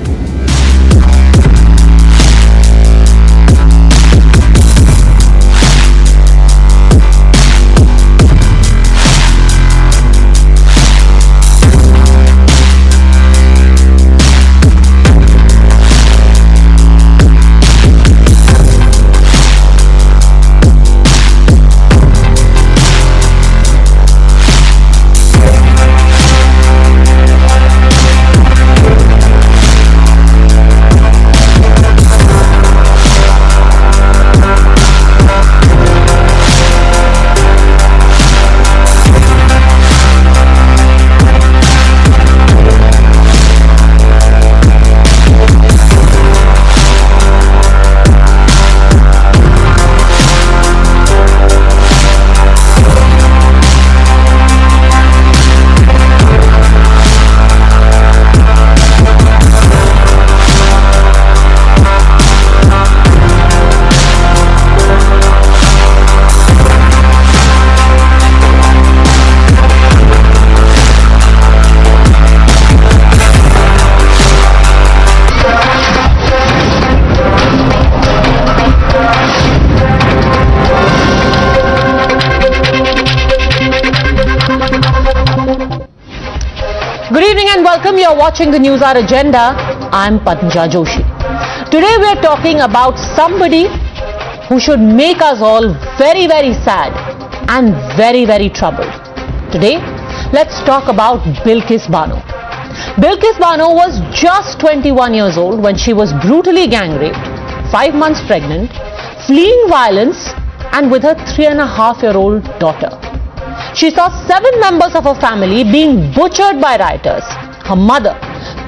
Good evening and welcome. You're watching the News Hour Agenda. I'm Padmaja Joshi. Today we're talking about somebody who should make us all very, very sad and very, very troubled. Today, let's talk about Bilkis Bano. Bilkis Bano was just 21 years old when she was brutally gang raped, 5 months pregnant, fleeing violence and with her 3.5-year-old daughter. She saw 7 members of her family being butchered by rioters. Her mother,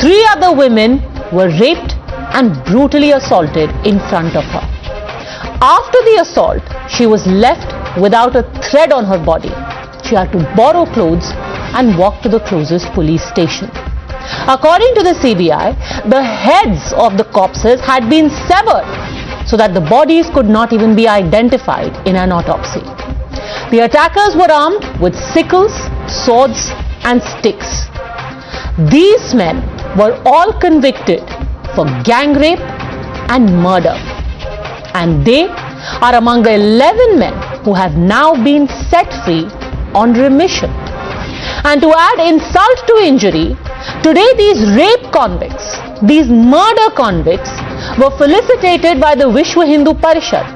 3 other women were raped and brutally assaulted in front of her. After the assault, she was left without a thread on her body. She had to borrow clothes and walk to the closest police station. According to the CBI, the heads of the corpses had been severed so that the bodies could not even be identified in an autopsy. The attackers were armed with sickles, swords and sticks. These men were all convicted for gang rape and murder. And they are among the 11 men who have now been set free on remission. And to add insult to injury, today these rape convicts, these murder convicts were felicitated by the Vishwa Hindu Parishad.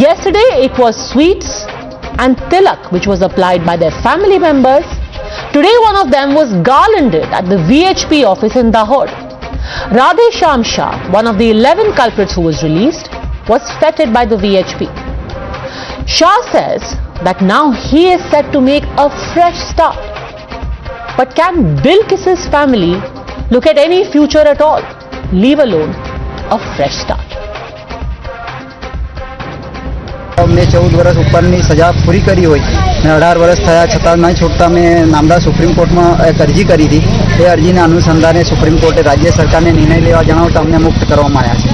Yesterday it was sweets and tilak which was applied by their family members. Today one of them was garlanded at the VHP office in Dahod. Radhe Shyam Shah, one of the 11 culprits who was released, was feted by the VHP. Shah says that now he is set to make a fresh start. But can Bilkis's family look at any future at all, leave alone a fresh start? મેં 14 વર્ષ ઉપરની સજા પૂરી કરી હોય ને 18 વર્ષ થયા છતાં નહીં છૂટતા મેં નામદાર સુપ્રીમ કોર્ટમાં એક અરજી કરી હતી. એ અરજીના અનુસંધાને સુપ્રીમ કોર્ટે રાજ્ય સરકારને નિર્ણય લેવા જણાવતા અમને મુક્ત કરવામાં આવ્યા છે.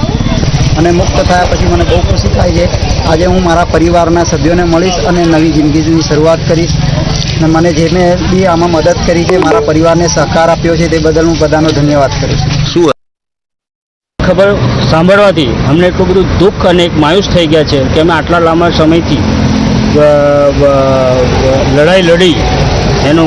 અને મુક્ત થયા પછી મને બહુ ખુશી થાય છે. આજે હું મારા પરિવારના સભ્યોને મળીશ અને નવી જિંદગીની શરૂઆત કરીશ. અને મને જેને બી આમાં મદદ કરી છે, મારા પરિવારને સહકાર આપ્યો છે, તે બદલ હું બધાનો ધન્યવાદ કરું છું. શું ખબર સાંભળવાથી અમને એટલું બધું દુઃખ અને એક માયુસ થઈ ગયા છે કે અમે આટલા લાંબા સમયથી લડાઈ લડી એનો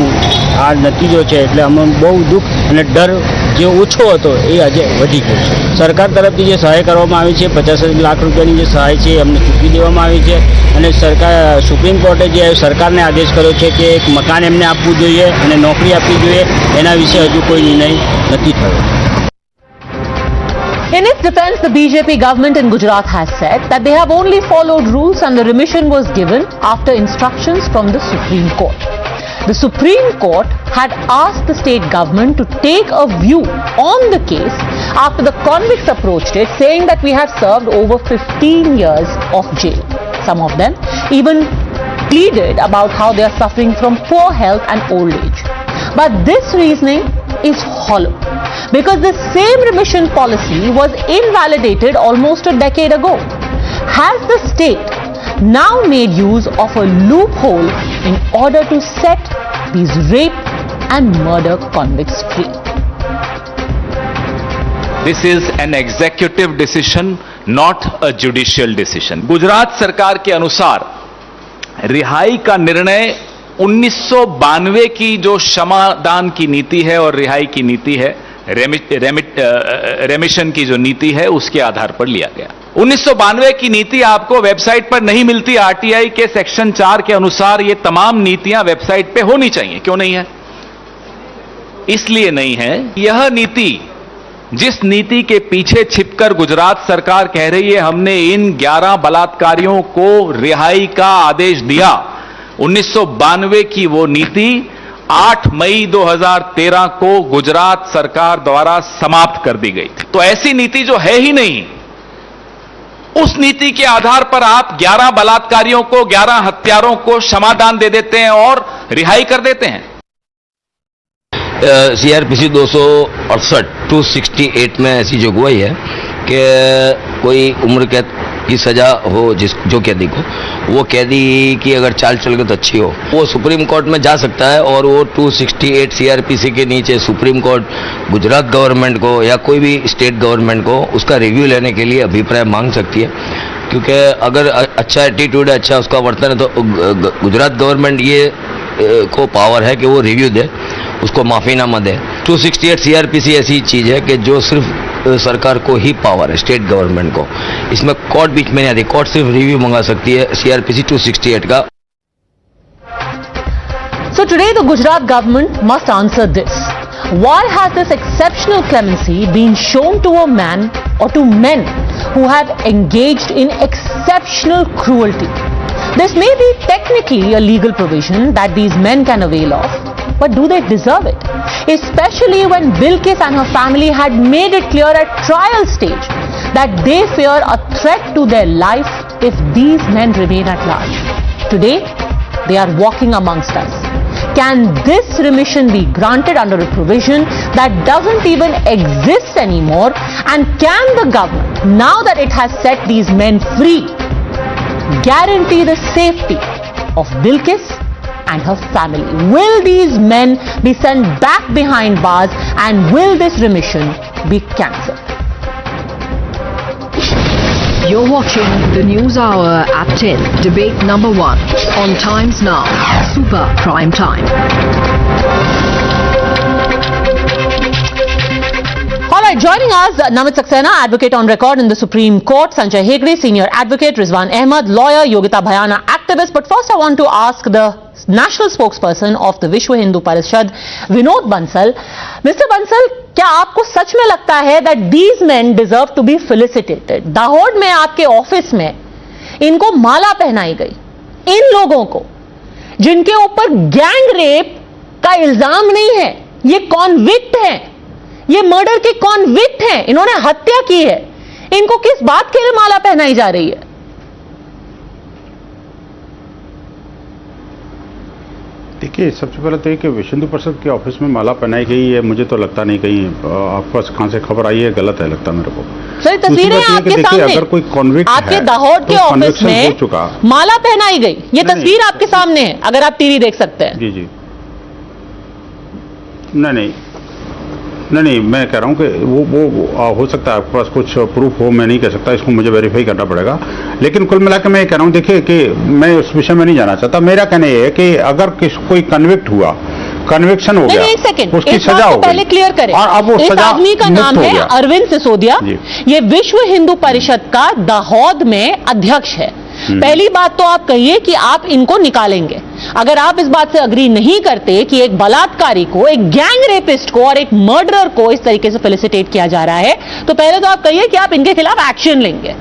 આ નતીજો છે. એટલે અમને બહુ દુઃખ અને ડર જે ઓછો હતો એ આજે વધી ગયો છે. સરકાર તરફથી જે સહાય કરવામાં આવી છે 50 લાખ રૂપિયાની જે સહાય છે અમને ચૂકવી દેવામાં આવી છે. અને સરકાર સુપ્રીમ કોર્ટે જે સરકારને આદેશ કર્યો છે કે એક મકાન એમને આપવું જોઈએ અને નોકરી આપવી જોઈએ, એના વિશે હજુ કોઈ નિર્ણય નથી થયો. In its defense, the BJP government in Gujarat has said that they have only followed rules and the remission was given after instructions from the Supreme Court. The Supreme Court had asked the state government to take a view on the case after the convicts approached it, saying that we have served over 15 years of jail. Some of them even pleaded about how they are suffering from poor health and old age. But this reasoning is hollow, because the same remission policy was invalidated almost a decade ago. Has the state now made use of a loophole in order to set these rape and murder convicts free? This is an executive decision, not a judicial decision. Gujarat सरकार के अनुसार रिहाई का निर्णय 1992 की जो क्षमादान की नीति है और रिहाई की नीति है, रेमिशन की जो नीति है, उसके आधार पर लिया गया. 1992 की नीति आपको वेबसाइट पर नहीं मिलती. आरटीआई के सेक्शन 4 के अनुसार ये तमाम नीतियां वेबसाइट पे होनी चाहिए. क्यों नहीं है? इसलिए नहीं है. यह नीति, जिस नीति के पीछे छिपकर गुजरात सरकार कह रही है हमने इन 11 बलात्कारियों को रिहाई का आदेश दिया, 1992 की वो नीति 8 मई 2013 को गुजरात सरकार द्वारा समाप्त कर दी गई थी. तो ऐसी नीति जो है ही नहीं, उस नीति के आधार पर आप 11 बलात्कारियों को, 11 हत्यारों को क्षमादान दे देते हैं और रिहाई कर देते हैं. CRPC 268 268 में ऐसी जोगवाई है कि कोई उम्र कैद की सजा हो जो कैदी को, वो कैदी की अगर चाल चल तो अच्छी हो, वो सुप्रीम कोर्ट में जा सकता है और वो 268 CRPC के नीचे सुप्रीम कोर्ट गुजरात गवर्नमेंट को या कोई भी स्टेट गवर्नमेंट को उसका रिव्यू लेने के लिए अभिप्राय मांग सकती है. क्योंकि अगर अच्छा एटीट्यूड है, अच्छा उसका वर्तन है, तो गुजरात गवर्नमेंट ये को पावर है कि वो रिव्यू दे, उसको माफीनामा दे. 268 CRPC ऐसी चीज है कि जो सिर्फ सरकार को ही पावर है, स्टेट गवर्नमेंट को. इसमें कोर्ट बीच में नहीं आती. कोर्ट सिर्फ रिव्यू मंगा सकती है CRPC 268 का. So today the Gujarat government must answer this. Why has this exceptional clemency been shown to a man or to men who have engaged in exceptional cruelty? This may be technically a legal provision that these men can avail of, but do they deserve it? Especially when Bilkis and her family had made it clear at trial stage that they fear a threat to their life if these men remain at large. Today, they are walking amongst us. Can this remission be granted under a provision that doesn't even exist anymore? And can the government, now that it has set these men free, guarantee the safety of Bilkis and her family? Will these men be sent back behind bars and will this remission be cancelled? You're watching the News Hour at 10. Debate number 1 on Times Now. Super Prime Time. All right, joining us, Namit Saxena, advocate on record in the Supreme Court, Sanjay Hegde, senior advocate, Rizwan Ahmed, lawyer, Yogita Bhayana, activist. But first I want to ask the national spokesperson of the Vishwa Hindu Parishad, Vinod Bansal. Mr. Bansal, क्या आपको सच में लगता है that these men deserve to be felicitated? Dahod में आपके office में इनको माला पहनाई गई, इन लोगों को जिनके ऊपर गैंग रेप का इल्जाम नहीं है, ये कॉन्विक्ट हैं, ये मर्डर के कॉन्विक्ट हैं, इन्होंने हत्या की है, इनको किस बात के लिए माला पहनाई जा रही है? देखिए, सबसे पहले तो ये कि विश्व हिंदू परिषद के ऑफिस में माला पहनाई गई है, मुझे तो लगता नहीं कहीं आपके पास कहां से खबर आई है, गलत है लगता मेरे को। सर, तस्वीरें आपके सामने, अगर कोई कॉन्विक्ट आपके दाहोद के ऑफिस में माला पहनाई गई, ये तस्वीर आपके सामने है, अगर आप टीवी देख सकते हैं। जी जी, नहीं, मैं कह रहा हूं कि वो हो सकता है आपके पास कुछ प्रूफ हो, मैं नहीं कह सकता, इसको मुझे वेरीफाई करना पड़ेगा। लेकिन कुल मिलाकर मैं ये कह रहा हूं, देखिए कि मैं उस विषय में नहीं जाना चाहता। मेरा कहना ये है कि अगर कोई कन्विक्ट हुआ, कन्विक्शन हो गया, एक सेकंड, उसकी सजा हो गई, पहले क्लियर करें, और अब वो इस सजा आदमी का नाम है अरविंद सिसोदिया, ये विश्व हिंदू परिषद का दाहोद में अध्यक्ष है। पहली बात तो आप कहिए कि आप इनको निकालेंगे। अगर आप इस बात से अग्री नहीं करते कि एक बलात्कारी को, एक गैंग रेपिस्ट को और एक मर्डरर को इस तरीके से फेलिसिटेट किया जा रहा है, तो पहले तो आप कहिए कि आप इनके खिलाफ एक्शन लेंगे।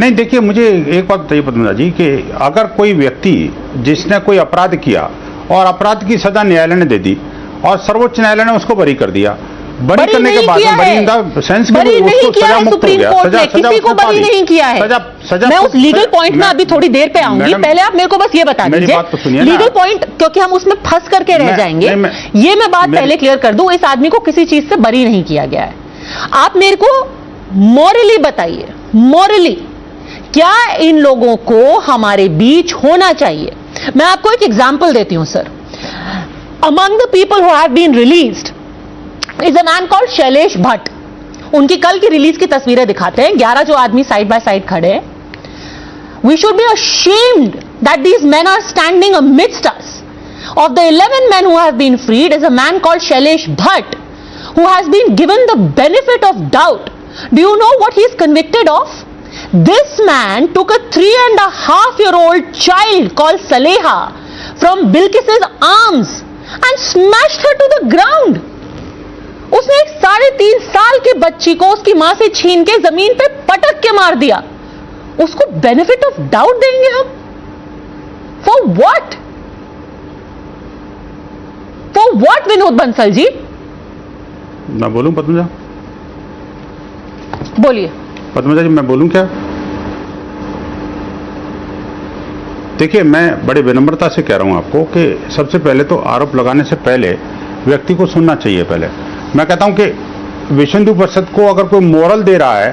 नहीं, देखिए, मुझे एक बात बताइए पद्मजा जी कि अगर कोई व्यक्ति जिसने कोई अपराध किया और अपराध की सजा न्यायालय ने दे दी और सर्वोच्च न्यायालय ने उसको बरी कर दिया, बरी करने के बाद में बरी इन द सेंस कि उसको सजा मुक्त हो गया, किसी को बरी नहीं किया है। मैं उस लीगल पॉइंट में अभी थोड़ी देर पे आऊंगी, पहले आप मेरे को बस ये बता दीजिए लीगल पॉइंट, क्योंकि हम उसमें फंस करके रह जाएंगे। ये मैं बात पहले क्लियर कर दूं, इस आदमी को किसी चीज से बरी नहीं किया गया है। आप मेरे को मॉरली बताइए, मॉरली क्या इन लोगों को हमारे बीच होना चाहिए? मैं आपको एक एग्जाम्पल देती हूं sir. Among the people who have been released is a man called Shailesh Bhatt. उनकी कल की रिलीज की तस्वीरें दिखाते हैं, 11 जो आदमी साइड बाय साइड खड़े हैं। We should be ashamed that these men are standing amidst us. Of the 11 men who have been freed is a man called Shailesh Bhatt, who has been given the benefit of doubt. Do you know what he is convicted of? This man took a 3.5-year-old child called Saleha from Bilkis's arms and smashed her to the ground. उसने एक 3.5 साल के बच्ची को उसकी मां से छीन के जमीन पे पटक के मार दिया। उसको बेनिफिट ऑफ डाउट देंगे हम? For what? For what Vinod Bansal ji? मैं बोलूं पद्मजा? बोलिए पद्मजा जी, मैं बोलूं क्या? देखिए, मैं बड़े विनम्रता से कह रहा हूं आपको कि सबसे पहले तो आरोप लगाने से पहले व्यक्ति को सुनना चाहिए। पहले मैं कहता हूं कि विश्व हिंदू परिषद को अगर कोई मोरल दे रहा है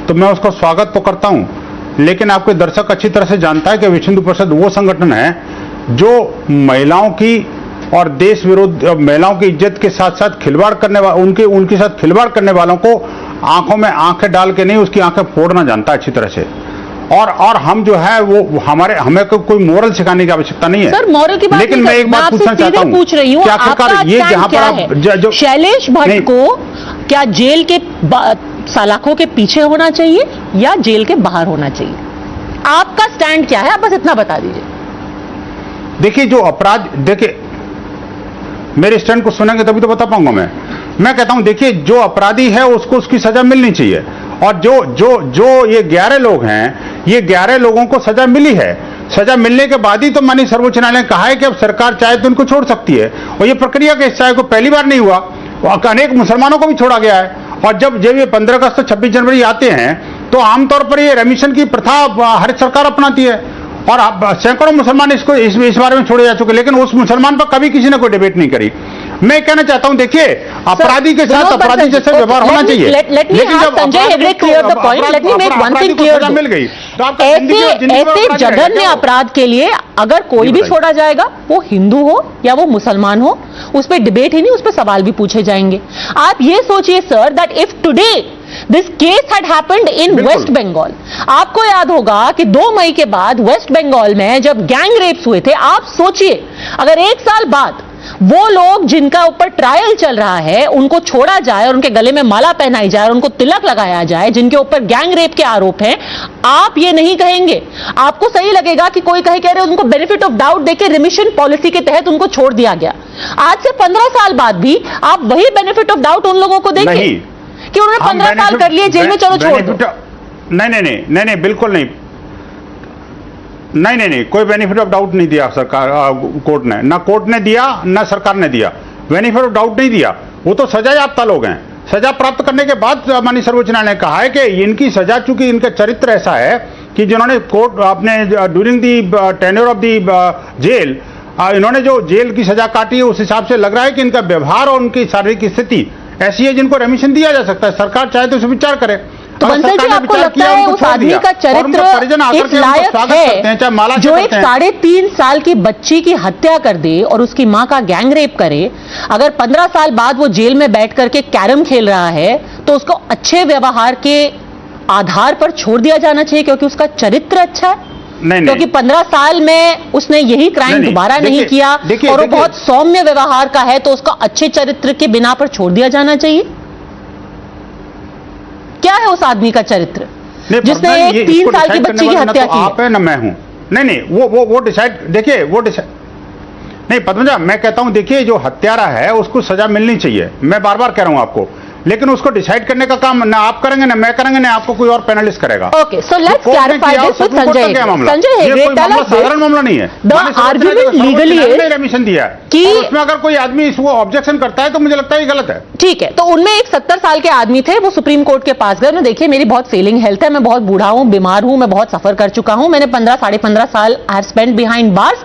तो मैं उसका स्वागत तो करता हूं, लेकिन आपके दर्शक अच्छी तरह से जानता है कि विश्व हिंदू परिषद वो संगठन है जो महिलाओं की और देश विरोध, महिलाओं की इज्जत के साथ साथ खिलवाड़ करने उनके साथ खिलवाड़ करने वालों को आंखों में आंखें डाल के नहीं, उसकी आंखें फोड़ना जानता है अच्छी तरह से। और हम जो है वो हमें कोई मोरल सिखाने की आवश्यकता नहीं है सर, मोरल की बात, लेकिन मैं एक बात पूछना चाहता हूं, पूछ रही हूं, कि आखिरकार ये जहां पर आप शैलेश भट्ट को क्या जेल के सलाखों के पीछे होना चाहिए या जेल के बाहर होना चाहिए? आपका स्टैंड क्या है, आप बस इतना बता दीजिए। देखिए, जो अपराध, देखिए मेरे स्टैंड को सुनेंगे तभी तो बता पाऊंगा मैं कहता हूं, देखिए जो अपराधी है उसको उसकी सजा मिलनी चाहिए, और जो ये 11 लोग हैं, ये 11 लोगों को सजा मिली है। सजा मिलने के बाद ही तो माननीय सर्वोच्च न्यायालय ने कहा है कि अब सरकार चाहे तो इनको छोड़ सकती है, और ये प्रक्रिया के हिस्सा है, को पहली बार नहीं हुआ, अनेक मुसलमानों को भी छोड़ा गया है। और जब ये 15 अगस्त और 26 जनवरी आते हैं तो आमतौर पर ये रेमिशन की प्रथा हर सरकार अपनाती है, और सैकड़ों मुसलमान इस बारे में छोड़े जा चुके, लेकिन उस मुसलमान पर कभी किसी ने कोई डिबेट नहीं करी। मैं कहना चाहता हूं, देखिए अपराधी के साथ अपराधी जैसे व्यवहार होना चाहिए। लेकिन जब Sanjay Hegde clear the point, let me make one thing clear, मिल गई ऐसे जघन्य अपराध के लिए अगर कोई भी छोड़ा जाएगा, वो हिंदू हो या वो मुसलमान हो, उस पर डिबेट ही नहीं, उस पर सवाल भी पूछे जाएंगे। आप ये सोचिए sir that if today this case had happened in West Bengal, आपको याद होगा कि 2 मई के बाद वेस्ट बंगाल में जब गैंग रेप्स हुए थे, आप सोचिए अगर 1 साल बाद वो लोग जिनका ऊपर ट्रायल चल रहा है उनको छोड़ा जाए और उनके गले में माला पहनाई जाए और उनको तिलक लगाया जाए, जिनके ऊपर गैंग रेप के आरोप हैं, आप ये नहीं कहेंगे? आपको सही लगेगा कि कोई कहे कह रहे उनको बेनिफिट ऑफ डाउट देके रिमिशन पॉलिसी के तहत उनको छोड़ दिया गया। कर से 15 साल बाद भी आप वही बेनिफिट ऑफ डाउट उन लोगों को देंगे कि उन्होंने 15 साल कर लिए, जेल में चलो छोड़ दो? नहीं, बिल्कुल नहीं, कोई बेनिफिट ऑफ डाउट नहीं दिया सरकार, कोर्ट ने, ना कोर्ट ने दिया ना सरकार ने दिया, बेनिफिट ऑफ डाउट नहीं दिया। वो तो सजा याफ्ता लोग हैं। सजा प्राप्त करने के बाद माननीय सर्वोच्च न्यायालय ने कहा है कि इनकी सजा, चूंकि इनका चरित्र ऐसा है कि जिन्होंने कोर्ट अपने during the tenure of the jail, इन्होंने जो जेल की सजा काटी है, उस हिसाब से लग रहा है कि इनका व्यवहार और उनकी शारीरिक स्थिति ऐसी है जिनको रेमिशन दिया जा सकता है। सरकार चाहे तो उसे विचार करे। तो बंसल जी, आपको लगता है उस आदमी का चरित्र इस लायक है जो एक 3.5 साल की बच्ची की हत्या कर दे और उसकी मां का गैंग रेप करे? अगर 15 साल बाद वो जेल में बैठ करके कैरम खेल रहा है तो उसको अच्छे व्यवहार के आधार पर छोड़ दिया जाना चाहिए क्योंकि उसका चरित्र अच्छा है? क्योंकि 15 साल में उसने यही क्राइम दोबारा नहीं किया और वो बहुत सौम्य व्यवहार का है, तो उसको अच्छे चरित्र के बिना पर छोड़ दिया जाना चाहिए? क्या है उस आदमी का चरित्र जिसने एक 3 साल की बच्ची की हत्या की? आप है ना मैं हूं? नहीं, वो डिसाइड, देखिए वो डिसाइड नहीं पद्मजा, मैं कहता हूं देखिए जो हत्यारा है उसको सजा मिलनी चाहिए, मैं बार बार कह रहा हूं आपको, लेकिन उसको डिसाइड करने का काम ना आप करेंगे ना मैं करेंगे ना आपको कोई और पैनलिस्ट करेगा। Okay, so let's clarify this with Sanjay Hegde. साधारण मामला नहीं है। द आर्गुमेंट लीगली है रेमिशन दिया कि उसमें अगर कोई आदमी इसको ऑब्जेक्शन करता है तो मुझे लगता है ये गलत है। ठीक है, तो उनमें एक 70 साल के आदमी थे, वो सुप्रीम कोर्ट के पास गए, देखिए मेरी बहुत फेलिंग हेल्थ है, मैं बहुत बूढ़ा हूं, बीमार हूं, मैं बहुत सफर कर चुका हूं, मैंने 15 15.5 साल I have spent behind bars,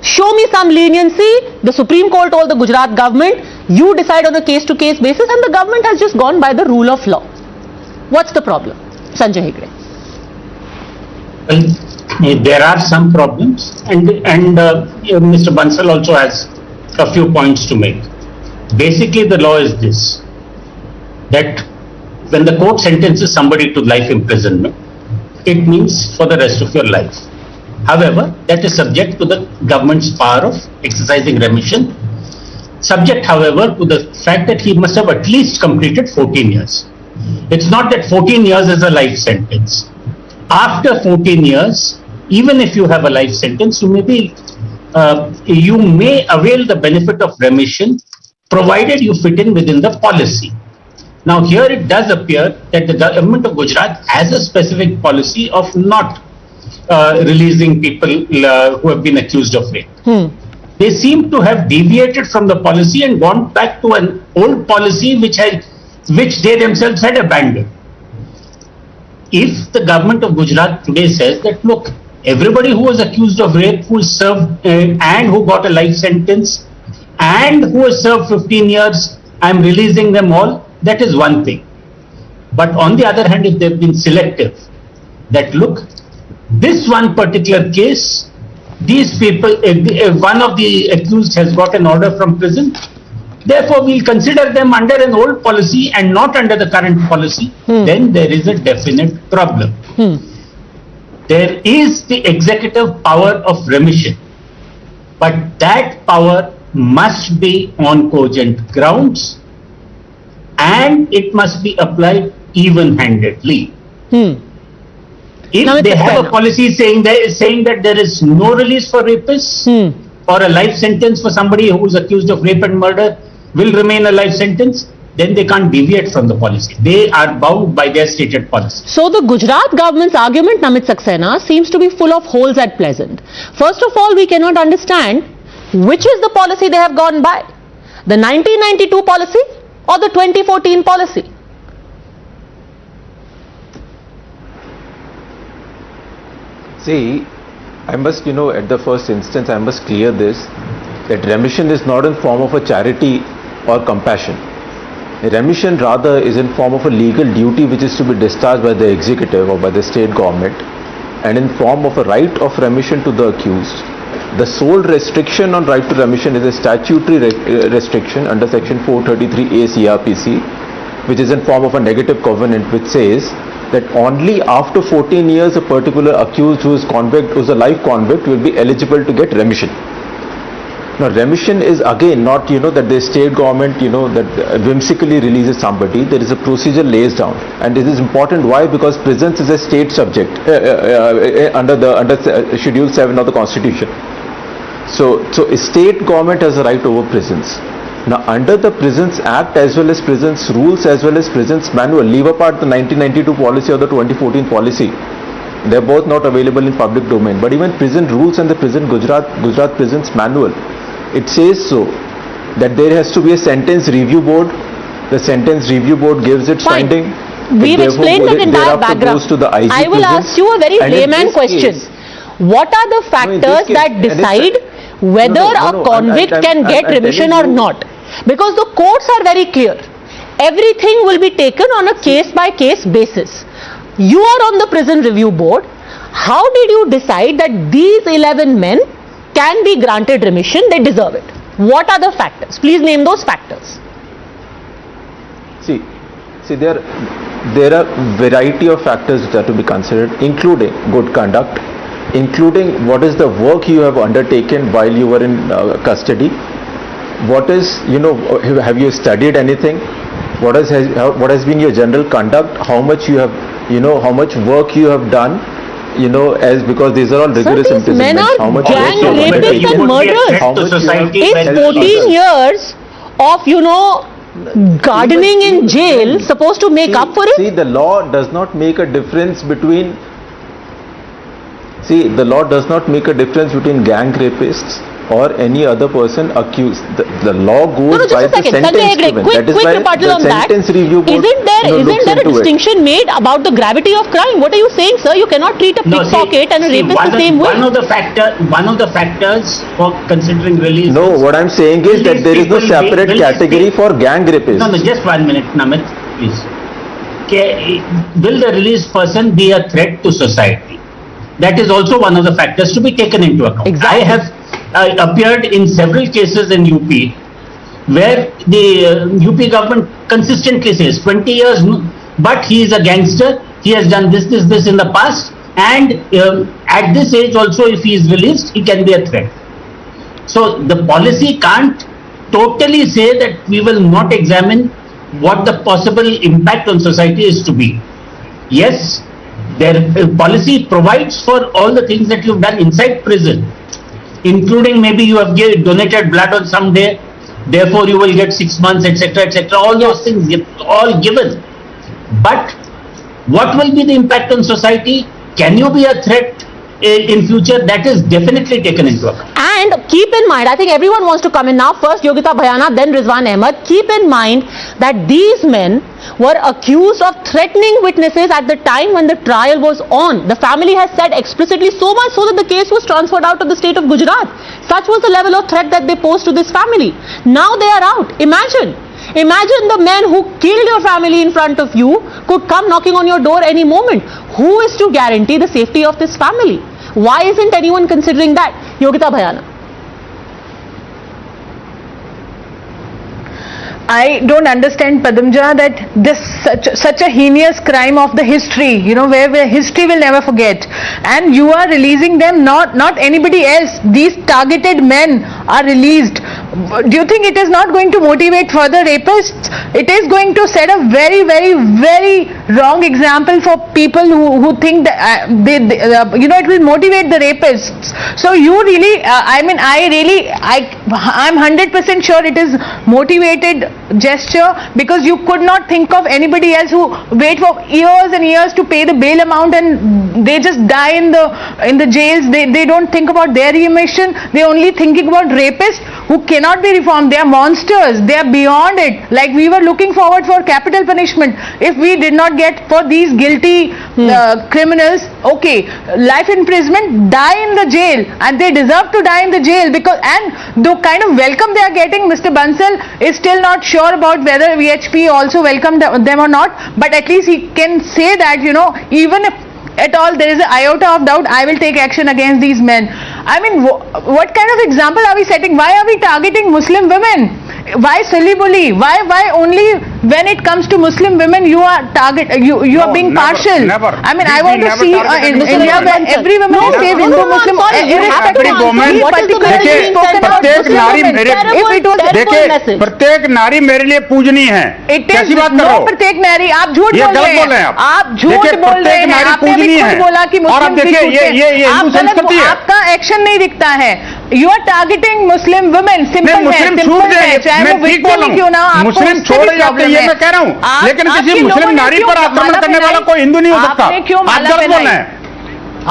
show me some leniency. The Supreme Court told the Gujarat government, you decide on a case-to-case basis, and the government has just gone by the rule of law. What's the problem? Sanjay Hegde. Well, there are some problems, and Mr. Bansal also has a few points to make. Basically, the law is this, that when the court sentences somebody to life imprisonment, it means for the rest of your life. However, that is subject to the government's power of exercising remission, subject, however, to the fact that he must have at least completed 14 years. It's not that 14 years is a life sentence. After 14 years, even if you have a life sentence, you may avail the benefit of remission, provided you fit in within the policy. Now, here it does appear that the government of Gujarat has a specific policy of not releasing people who have been accused of rape. They seem to have deviated from the policy and gone back to an old policy which they themselves had abandoned. If the government of Gujarat today says that, look, everybody who was accused of rape, who served and who got a life sentence and who has served 15 years, I'm releasing them all, that is one thing. But on the other hand, if they've been selective, that look, this one particular case, these people, one of the accused has got an order from prison, therefore we'll consider them under an old policy and not under the current policy, then there is a definite problem. There is the executive power of remission, but that power must be on cogent grounds and it must be applied even-handedly. If they have a policy saying that there is no release for rapists or a life sentence for somebody who is accused of rape and murder will remain a life sentence, then they can't deviate from the policy. They are bound by their stated policy. So the Gujarat government's argument, Namit Saxena, seems to be full of holes at present. First of all, we cannot understand which is the policy they have gone by. The 1992 policy or the 2014 policy? See, I must, at the first instance, I must clear this, that remission is not in form of a charity or compassion. Remission rather is in form of a legal duty which is to be discharged by the executive or by the state government, and in form of a right of remission to the accused. The sole restriction on right to remission is a statutory restriction under section 433A CRPC, which is in form of a negative covenant which says that only after 14 years a particular accused who is a life convict will be eligible to get remission. Now remission is again not that the state government that whimsically releases somebody. There is a procedure lays down, and this is important. Why? Because prisons is a state subject under Schedule 7 of the Constitution. So a state government has a right over prisons. Now under the Prisons Act as well as prisons rules as well as prisons manual, leave apart the 1992 policy or the 2014 policy. They are both not available in public domain. But even prison rules and the Gujarat Prisons Manual, it says so that there has to be a sentence review board. The sentence review board gives its finding. We've explained that entire background. Goes to the IG I will prisons. ask you a very layman question. What are the factors that decide whether a convict can get remission or not? Because the courts are very clear. Everything will be taken on a case-by-case basis. You are on the prison review board. How did you decide that these 11 men can be granted remission? They deserve it. What are the factors? Please name those factors. See, there are variety of factors which are to be considered, including good conduct, including what is the work you have undertaken while you were in custody. What is, have you studied anything? What has been your general conduct? How much you have, how much work you have done? Because these are all rigorous imprisonments. Men are how much gang rapists and murderers. Is 14 years of, gardening in jail supposed to make up for it? See, the law does not make a difference between gang rapists or any other person accused. The law goes by the sentence given. Quick rebuttal on that. Isn't there a distinction made about the gravity of crime? What are you saying, sir? You cannot treat a pickpocket and a rapist the same way. One of the factors for considering release. No, what I'm saying is that there is no separate category for gang rapists. No, just 1 minute, Namit, please. Will the released person be a threat to society? That is also one of the factors to be taken into account. Exactly. I have appeared in several cases in UP where the UP government consistently says 20 years, but he is a gangster, he has done this in the past, and at this age also if he is released, he can be a threat. So the policy can't totally say that we will not examine what the possible impact on society is to be. Yes, their policy provides for all the things that you've done inside prison, including maybe you have donated blood on some day, therefore you will get 6 months, etc., etc. All those things all given. But what will be the impact on society? Can you be a threat in future? That is definitely taken into account. And keep in mind, I think everyone wants to come in now. First Yogita Bhayana, then Rizwan Ahmed. Keep in mind that these men were accused of threatening witnesses at the time when the trial was on. The family has said explicitly, so much so that the case was transferred out of the state of Gujarat. Such was the level of threat that they posed to this family. Now they are out. Imagine the men who killed your family in front of you could come knocking on your door any moment. Who is to guarantee the safety of this family? Why isn't anyone considering that? Yogita Bhayana. I don't understand, Padmaja, that this such a heinous crime of the history, where history will never forget, and you are releasing them, not anybody else. These targeted men are released. Do you think it is not going to motivate further rapists? It is going to set a very, very, very wrong example for people who think that it will motivate the rapists. So you really, I'm 100% sure it is motivated gesture, because you could not think of anybody else who wait for years and years to pay the bail amount and they just die in the jails. They don't think about their remission. They only thinking about rapists who cannot cannot be reformed. They are monsters. They are beyond it. Like we were looking forward for capital punishment. If we did not get for these guilty criminals, okay, life imprisonment, die in the jail, and they deserve to die in the jail because, and the kind of welcome they are getting, Mr. Bansal is still not sure about whether VHP also welcomed them or not, but at least he can say that, you know, even if at all there is an iota of doubt, I will take action against these men. I mean, what kind of example are we setting? Why are we targeting Muslim women? Why silly bully? Why only when it comes to Muslim women you are you are being partial? Never. I mean, I want to see in India where every woman is safe, Hindu, Muslim, every woman. देखिए, प्रत्येक नारी मेरे लिए पूजनीय है। कैसी बात कर रहे हो? प्रत्येक नारी, आप झूठ बोल रहे हैं। आप झूठ बोल रहे हैं। आपने भी खुद बोला कि मुस्लिम भी है। आपका एक्शन नहीं दिखता है। You are targeting Muslim women. Simple है। चाहे वो victim ही क्यों ना हो, आपको मुस्लिम छोड़ जाते हैं, ये मैं कह रहा हूँ। लेकिन किसी मुस्लिम नारी पर आक्रमण करने वाला कोई हिंदू नहीं हो सकता। आप गलत बोल रहे हैं।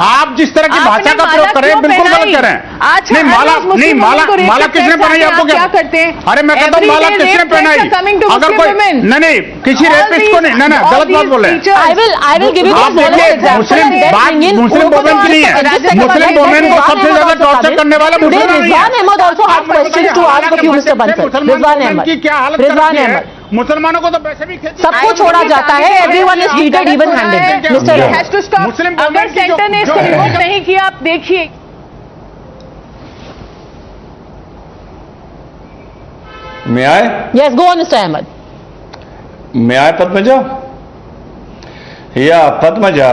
आप जिस तरह की भाषा का प्रयोग कर रहे हैं बिल्कुल गलत कर रहे हैं। माला किसने पहनाई आपको? क्या करते हैं? अरे मैं कहता हूँ माला किसने पहनाई? अगर कोई नहीं किसी रेपिस्ट को नहीं, नहीं गलत बात बोल रहे हैं। I will give you आप देखिए, मुस्लिम वुमेन की नहीं है। मुस्लिम वुमेन को सबसे ज्यादा टॉर्चर करने वाला Rizwan Ahmed also has questions to ask of you, Mr. Bansal. Rizwan Ahmed. मुसलमानों को तो वैसे भी सबको छोड़ा जाता है। Everyone is treated even-handed. Mr. has to stop. अगर सेंटर ने इसको रिवोक नहीं किया, आप देखिए। May I? Yes, go on, Mr. Ahmed. May I, Padmaja? Yeah, Padmaja,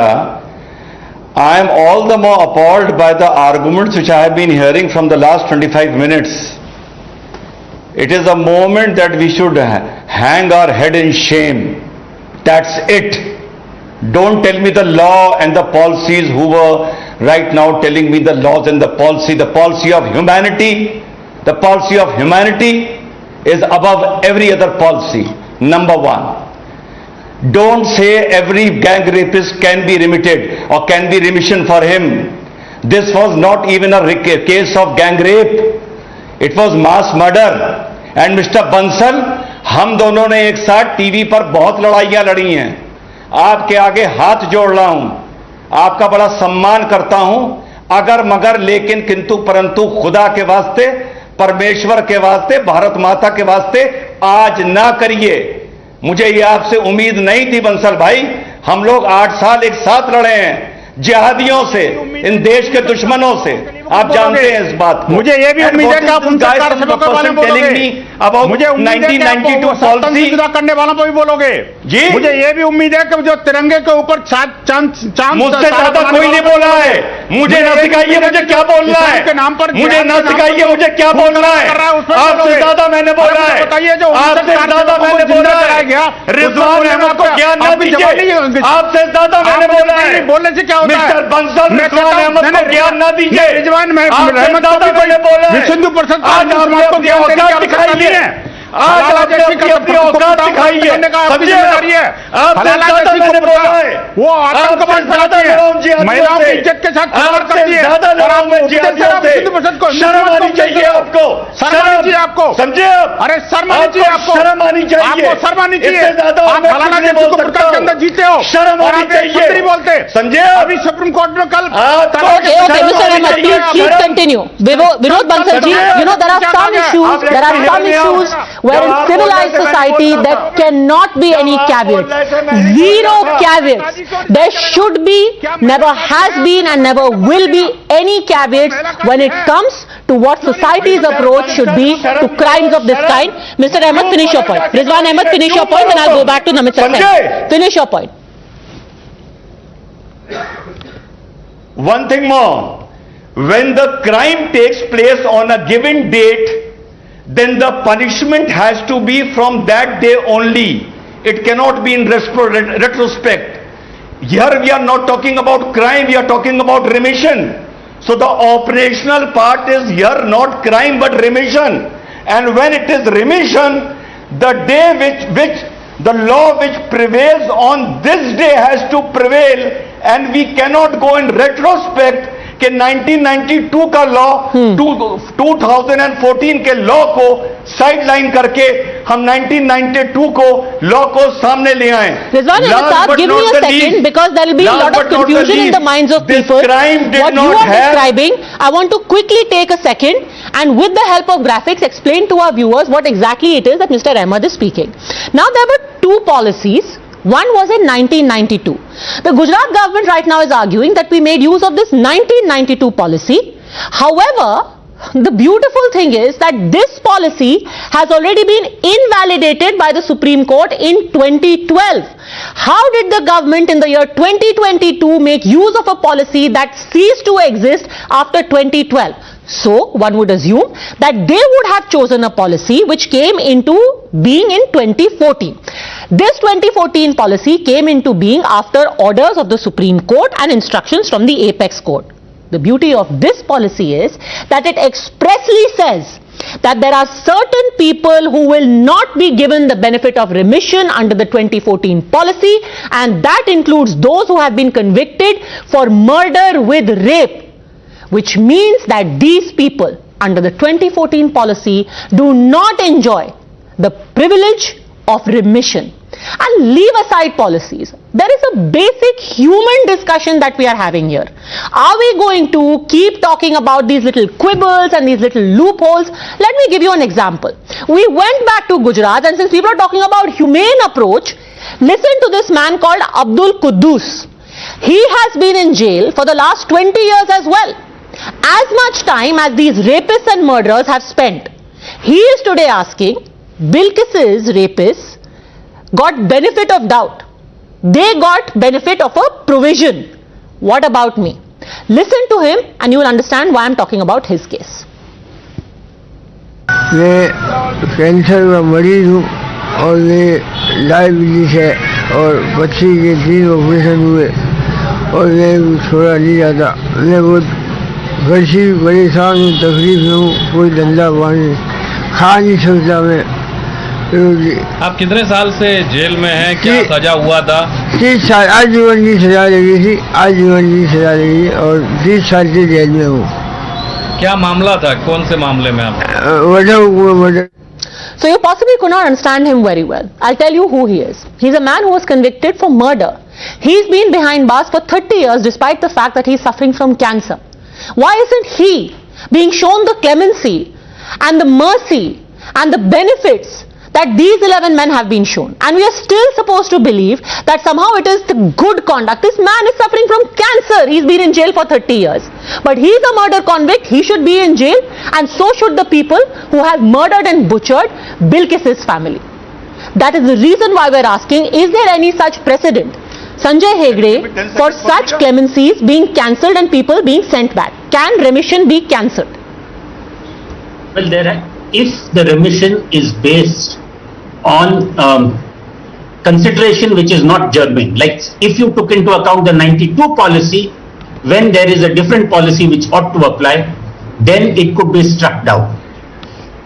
I am all the more appalled by the arguments which I have been hearing from the last 25 minutes. It is a moment that we should hang our head in shame. That's it. Don't tell me the law and the policies who were right now telling me the laws and the policy of humanity. The policy of humanity is above every other policy. Number one. Don't say every gang rapist can be remitted or can be remission for him. This was not even a case of gang rape. It was mass murder. And Mr. Bansal, हम दोनों ने एक साथ TV पर बहुत लड़ाइयां लड़ी हैं। आपके आगे हाथ जोड़ रहा हूं, आपका बड़ा सम्मान करता हूं, अगर मगर लेकिन किंतु परंतु खुदा के वास्ते, परमेश्वर के वास्ते, भारत माता के वास्ते आज ना करिए। मुझे ये आपसे उम्मीद नहीं थी बंसल भाई। हम लोग 8 साल एक साथ लड़े हैं जिहादियों से, इन देश के दुश्मनों से। आप जानते हैं इस बात को। मुझे ये भी उम्मीद है कि आप उन सरकार से बोलोगे। मुझे 1992 पॉलिसी करने वालों को भी बोलोगे जी। मुझे ये भी उम्मीद है कि जो तिरंगे के ऊपर चांद मुझसे ज्यादा कोई नहीं बोला है। मुझे ना सिखाइए मुझे क्या बोलना है के नाम पर। मुझे ना सिखाइए मुझे क्या बोलना है। आपसे ज्यादा मैंने बोला है। बताइए जो आपसे ज्यादा मैंने बोला है। रिजवान अहमद को ज्ञान ना दीजिए। आपसे ज्यादा मैंने बोला है। बोलने से क्या होता है? मिस्टर बंसल, रिजवान अहमद को ज्ञान ना दीजिए। विश्व हिंदू परिषद आज आपने अपनी औकात दिखाई है। आज आपने अपनी औकात दिखाई है। समझिए आपसे ज्यादा मैंने बोला है। वो आतंकवाद फैलाती है, महिलाओं की इज्जत के साथ खिलवाड़ करती है। ज्यादा लड़ाऊं मैं जिहादियों से। शर्म आनी चाहिए आपको। शर्म आनी चाहिए आपको। समझे आप? अरे शर्म आनी चाहिए आपको। शर्म आनी चाहिए। आपको शर्म आनी चाहिए। आप फलाना के अंदर जीते हो। शर्म आनी चाहिए। नहीं बोलते। समझे? अभी सुप्रीम कोर्ट में कल please continue. Vinod Bansal ji, you know there are some issues where in civilized society there cannot be any caveats. Zero caveats. There should be, never has been and never will be any caveats when it comes to what society's approach should be to crimes of this kind. Mr. Ahmed, finish your point. Rizwan Ahmed, finish your point and I'll go back to Namit Sir. Finish your point. One thing more. When the crime takes place on a given date, then the punishment has to be from that day only. It cannot be in retrospect. Here we are not talking about crime, we are talking about remission. So the operational part is here not crime but remission. And when it is remission, the day which the law which prevails on this day has to prevail, and we cannot go in retrospect कि 1992 का law 2014 के law को sideline करके हम 1992 को law को सामने ले आए. Rizwan Ahmed, give me a second because there will be a lot of confusion in the minds of people. What you are describing, I want to quickly take a second and with the help of graphics explain to our viewers what exactly it is that Mr. Ahmed is speaking. Now there were two policies. One was in 1992. The Gujarat government right now is arguing that we made use of this 1992 policy. However, the beautiful thing is that this policy has already been invalidated by the Supreme Court in 2012. How did the government in the year 2022 make use of a policy that ceased to exist after 2012? So, one would assume that they would have chosen a policy which came into being in 2014. This 2014 policy came into being after orders of the Supreme Court and instructions from the Apex Court. The beauty of this policy is that it expressly says that there are certain people who will not be given the benefit of remission under the 2014 policy, and that includes those who have been convicted for murder with rape, which means that these people under the 2014 policy do not enjoy the privilege of remission. And leave aside policies. There is a basic human discussion that we are having here. Are we going to keep talking about these little quibbles and these little loopholes? Let me give you an example. We went back to Gujarat, and since people are talking about humane approach, listen to this man called Abdul Quddus. He has been in jail for the last 20 years as well. As much time as these rapists and murderers have spent. He is today asking, Bilkis's rapists got benefit of doubt. They got benefit of a provision. What about me? Listen to him and you will understand why I am talking about his case. मैं cancer का मरीज हूँ और मैं diabetes है और बच्ची के 3 ऑपरेशन हुए और मैं छोड़ा नहीं जाता. मैं बहुत घर से परेशान हूँ, तकलीफ में हूँ, कोई धंधा पानी खा नहीं सकता मैं. आप कितने साल से जेल में हैं? क्या सजा हुआ था? 30 साल आजीवन की सजा लगी थी. आजीवन की सजा लगी और 30 साल से जेल में हूँ. क्या मामला था? कौन से मामले में आप? So you possibly could not understand him very well. I'll tell you who he is. He's a man who was convicted for murder. He's been behind bars for 30 years despite the fact that he's suffering from cancer. Why isn't he being shown the clemency and the mercy and the benefits that these 11 men have been shown? And we are still supposed to believe that somehow it is the good conduct. This man is suffering from cancer. He's been in jail for 30 years. But he's a murder convict. He should be in jail, and so should the people who have murdered and butchered Bilkis's family. That is the reason why we're asking, is there any such precedent? Sanjay Hegde, for such clemencies being cancelled and people being sent back. Can remission be cancelled? Well, if the remission is based on consideration which is not germane, like if you took into account the 92 policy when there is a different policy which ought to apply, then it could be struck down.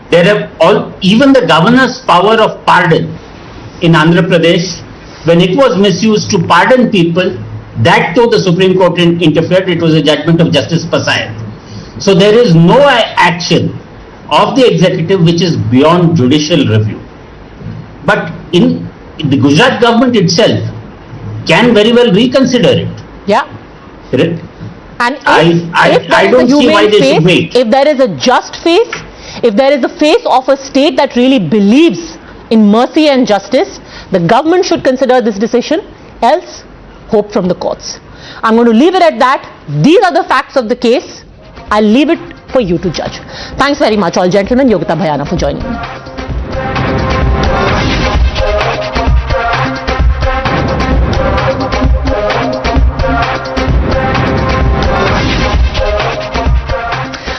There are even the governor's power of pardon in Andhra Pradesh, when it was misused to pardon people, that too the Supreme Court interfered. It was a judgment of Justice Pasayat. So there is no action of the executive which is beyond judicial review. But in the Gujarat government itself can very well reconsider it. Yeah. And I don't see why they should wait. If there is a just face, if there is a face of a state that really believes in mercy and justice, the government should consider this decision, else hope from the courts. I'm going to leave it at that. These are the facts of the case. I'll leave it for you to judge. Thanks very much, all gentlemen. Yogita Bhayana for joining me.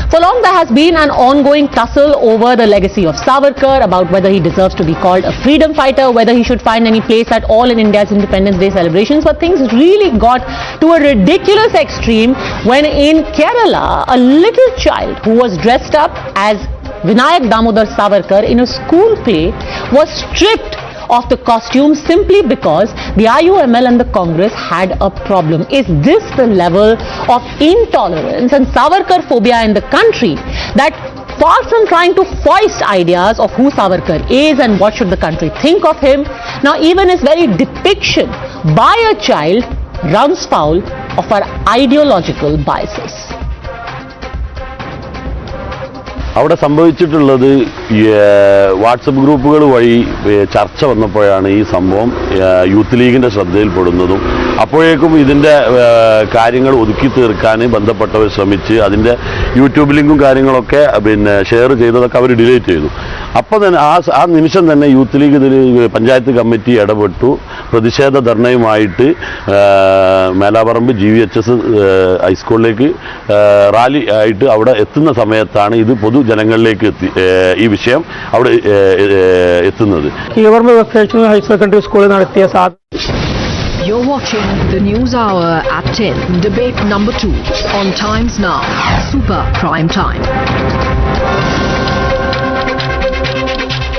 For long there has been an ongoing tussle over the legacy of Savarkar, about whether he deserves to be called a freedom fighter, whether he should find any place at all in India's Independence Day celebrations. But things really got to a ridiculous extreme when in Kerala, a little child who was dressed up as Vinayak Damodar Savarkar in a school play was stripped of the costume simply because the IUML and the Congress had a problem. Is this the level of intolerance and Savarkar phobia in the country that far from trying to foist ideas of who Savarkar is and what should the country think of him, now even his very depiction by a child runs foul of our ideological biases? അവിടെ സംഭവിച്ചിട്ടുള്ളത് WhatsApp ഗ്രൂപ്പുകൾ വഴി ചർച്ച വന്നപ്പോഴാണ് ഈ സംഭവം youth ലീഗിൻ്റെ ശ്രദ്ധയിൽപ്പെടുന്നതും അപ്പോഴേക്കും ഇതിൻ്റെ കാര്യങ്ങൾ ഒതുക്കി തീർക്കാൻ ബന്ധപ്പെട്ടവർ ശ്രമിച്ച് അതിൻ്റെ യൂട്യൂബ് ലിങ്കും കാര്യങ്ങളൊക്കെ ഷെയർ ചെയ്തതൊക്കെ അവർ ഡിലീറ്റ് ചെയ്തു. അപ്പോൾ തന്നെ ആ നിമിഷം തന്നെ യൂത്ത് ലീഗ് ഇതിൽ പഞ്ചായത്ത് കമ്മിറ്റി ഇടപെട്ടു. പ്രതിഷേധ ധർണയുമായിട്ട് മേലാപ്പറമ്പ് GVHS ഹൈസ്കൂളിലേക്ക് റാലി ആയിട്ട് അവിടെ എത്തുന്ന സമയത്താണ് ഇത് പൊതുജനങ്ങളിലേക്ക് ഈ വിഷയം അവിടെ എത്തുന്നത്. ഹയർ സെക്കൻഡറി സ്കൂളിൽ നടത്തിയ You're watching the News Hour at 10, debate number 2 on Times Now, Super Prime Time.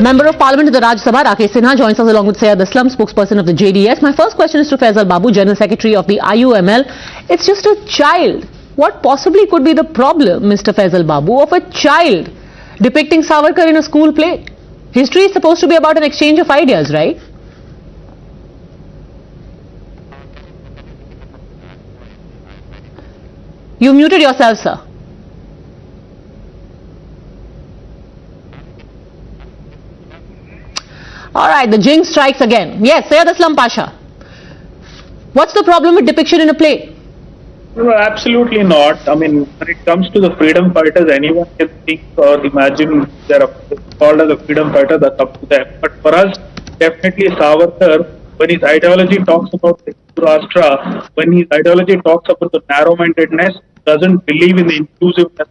Member of Parliament in the Rajya Sabha, Rakesh Sinha, joins us along with Syed Islam, spokesperson of the JDS. My first question is to Faisal Babu, General Secretary of the IUML. It's just a child. What possibly could be the problem, Mr. Faisal Babu, of a child depicting Savarkar in a school play? History is supposed to be about an exchange of ideas, right? You muted yourself, sir. All right, the jinx strikes again. Yes, Syed Aslam Pasha. What's the problem with depiction in a play? No, absolutely not. I mean, when it comes to the freedom fighters, anyone can think or imagine they're called as a freedom fighter, that's up to them. But for us, definitely Savarkar, when his ideology talks about the Rashtra, when his ideology talks about the narrow-mindedness, doesn't believe in the inclusiveness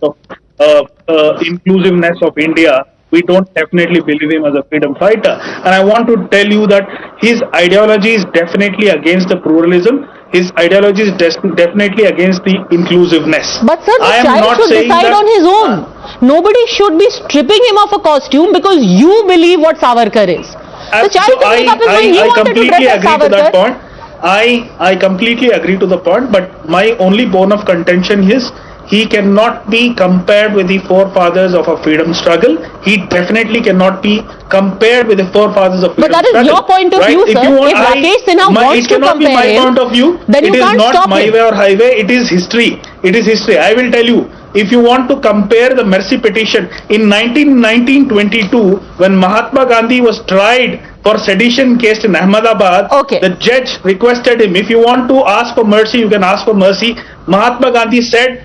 of India, we don't definitely believe him as a freedom fighter. And I want to tell you that his ideology is definitely against the pluralism. His ideology is definitely against the inclusiveness. But sir, the child should decide on his own. Nobody should be stripping him of a costume because you believe what Savarkar is. The child can make up his mind. He wanted to dress as Savarkar. I completely agree to the point, but my only bone of contention is he cannot be compared with the forefathers of a freedom struggle. He definitely cannot be compared with the forefathers of freedom struggle. But that is your point of view, sir. If Rakesh Sinha wants to compare him, my point of view. Then you can't stop him. It is not my way or highway. It is history. It is history. I will tell you. If you want to compare the mercy petition in 1922, when Mahatma Gandhi was tried for sedition case in Ahmedabad, the judge requested him, if you want to ask for mercy, you can ask for mercy. Mahatma Gandhi said,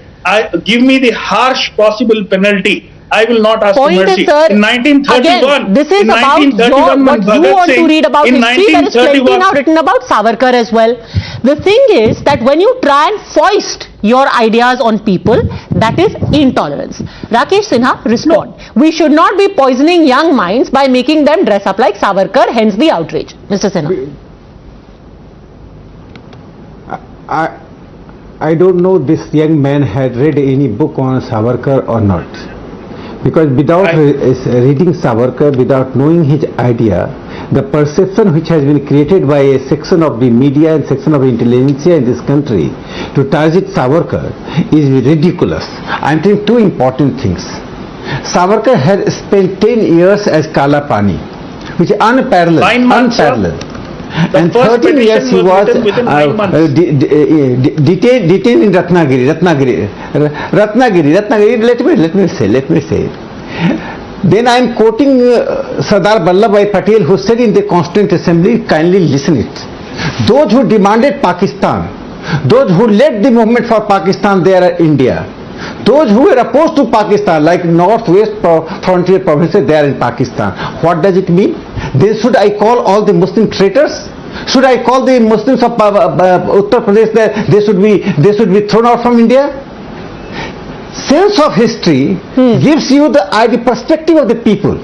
give me the harsh possible penalty. I will not ask for mercy. Sir, in 1931, again, this is about what you want to read about history. There is plenty now written about Savarkar as well. The thing is that when you try and foist your ideas on people, that is intolerance. Rakesh Sinha, respond. No. We should not be poisoning young minds by making them dress up like Savarkar, hence the outrage. Mr. Sinha. I don't know this young man had read any book on Savarkar or not. Because without reading Savarkar, without knowing his idea, the perception which has been created by a section of the media and section of intelligentsia in this country to target Savarkar is ridiculous. I am telling two important things. Savarkar had spent 10 years as Kala Pani, which is unparalleled. 9 months, unparalleled. And 13 years he was detained in Ratnagiri. Let me say. Then I am quoting Sardar Vallabhbhai Patel, who said in the Constituent Assembly, kindly listen it. Those who demanded Pakistan, those who led the movement for Pakistan, they are India. Those who were opposed to Pakistan, like Northwest Frontier provinces, they are in Pakistan. What does it mean? Then should I call all the Muslim traitors? Should I call the Muslims of Uttar Pradesh that they should be thrown out from India? Sense of history gives you the perspective of the people.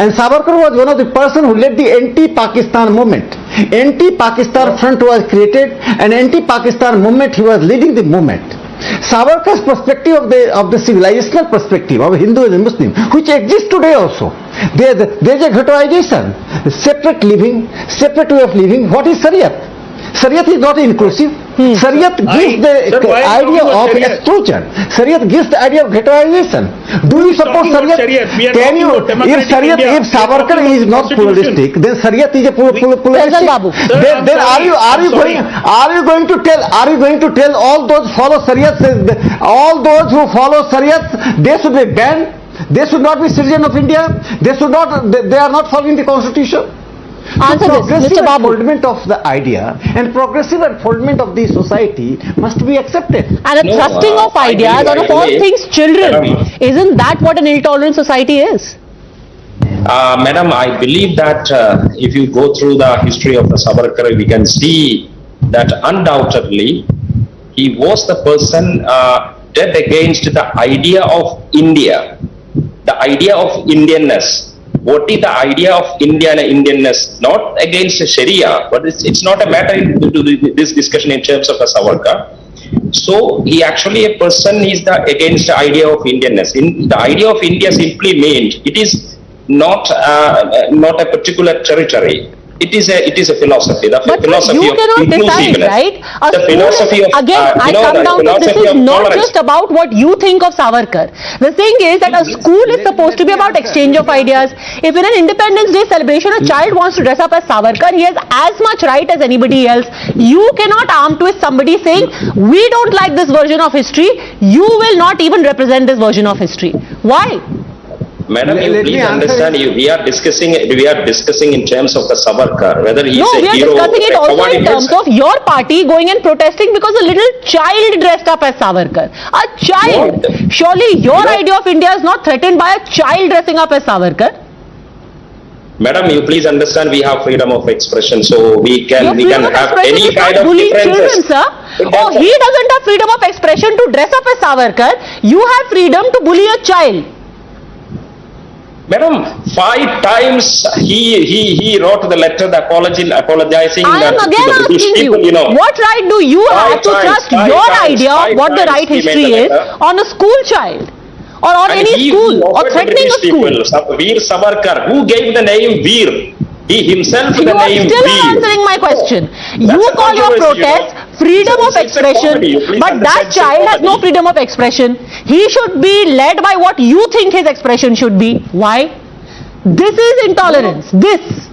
And Savarkar was one of the person who led the anti-Pakistan movement. Anti-Pakistan front was created, and anti-Pakistan movement, he was leading the movement. Savarkar's perspective of the civilizational perspective of Hindu and Muslim, which exists today also. There's a ghettoization, separate living, separate way of living. What is Shariat? Shariat is not inclusive. Shariat gives the idea of exclusion. Shariat gives the idea of ghettoization. Do you support Shariat? Can you, if Shariat, if Savarkar is not pluralistic, then Shariat is a pluralistic. Then are you going to tell all those follow Shariat, all those who follow Shariat, they should be banned? They should not be citizens of India? They are not following the constitution? Answer this, Mr. Babu. Unfoldment of the idea and progressive unfoldment of the society must be accepted. And a thrusting of ideas on of all things children, isn't that what an intolerant society is? Madam, I believe that if you go through the history of the Savarkar, we can see that undoubtedly he was the person dead against the idea of India, the idea of Indianness. What is the idea of India and Indianness? Not against Sharia, but it's not a matter into this discussion in terms of a Savarkar. So he actually a person is against the idea of Indianness. The idea of India simply means it is not a particular territory. It is a philosophy. The philosophy you of cannot decide, inclusiveness. right? The philosophy of again, I come down to this is not just about what you think of Savarkar. The thing is that a school is supposed to be about exchange of ideas. If in an Independence Day celebration a child wants to dress up as Savarkar, he has as much right as anybody else. You cannot arm twist somebody saying, we don't like this version of history, you will not even represent this version of history. Why? Madam, you please understand, we are discussing in terms of the Savarkar, whether he is a hero. No, we are discussing it also in terms of your party going and protesting because a little child dressed up as Savarkar. A child. What? Surely your idea of India is not threatened by a child dressing up as Savarkar. Madam, you please understand we have freedom of expression, so we can have any kind of differences. Children, sir. Oh, he doesn't have freedom of expression to dress up as Savarkar. You have freedom to bully a child. Madam, 5 times he wrote the letter apologizing I am again asking people, you, what right do you have to trust your idea of what the right history is on a school child or on any school or threatening a school? Veer Savarkar, who gave the name Veer? He himself the name Veer. You are still answering my question. You call your protest freedom of expression, but that child has no freedom of expression. He should be led by what you think his expression should be. Why? This is intolerance. This.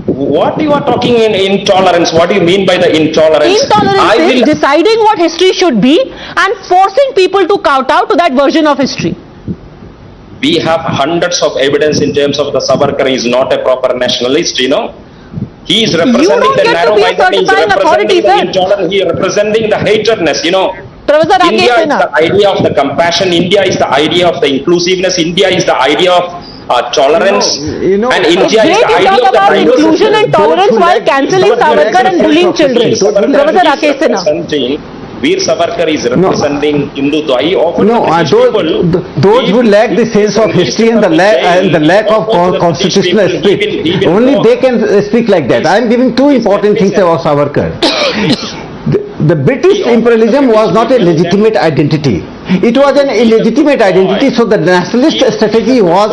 What you are talking in intolerance? What do you mean by the intolerance? Intolerance is deciding what history should be and forcing people to kowtow to that version of history. We have hundreds of evidence in terms of the Savarkar is not a proper nationalist, He is representing the narrow-minded, he is representing the intolerance, he is representing the hatredness, India is the idea of the compassion, India is the idea of the inclusiveness, India is the idea of tolerance, and India is the idea of the about inclusion and tolerance while cancelling Savarkar and bullying children. Professor Rakesh Sinha. Veer Savarkar is representing Hindutva. Those who lack the sense of history and the lack of constitutional spirit, only they can speak like that. I am giving 2 important things about Savarkar. The British imperialism was not a legitimate identity. It was an illegitimate identity, so the nationalist strategy was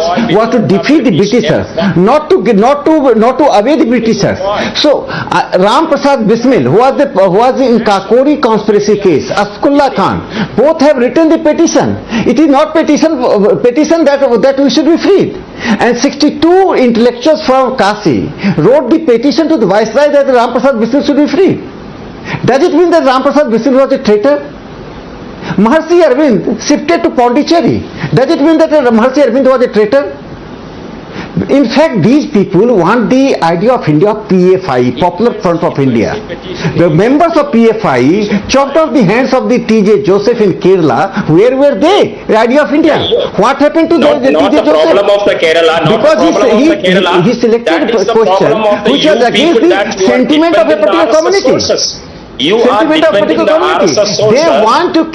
to defeat the Britishers, not to away the Britishers. So Ram Prasad Bismil, who was in Kakori conspiracy case, Askullah Khan, both have written the petition. It is not petition that we should be freed. And 62 intellectuals from Kasi wrote the petition to the Viceroy that Ram Prasad Bismil should be freed. Does it mean that Ram Prasad Bismil was a traitor? Maharshi Arvind shifted to Pondicherry. Does it mean that Maharshi Arvind was a traitor? In fact, these people want the idea of India, PFI, Popular Front of India. The members of PFI chopped off the hands of the T.J. Joseph in Kerala. Where were they? The idea of India. What happened to T.J. Joseph? Problem of the Kerala. Because he selected a question which was against the sentiment of a particular community. You are defending the RSS sources. They want to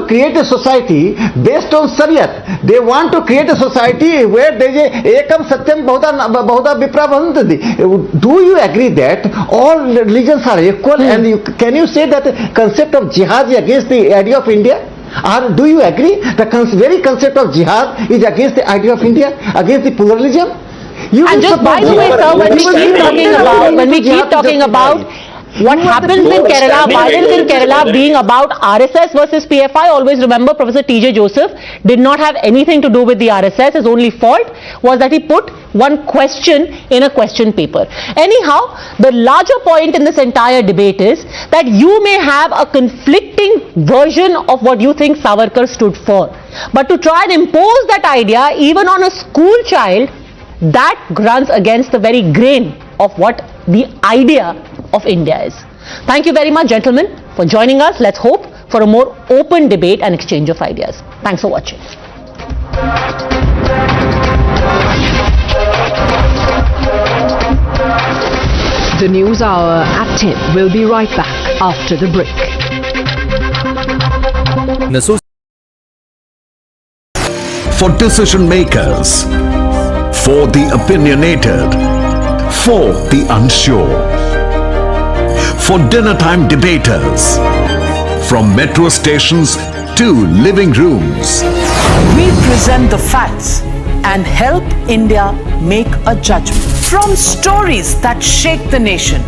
create a society based on Shariat. They want to create a society where there is a ekam satyam bahuda vipra bhavanti. Do you agree that all religions are equal? And can you say that the concept of jihad is against the idea of India? Do you agree? The very concept of jihad is against the idea of India, against the pluralism. And just by the way, sir, when we keep talking about what happens in Kerala, violence in Kerala being about RSS versus PFI, always remember Professor T.J. Joseph did not have anything to do with the RSS. His only fault was that he put one question in a question paper. Anyhow, the larger point in this entire debate is that you may have a conflicting version of what you think Savarkar stood for. But to try and impose that idea even on a school child, that runs against the very grain of what the idea of India is. Thank you very much, gentlemen, for joining us. Let's hope for a more open debate and exchange of ideas. Thanks for watching. The News Hour at 10 will be right back after the break. For decision makers, for the opinionated, for the unsure, for dinner time debaters, from metro stations to living rooms. We present the facts and help India make a judgment. From stories that shake the nation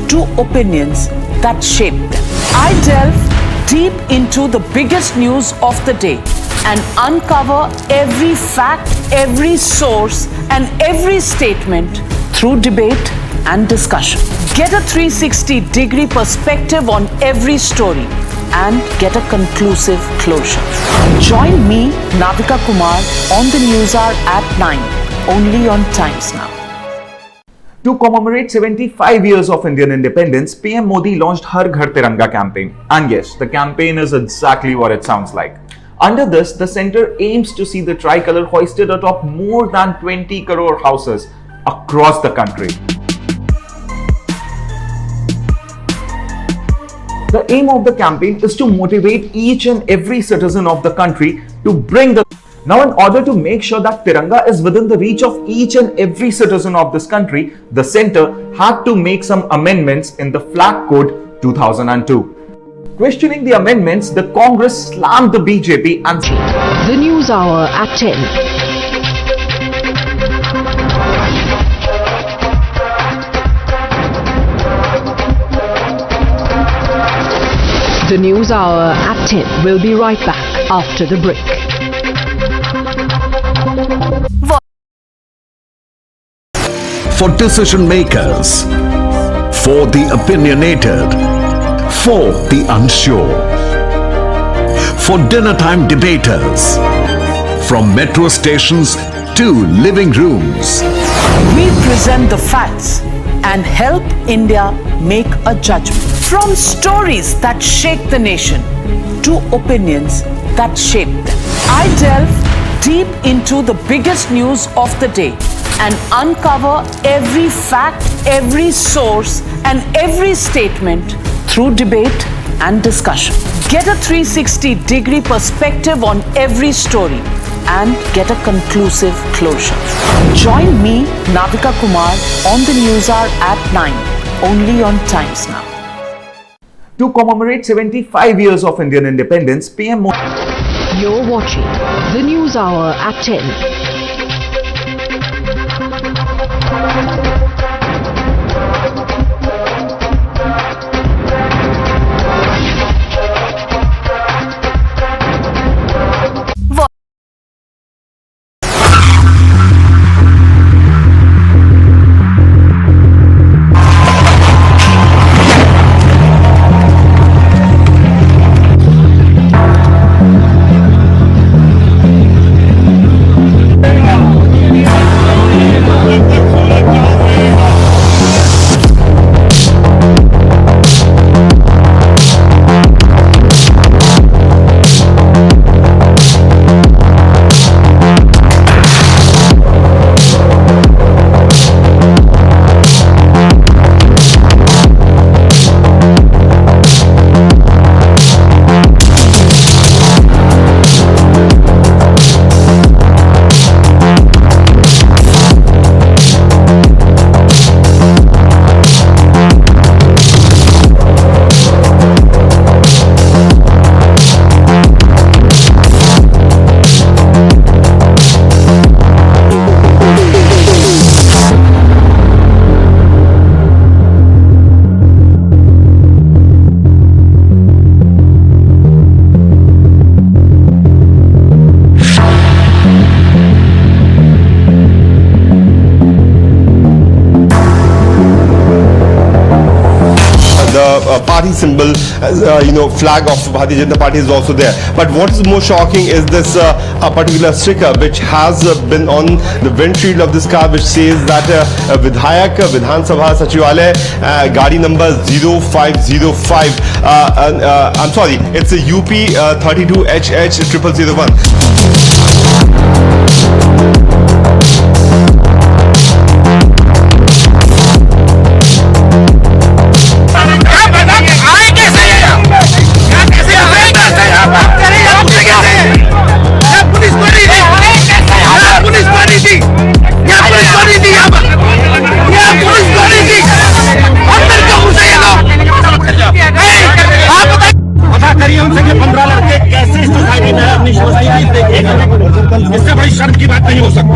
to opinions that shape them. I delve deep into the biggest news of the day and uncover every fact, every source, and every statement through debate and discussion. Get a 360-degree perspective on every story and get a conclusive closure. Join me, Navika Kumar, on the Newshour at 9, only on Times Now. To commemorate 75 years of Indian independence, PM Modi launched Har Ghar Tiranga campaign. And yes, the campaign is exactly what it sounds like. Under this, the centre aims to see the tricolour hoisted atop more than 20 crore houses across the country. The aim of the campaign is to motivate each and every citizen of the country to bring the... Now, in order to make sure that Tiranga is within the reach of each and every citizen of this country, the centre had to make some amendments in the Flag Code 2002. Questioning the amendments, the Congress slammed the BJP and... The News Hour at 10. The News Hour at 10 will be right back after the break. For decision makers, for the opinionated, for the unsure, for dinner time debaters, from metro stations to living rooms. We present the facts and help India make a judgment. From stories that shake the nation to opinions that shape them. I delve deep into the biggest news of the day and uncover every fact, every source, and every statement through debate and discussion. Get a 360-degree perspective on every story and get a conclusive closure. Join me, Navika Kumar, on the Newshour at 9, only on Times Now. To commemorate 75 years of Indian independence, PM Modi... You're watching the News Hour at 10. party symbol, flag of Bharatiya Janata Party is also there. But what is more shocking is this a particular sticker which has been on the windshield of this car, which says that Vidhayak Vidhan Sabha Sachivalaya, Gadi number 0505. I'm sorry, it's a UP 32HH0001. इससे बड़ी शर्म की बात नहीं हो सकती।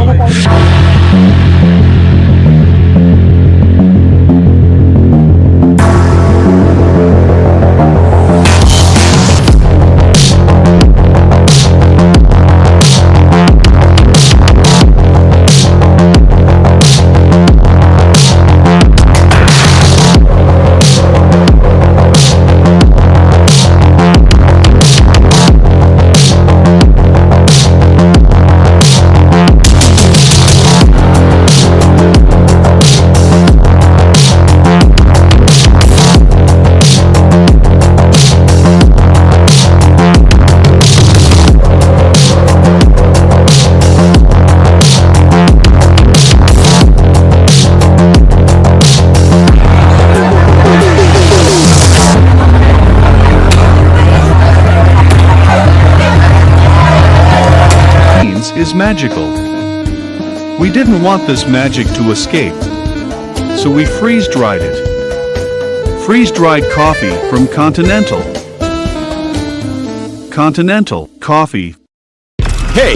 Is magical. We didn't want this magic to escape, so we freeze-dried it. Freeze-dried coffee from Continental. Continental Coffee. Hey,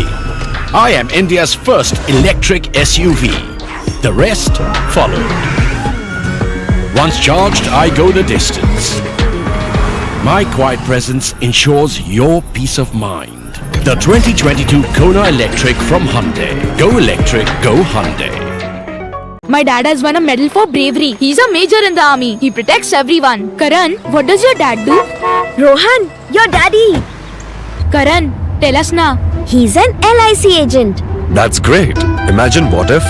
I am India's first electric SUV. The rest followed. Once charged, I go the distance. My quiet presence ensures your peace of mind. The 2022 Kona Electric from Hyundai. Go electric, go Hyundai. My dad has won a medal for bravery. He's a major in the army. He protects everyone. Karan, what does your dad do? Rohan, your daddy. Karan, tell us now. He's an LIC agent. That's great. Imagine what if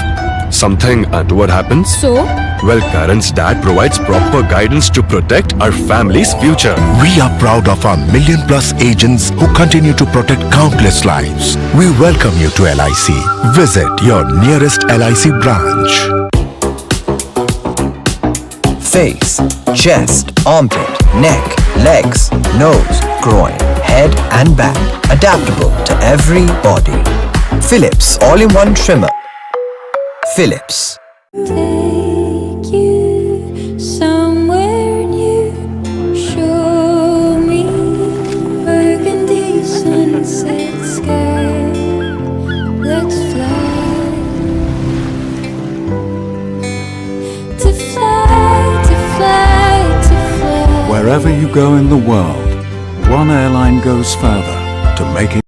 something untoward happens? So? Well, Karan's dad provides proper guidance to protect our family's future. We are proud of our million-plus agents who continue to protect countless lives. We welcome you to LIC. Visit your nearest LIC branch. Face, chest, armpit, neck, legs, nose, groin, head and back. Adaptable to every body. Philips all-in-one trimmer. Philips. Somewhere new, show me burgundy sunset sky. Let's fly, to fly, to fly, to fly. Wherever you go in the world, one airline goes further to make it.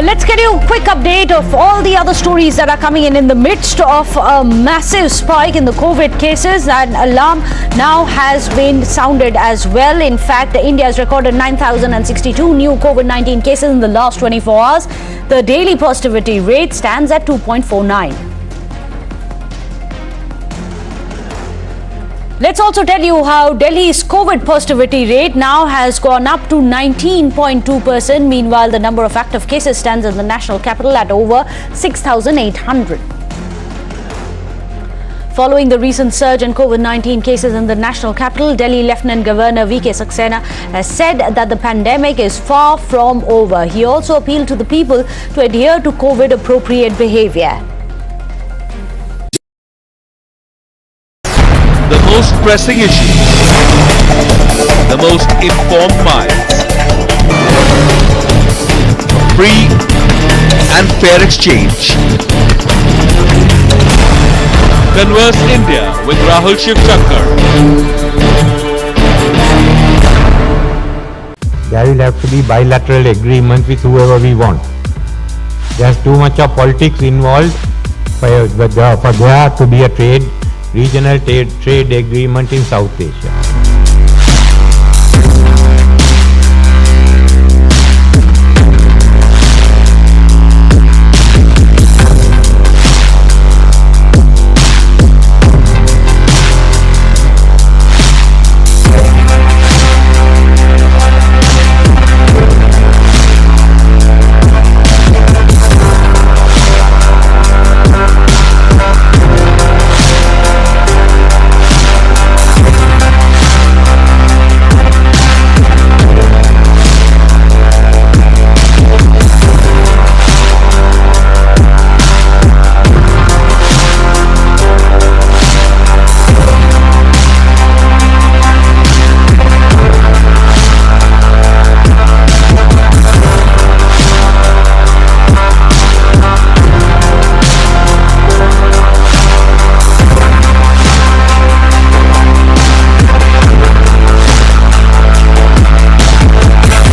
Let's get you a quick update of all the other stories that are coming in the midst of a massive spike in the COVID cases. An alarm now has been sounded as well. In fact, India has recorded 9,062 new COVID-19 cases in the last 24 hours. The daily positivity rate stands at 2.49. Let's also tell you how Delhi's COVID positivity rate now has gone up to 19.2%. Meanwhile, the number of active cases stands in the national capital at over 6,800. Following the recent surge in COVID-19 cases in the national capital, Delhi Lieutenant Governor V.K. Saxena has said that the pandemic is far from over. He also appealed to the people to adhere to COVID-appropriate behavior. The most pressing issues, the most informed minds, free and fair exchange. Converse India with Rahul Shivshankar. There will have to be bilateral agreement with whoever we want. There's too much of politics involved for there to be a regional trade agreement in South Asia.